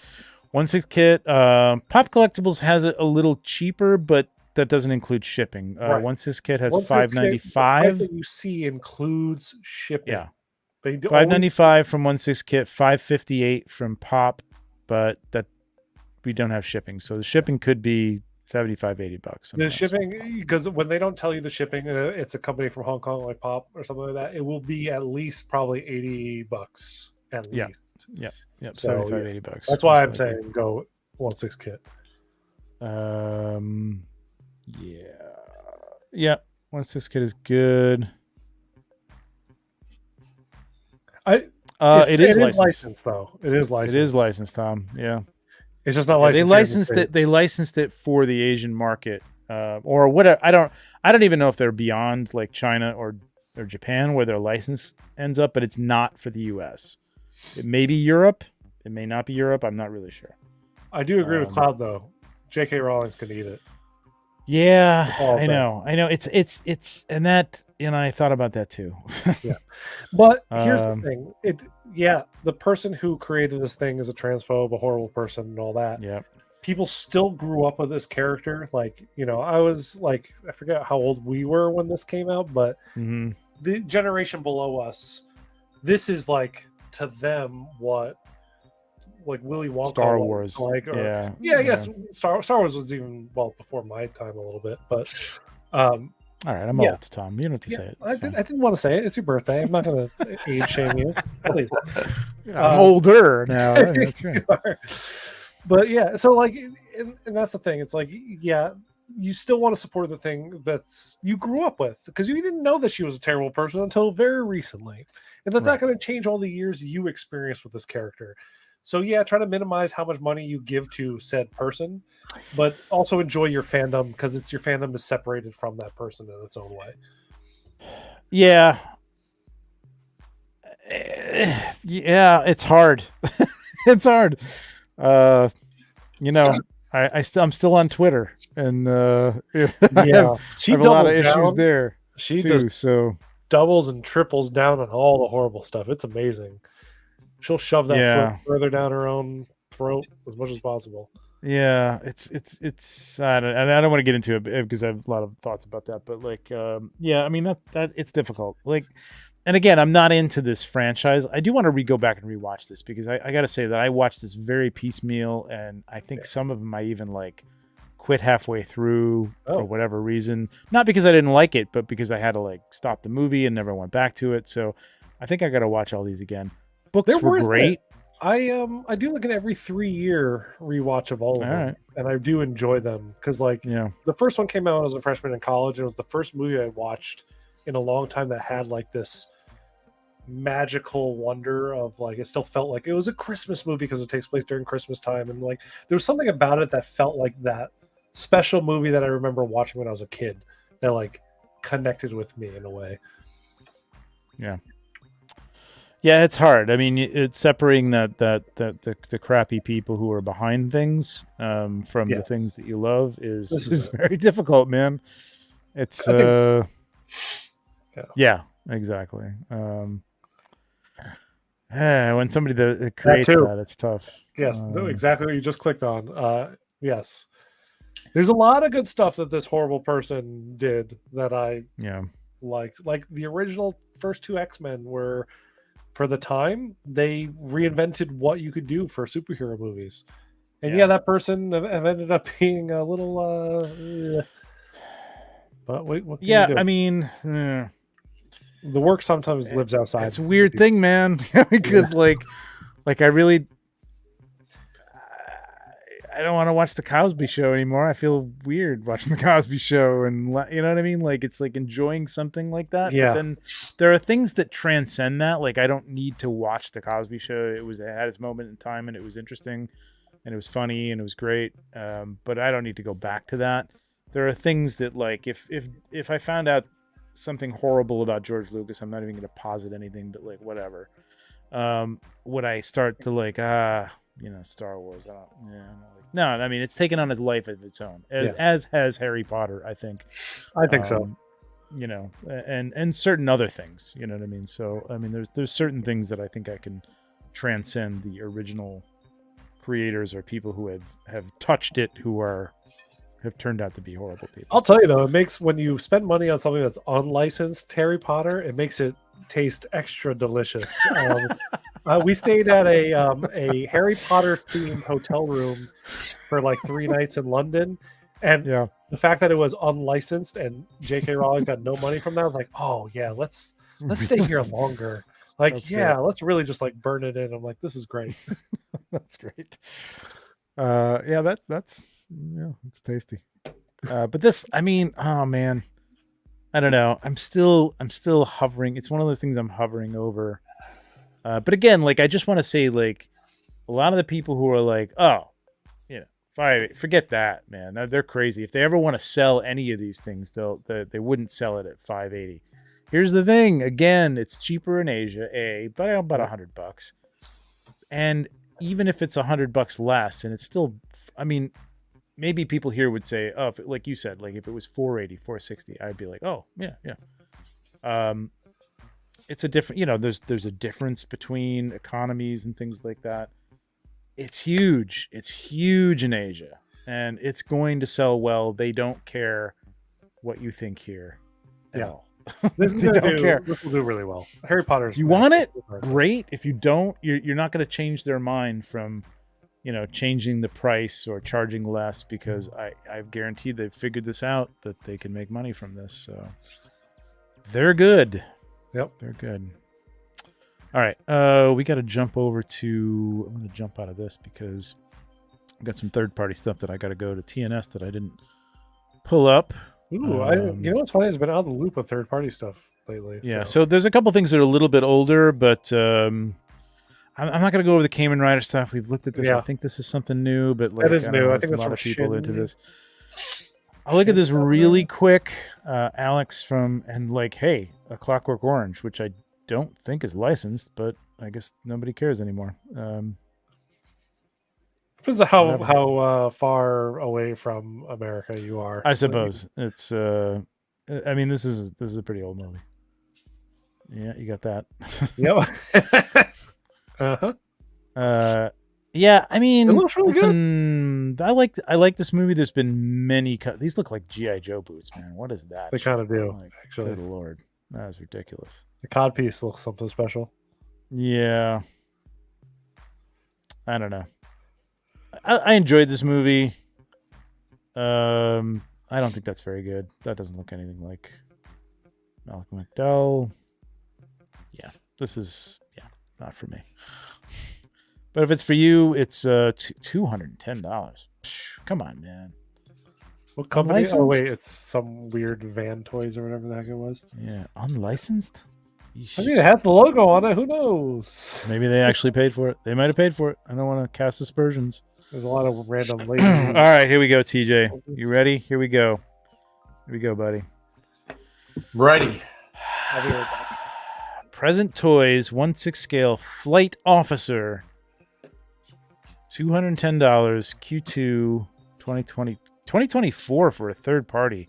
1/6 kit. Pop Collectibles has it a little cheaper, but that doesn't include shipping. 1/6 kit has $5.95. That you see includes shipping. Yeah, $5.95 from 1/6 kit, $5.58 from Pop, but that we don't have shipping, so the shipping could be $75-$80. The shipping, because when they don't tell you the shipping, it's a company from Hong Kong like Pop or something like that. It will be at least probably $80 at least. Yeah. So, $75-$80. That's why I'm saying go 1/6 kit. Yeah. 1/6 kit is good. It is licensed though. It is licensed. It is licensed, Tom. Yeah. It's just not licensed. They licensed it. They licensed it for the Asian market, or whatever. I don't even know if they're beyond China or Japan where their license ends up, but it's not for the U.S. It may be Europe. It may not be Europe. I'm not really sure. I do agree with Cloud though. J.K. Rowling's can eat it. Yeah, I know. It's and that, I thought about that too. Yeah, but here's the thing. The person who created this thing is a transphobe, a horrible person, and all that. Yeah, people still grew up with this character. I was I forget how old we were when this came out, but the generation below us this is like to them what like Willy Wonka Star was, Wars. like, or, Yeah. I guess Star Wars was even before my time a little bit, but All right, I'm old, Tom. You don't have to say it. I didn't want to say it. It's your birthday. I'm not going to age shame you. Please. I'm older now. That's right. But yeah, so like, and that's the thing. It's like, yeah, you still want to support the thing that's you grew up with, because you didn't know that she was a terrible person until very recently, and that's not going to change all the years you experienced with this character. So yeah, try to minimize how much money you give to said person, but also enjoy your fandom, because it's your fandom is separated from that person in its own way. Yeah. Yeah, it's hard. It's hard. You know, I'm still on Twitter, and She have a lot of issues down. there. She too, does so doubles and triples down on all the horrible stuff. It's amazing. She'll shove that foot further down her own throat as much as possible. Yeah, it's I don't want to get into it because I have a lot of thoughts about that, but like yeah, I mean that it's difficult. Like, and again, I'm not into this franchise. I do want to go back and rewatch this, because I got to say that I watched this very piecemeal, and I think some of them I even like quit halfway through for whatever reason. Not because I didn't like it, but because I had to like stop the movie and never went back to it. So I think I got to watch all these again. Books were great. I do like an every 3-year rewatch of all of them, and I do enjoy them, because like the first one came out as a freshman in college, and it was the first movie I watched in a long time that had like this magical wonder of like, it still felt like it was a Christmas movie because it takes place during Christmas time, and like there was something about it that felt like that special movie that I remember watching when I was a kid that like connected with me in a way. Yeah, it's hard. I mean, it's separating the crappy people who are behind things from the things that you love is very difficult, man. It's yeah, exactly. When somebody that creates that, it's tough. Yes, exactly what you just clicked on. Yes, there's a lot of good stuff that this horrible person did that I liked. Like the original first 2 X-Men were, for the time, they reinvented what you could do for superhero movies. And that person have ended up being a little but wait, what can you do? I mean, the work sometimes lives outside. It's a weird thing, man, because like I really I don't want to watch the Cosby Show anymore. I feel weird watching the Cosby Show, and you know what I mean? Like, it's like enjoying something like that. Yeah. But then there are things that transcend that. Like, I don't need to watch the Cosby Show. It had its moment in time, and it was interesting, and it was funny, and it was great. But I don't need to go back to that. There are things that, like, if I found out something horrible about George Lucas, I'm not even going to posit anything, but like whatever. Would I start to like Star Wars? No, I mean, it's taken on a life of its own, as has Harry Potter, I think. I think so. You know, and certain other things, you know what I mean? So, I mean, there's certain things that I think I can transcend the original creators or people who have touched it, who have turned out to be horrible people. I'll tell you though, it makes, when you spend money on something that's unlicensed Harry Potter, it makes it taste extra delicious. We stayed at a Harry Potter themed hotel room for like 3 nights in London, and the fact that it was unlicensed and J.K. Rowling got no money from that, I was like, oh yeah, let's stay here longer. Like, let's really just like burn it in. I'm like, this is great. That's great. That's it's tasty. But this, I mean, oh man, I don't know. I'm still hovering. It's one of those things I'm hovering over. But again, like, I just want to say, like, a lot of the people who are like, oh, forget that, man. They're crazy. If they ever want to sell any of these things, they wouldn't sell it at $580. Here's the thing. Again, it's cheaper in Asia, but about $100. And even if it's $100 less, and it's still, I mean, maybe people here would say, oh, like you said, like if it was $480, $460, I'd be like, oh, yeah. It's a different, there's a difference between economies and things like that. It's huge. It's huge in Asia, and it's going to sell well. They don't care what you think here at all. This is They gonna don't care. This will do really well. Harry Potter. If you want it, great. If you don't, you're not going to change their mind from, changing the price or charging less, because I've guaranteed they've figured this out, that they can make money from this. So they're good. Yep, they're good. All right, we got to jump over to. I'm going to jump out of this because I've got some third-party stuff that I got to go to TNS that I didn't pull up. Ooh, you know what's funny? I've been out of the loop with third-party stuff lately. Yeah, so there's a couple things that are a little bit older, but I'm not going to go over the Kamen Rider stuff. We've looked at this. Yeah. I think this is something new, but That is new. I think there's that's a lot from of people into Shin- this. I'll look at this really quick. Alex hey, A Clockwork Orange, which I don't think is licensed, but I guess nobody cares anymore. Depends on how far away from America you are. I suppose it's. I mean, this is a pretty old movie. Yeah, you got that. Yep. Uh-huh. Yeah, I mean, It looks really good. I like this movie. There's been many these look like GI Joe boots, man. What is that? They kind of do, Like, actually. good lord, that is ridiculous. The cod piece looks something special. Yeah, I don't know. I enjoyed this movie. I don't think that's very good. That doesn't look anything like Malcolm McDowell. Yeah, this is not for me. But if it's for you, it's $210. Come on, man. What company? Unlicensed? Oh wait, it's some weird Van Toys or whatever the heck it was. Yeah, unlicensed. I mean, it has the logo on it. Who knows? Maybe they actually paid for it. They might have paid for it. I don't want to cast aspersions. There's a lot of random All ladies. right, here we go, TJ. You ready? Here we go. Here we go, buddy. Ready. I'll be right back. Present Toys 1/6 scale Flight Officer. $210. Q2 2020 2024 for a third party.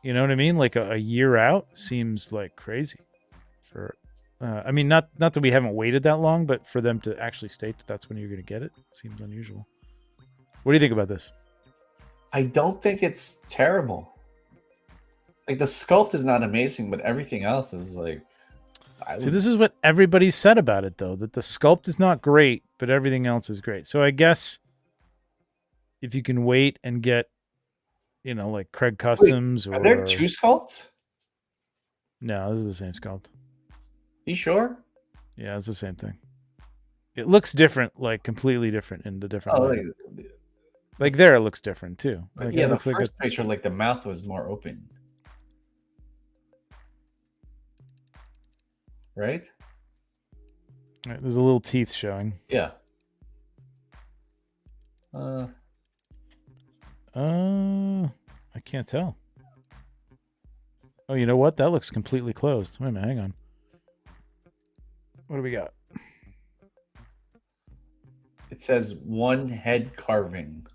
You know what I mean? Like a year out seems like crazy. For I mean, not that we haven't waited that long, but for them to actually state that that's when you're going to get it seems unusual. What do you think about this? I don't think it's terrible. Like, the sculpt is not amazing, but everything else is like. See, this is what everybody said about it, though, that the sculpt is not great, but everything else is great. So I guess if you can wait and get, like Craig Customs Are there two sculpts? No, this is the same sculpt. You sure? Yeah, it's the same thing. It looks different, like completely different in the different. Oh, light. Like there, it looks different too. Like, yeah, it the looks like first picture, like the mouth was more open. Right? Right, there's a little teeth showing. Yeah. I can't tell. Oh, you know what? That looks completely closed. Wait a minute, hang on. What do we got? It says one head carving.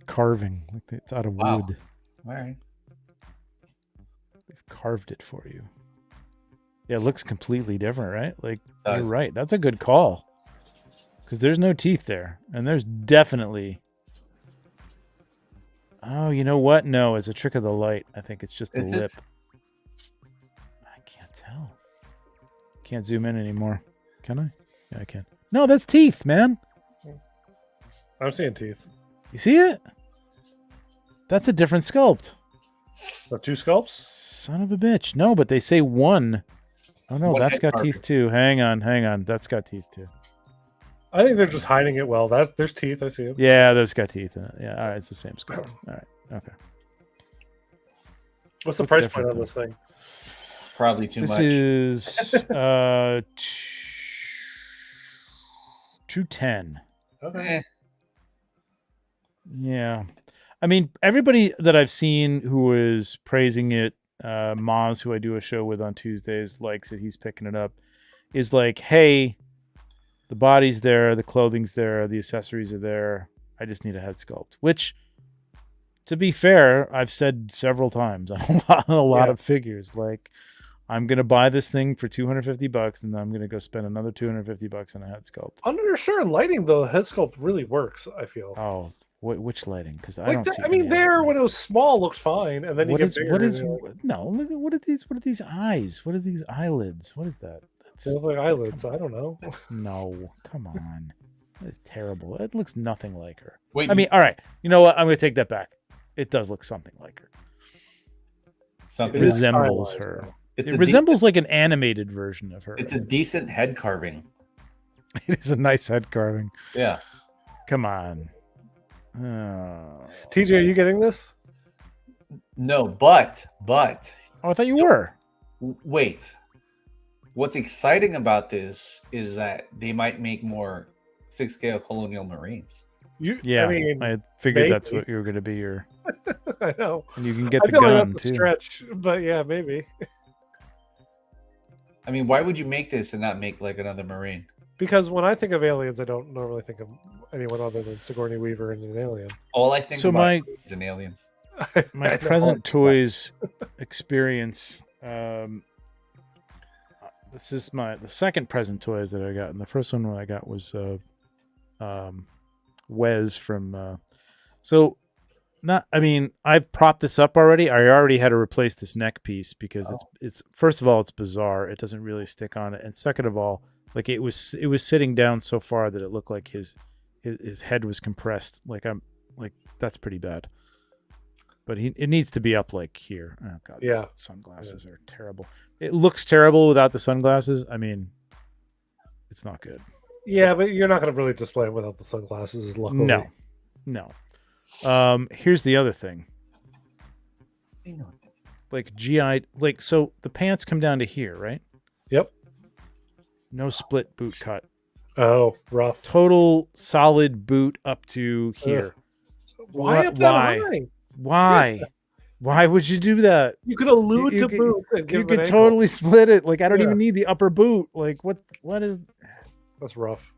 Carving, like it's out of wood. All right. They've carved it for you. Yeah, it looks completely different, right? Like, you're Does. right. That's a good call. Because there's no teeth there. And there's definitely... Oh, you know what? No, it's a trick of the light. I think it's just the Is lip. it? I can't tell. Can't zoom in anymore. Can I? Yeah, I can. No, that's teeth, man. I'm seeing teeth. You see it? That's a different sculpt. So 2 sculpts? Son of a bitch. No, but they say one. Oh, no, One that's head got carving. teeth too. Hang on. That's got teeth too. I think they're just hiding it well. There's teeth. I see them. Yeah, that's got teeth in it. Yeah, all right, it's the same sculpt. All right, okay. What's the Looks price different, point on though. this thing? Probably too This much. is $210. Okay. Yeah, I mean, everybody that I've seen who is praising it, Maz, who I do a show with on Tuesdays, likes it. He's picking it up. Is like, hey, the body's there, the clothing's there, the accessories are there. I just need a head sculpt. Which, to be fair, I've said several times on a lot of figures. Like, I'm gonna buy this thing for $250, and then I'm gonna go spend another $250 on a head sculpt. Under certain lighting, though, head sculpt really works, I feel. Oh, Which lighting? Because I Like don't see. I mean, any of there it. when it was small looked fine, and then you What get is bigger. what is and you're like, no? Look at what are these eyes? What are these eyelids? What is that? they look like eyelids. I don't know. No, come on. That's terrible. It looks nothing like her. Wait, I mean, all right. You know what? I'm going to take that back. It does look something like her. It something It is resembles stylized, her. though. It's It a resembles like an animated version of her. It's a decent head carving. It is a nice head carving. Yeah. Come on. Oh. TJ, are you getting this? No, but Oh, I thought you were. wait. What's exciting about this is that they might make more 6-scale Colonial Marines. Yeah, I mean, I figured that's maybe. what you were going to be. Your, I know. and you can get I the feel like gun that's a too. stretch, but yeah, maybe. I mean, why would you make this and not make like another Marine? Because when I think of aliens, I don't normally think of anyone other than Sigourney Weaver and an alien. All I think So about is an aliens. my I know. present toys experience. This is the second present toys that I got, and the first one I got was Wes from. So, not. I mean, I've propped this up already. I already had to replace this neck piece because it's first of all it's bizarre. It doesn't really stick on it, and second of all, like it was sitting down so far that it looked like his head was compressed. Like that's pretty bad. But it needs to be up like here. Oh god, Yeah. Sunglasses are terrible. It looks terrible without the sunglasses. I mean, it's not good. Yeah, but you're not going to really display it without the sunglasses, luckily. No. Here's the other thing. Like GI, like so the pants come down to here, right? Yep. No split boot cut. Oh, rough. Total solid boot up to here. Why up that high? Why? Why would you do that? You could allude You to could- boots and give You them an could ankle. totally split it. Like I don't Yeah. even need the upper boot. Like what is? That's rough.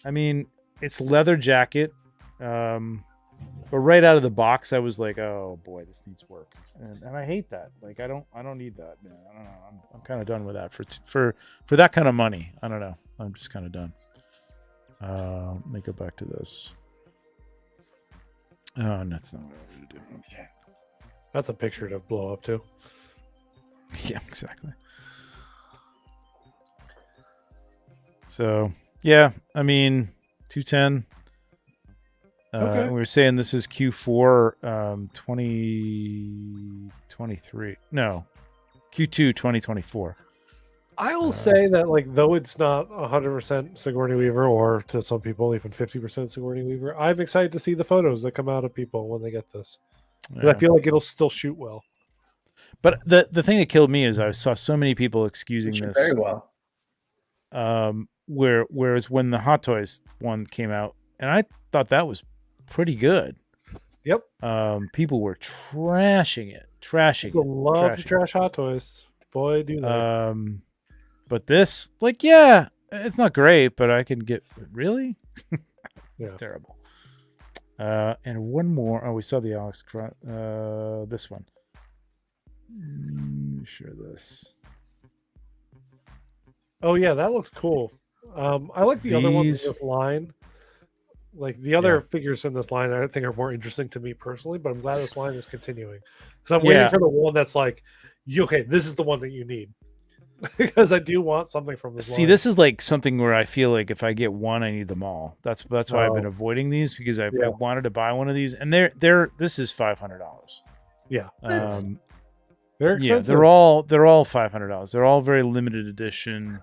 I mean, it's leather jacket. But right out of the box, I was like, oh boy, this needs work, and I hate that. Like I don't need that. Man. I don't know. I'm kind of done with that for that kind of money. I don't know. I'm just kind of done. Let me go back to this. Oh, that's not what I wanted to do. Okay. That's a picture to blow up to. Yeah, exactly. So yeah, I mean, 210. Okay. We were saying this is Q4 2023. No, Q2 2024. I will say that, like, though it's not 100% Sigourney Weaver, or to some people even 50% Sigourney Weaver, I'm excited to see the photos that come out of people when they get this. 'Cause Yeah. I feel like it'll still shoot well. But the thing that killed me is I saw so many people excusing Shoot this. very well. Whereas when the Hot Toys one came out, and I thought that was pretty good. Yep. People were trashing it. People love to trash Hot Toys. Boy, do they. But this, like, yeah, it's not great, but I can get really. It's Yeah. terrible. And one more. Oh, we saw the Alex. This one. Sure, this. Oh, yeah, that looks cool. I like the other ones These- in this line. Like, the other figures in this line, I think are more interesting to me personally, but I'm glad this line is continuing. Because I'm waiting Yeah. for the one that's like, okay, this is the one that you need. Because I do want something from this See, line. this is like something where I feel like if I get one, I need them all. That's why I've been Oh. avoiding these because I Yeah. wanted to buy one of these, and this is $500. Yeah. That's- They're Yeah, expensive. they're all $500. They're all very limited edition.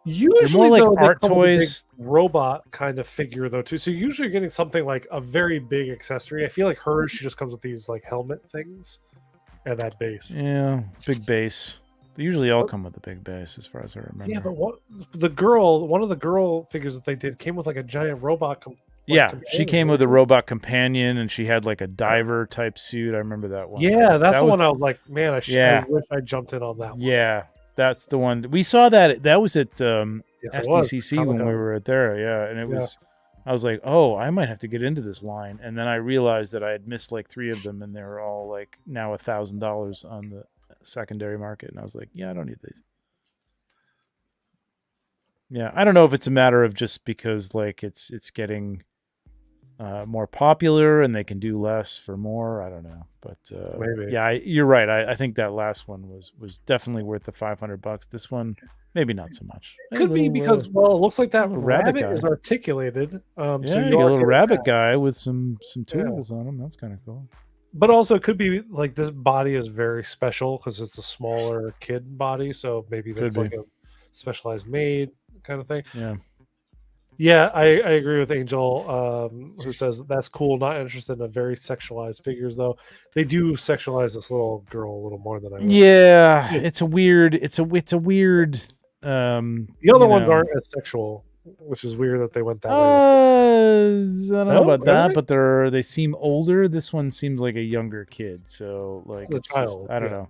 Usually more like though, they art come with a big toys. robot kind of figure though too. So usually you're getting something like a very big accessory. I feel like hers, she just comes with these like helmet things and that base. Yeah, big base. They usually all come with a big base, as far as I remember. Yeah, but one of the girl figures that they did came with like a giant robot. Yeah, she came with a robot. robot companion, and she had like a diver type suit. I remember that one. Yeah, that's that the was- one I was like, man, I Yeah. wish I jumped in on that one. Yeah, that's the one. We saw that. That was at Yes, it was. SDCC when we Comic-Con. were at there. Yeah, and it Yeah. was. I was like, oh, I might have to get into this line, and then I realized that I had missed like 3 of them, and they were all like now $1,000 on the secondary market, and I was like, yeah, I don't need these. Yeah, I don't know if it's a matter of just because like it's getting more popular and they can do less for more. I don't know, but Maybe. yeah, you're right. I think that last one was definitely worth the $500. This one, maybe not so much. Could be because it looks like that little rabbit rabbit is guy. articulated. So Yeah, you you get a are little getting rabbit that. guy with some tools on him. That's kind of cool. But also it could be like this body is very special because it's a smaller kid body, so maybe that's Could like a specialized made kind of thing. Yeah. Yeah, I agree with Angel, who says that's cool. Not interested in a very sexualized figures though. They do sexualize this little girl a little more than I would. Yeah, it's a weird. It's a weird. The other ones aren't as sexual, which is weird that they went that way. I don't know about that, really? but they seem older. This one seems like a younger kid, so like The it's just- child, I don't yeah. know.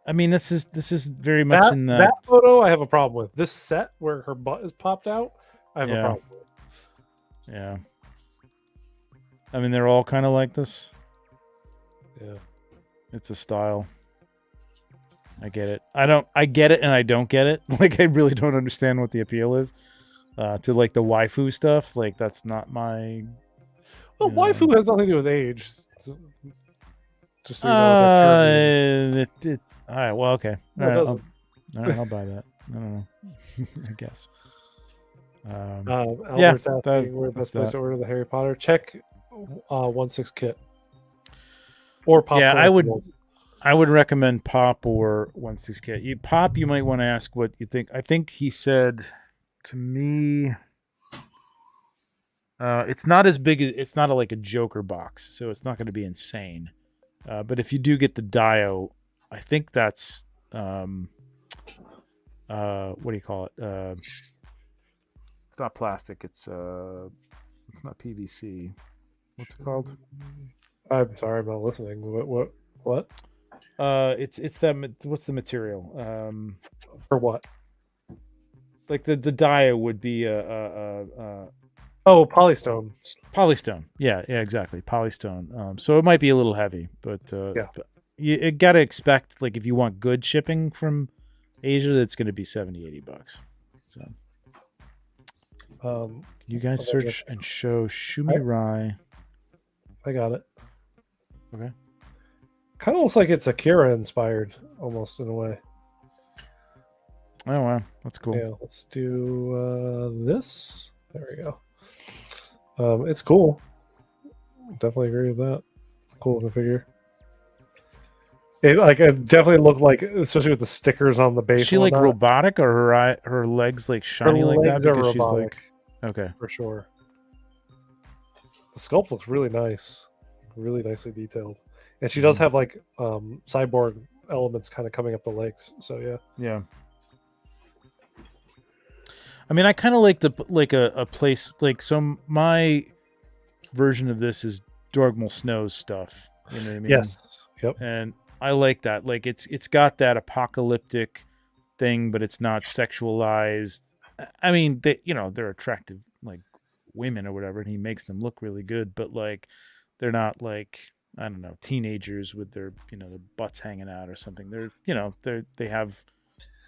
I mean, this is very much That, in that photo I have a problem with. This set where her butt is popped out, I have a Yeah. problem with. Yeah. I mean, they're all kind of like this. Yeah. It's a style. I get it. I get it and I don't get it. Like, I really don't understand what the appeal is to like the waifu stuff. Like, that's not my. Well, Yeah. waifu has nothing to do with age. Just so you know what that term means. All right. Well, okay. No, All it right, doesn't. all right, I'll buy that. I don't know. I guess. Albert's asking where the best place that. to order the Harry Potter. Check 1/6 kit. Or pop. Yeah, I would recommend Pop or 1/6 kit. Pop, you might want to ask what you think. I think he said to me, it's not as big as it's not like a Joker box, so it's not going to be insane. But if you do get the Dio, I think that's what do you call it? It's not plastic. It's not PVC. What's it called? I'm sorry, I'm not listening. What? It's that. What's the material? For what? Like the Dio would be Oh, polystone. Polystone. Yeah, exactly. Polystone. So it might be a little heavy, but Yeah. but you got to expect, like, if you want good shipping from Asia, it's going to be $70-$80. So can you guys search and show Shumi Rai? I got it. Okay. Kind of looks like it's Akira inspired, almost in a way. Oh wow, that's cool. Yeah, let's do this. There we go. It's cool. Definitely agree with that. It's cool looking figure. It definitely looked like, especially with the stickers on the base. Is she like robotic, or her legs like shiny like that? Her legs are Because she's robotic, like, okay, for sure. The sculpt looks really nice, really nicely detailed, and she does have like cyborg elements kind of coming up the legs. So yeah. I mean, I kind of like a place like, so my version of this is Dorgmal Snow's stuff. You know what I mean? Yes. Yep. And I like that. Like, it's got that apocalyptic thing, but it's not sexualized. I mean, they're attractive, like, women or whatever, and he makes them look really good, but like, they're not like, I don't know, teenagers with their their butts hanging out or something. They have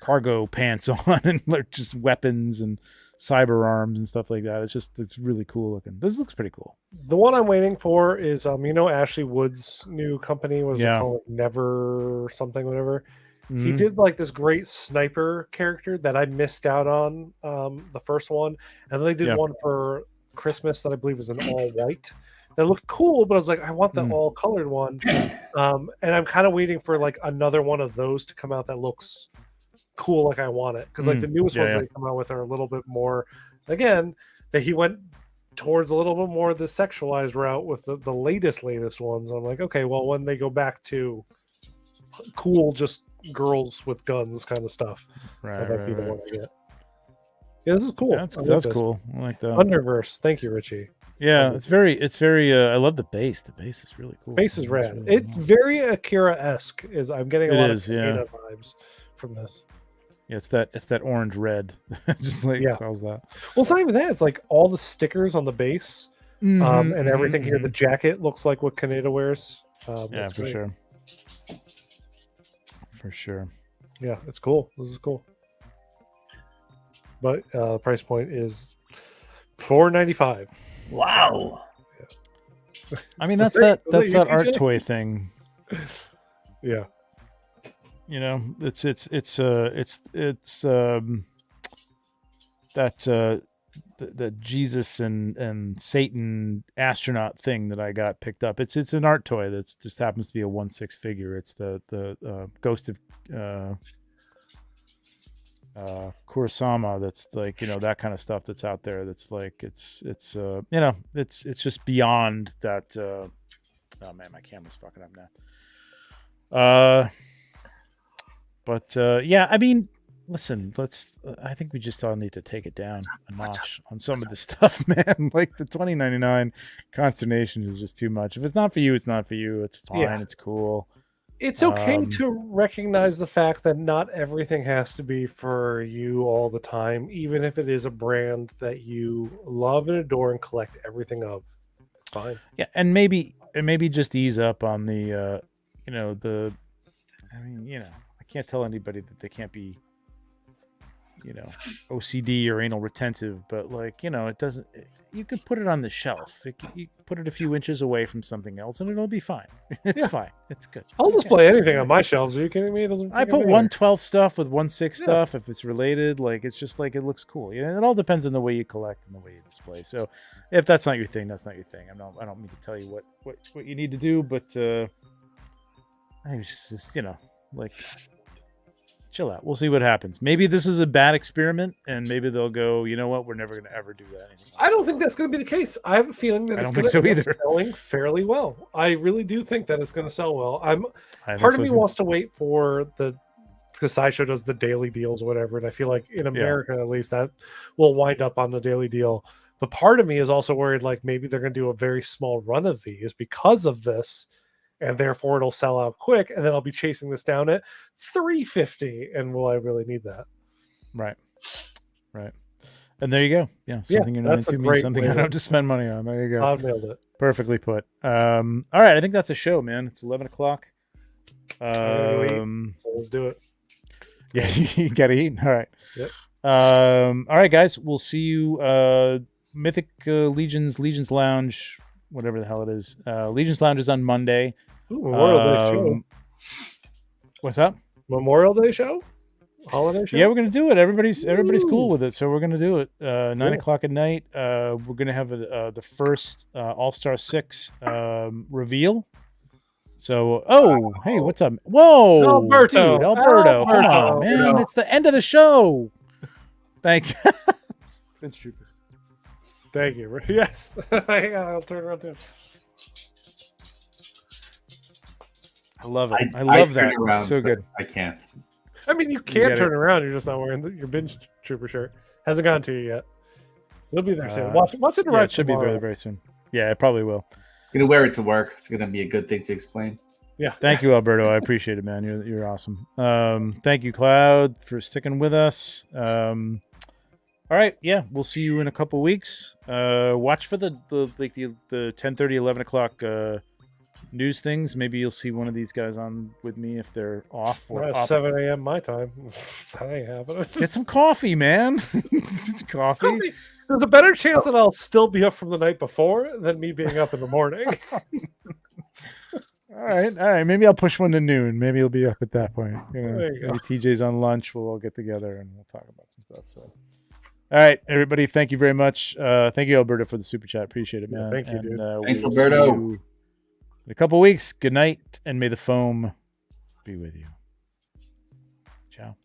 cargo pants on and they're just weapons and cyber arms and stuff like that. It's really cool looking. This looks pretty cool. The one I'm waiting for is Ashley Wood's new company. Was it called Never something, whatever? Mm-hmm. He did like this great sniper character that I missed out on the first one, and then they did one for Christmas that I believe was an all white. That looked cool, but I was like, I want the all colored one. And I'm kind of waiting for like another one of those to come out that looks cool like I want it, because like the newest ones they come out with are a little bit more, again, that he went towards a little bit more the sexualized route with the latest ones. I'm like, okay, well, when they go back to cool just girls with guns kind of stuff, that might be the one I get. Yeah, this is cool. That's cool. I like that. Underverse. Thank you, Richie. Yeah, it's very I love the base. The base is really cool. Base is rad. It's very Akira-esque. I'm getting a lot of Akira vibes from this. Yeah, it's that orange red. Just like sells that. Well, it's not even that. It's like all the stickers on the base and everything here. The jacket looks like what Kaneda wears. Yeah, for sure. For sure. Yeah, it's cool. This is cool. But price point is $4.95. Wow. I mean, that's Was that you, art TJ? toy thing. Yeah. You know, it's that the Jesus and Satan astronaut thing that I got picked up. It's an art toy that's just happens to be a 1/6 figure. It's the ghost of Kurosama. That's like, you know, that kind of stuff that's out there. That's like it's you know, it's just beyond that. Oh man, my camera's fucking up now. But yeah, I mean, listen, I think we just all need to take it down a notch on some of this stuff, man. Like the $20.99 consternation is just too much. If it's not for you, it's not for you. It's fine. Yeah. It's cool. It's okay to recognize the fact that not everything has to be for you all the time, even if it is a brand that you love and adore and collect everything of. It's fine. Yeah, and maybe just ease up on the, you know, I mean, you know, I can't tell anybody that they can't be, you know, OCD or anal retentive, but like, you know, it doesn't. You could put it on the shelf. You put it a few inches away from something else, and it'll be fine. It's fine. It's good. I'll display anything on my shelves. Are you kidding me? It doesn't. I put 1/12 stuff with 1/6 Yeah. stuff if it's related. Like, it's just like, it looks cool. You know, it all depends on the way you collect and the way you display. So if that's not your thing, that's not your thing. I don't mean to tell you what you need to do, but I think it's just, you know, like, chill out. We'll see what happens. Maybe this is a bad experiment, and maybe they'll go, you know what, we're never going to ever do that anymore. I don't think that's going to be the case. I have a feeling that I it's don't going think so to either. be selling fairly well. I really do think that it's going to sell well. I think Part of so me too. wants to wait for because Sideshow does the daily deals or whatever, and I feel like in America at least that will wind up on the daily deal. But part of me is also worried like maybe they're going to do a very small run of these because of this, and therefore it'll sell out quick, and then I'll be chasing this down at $350, and will I really need that? Right. And there you go. Yeah, something you're not that's a into means great something way I to- don't have to spend money on. There you go. I've nailed it. Perfectly put. All right, I think that's a show, man. It's 11 o'clock. gotta go So let's do it. Yeah, you gotta eat. All right. Yep. All right, guys. We'll see you. Mythic Legions Lounge, whatever the hell it is. Legions Lounge is on Monday. Ooh, Memorial Day show. What's up? Memorial Day show? Holiday show? Yeah, we're gonna do it. Everybody's cool with it, so we're gonna do it. 9 Cool. o'clock at night. We're gonna have the first All-Star 6 reveal. So, hey, what's up? Whoa, Alberto. dude, Alberto, come Alberto. on, man! It's the end of the show. Thank you. Thank you. Yes. Hang on, I'll turn around too. I love it. I I love turn that. around, It's so but good. I can't. I mean, you get can it. turn around. You're just not wearing your binge trooper shirt. Hasn't gone to you yet. It'll be there soon. Watch it Yeah, arrive it should tomorrow. be very, very soon. Yeah, it probably will. I'm gonna wear it to work. It's gonna be a good thing to explain. Yeah. Thank you, Alberto. I appreciate it, man. You're awesome. Thank you, Cloud, for sticking with us. All right, yeah, we'll see you in a couple weeks. Watch for the 10:30, 11 o'clock news things. Maybe you'll see one of these guys on with me if they're off or Well, up. 7 a.m. my time. That ain't happening. Get some coffee, man. Coffee. There's a better chance that I'll still be up from the night before than me being up in the morning. All right. Maybe I'll push one to noon. Maybe you'll be up at that point. You know, There you go. maybe TJ's on lunch. We'll all get together and we'll talk about some stuff. So, all right, everybody. Thank you very much. Thank you, Alberto, for the super chat. Appreciate it, man. thank you, dude. Thanks, we'll Alberto. see you in a couple weeks. Good night, and may the foam be with you. Ciao.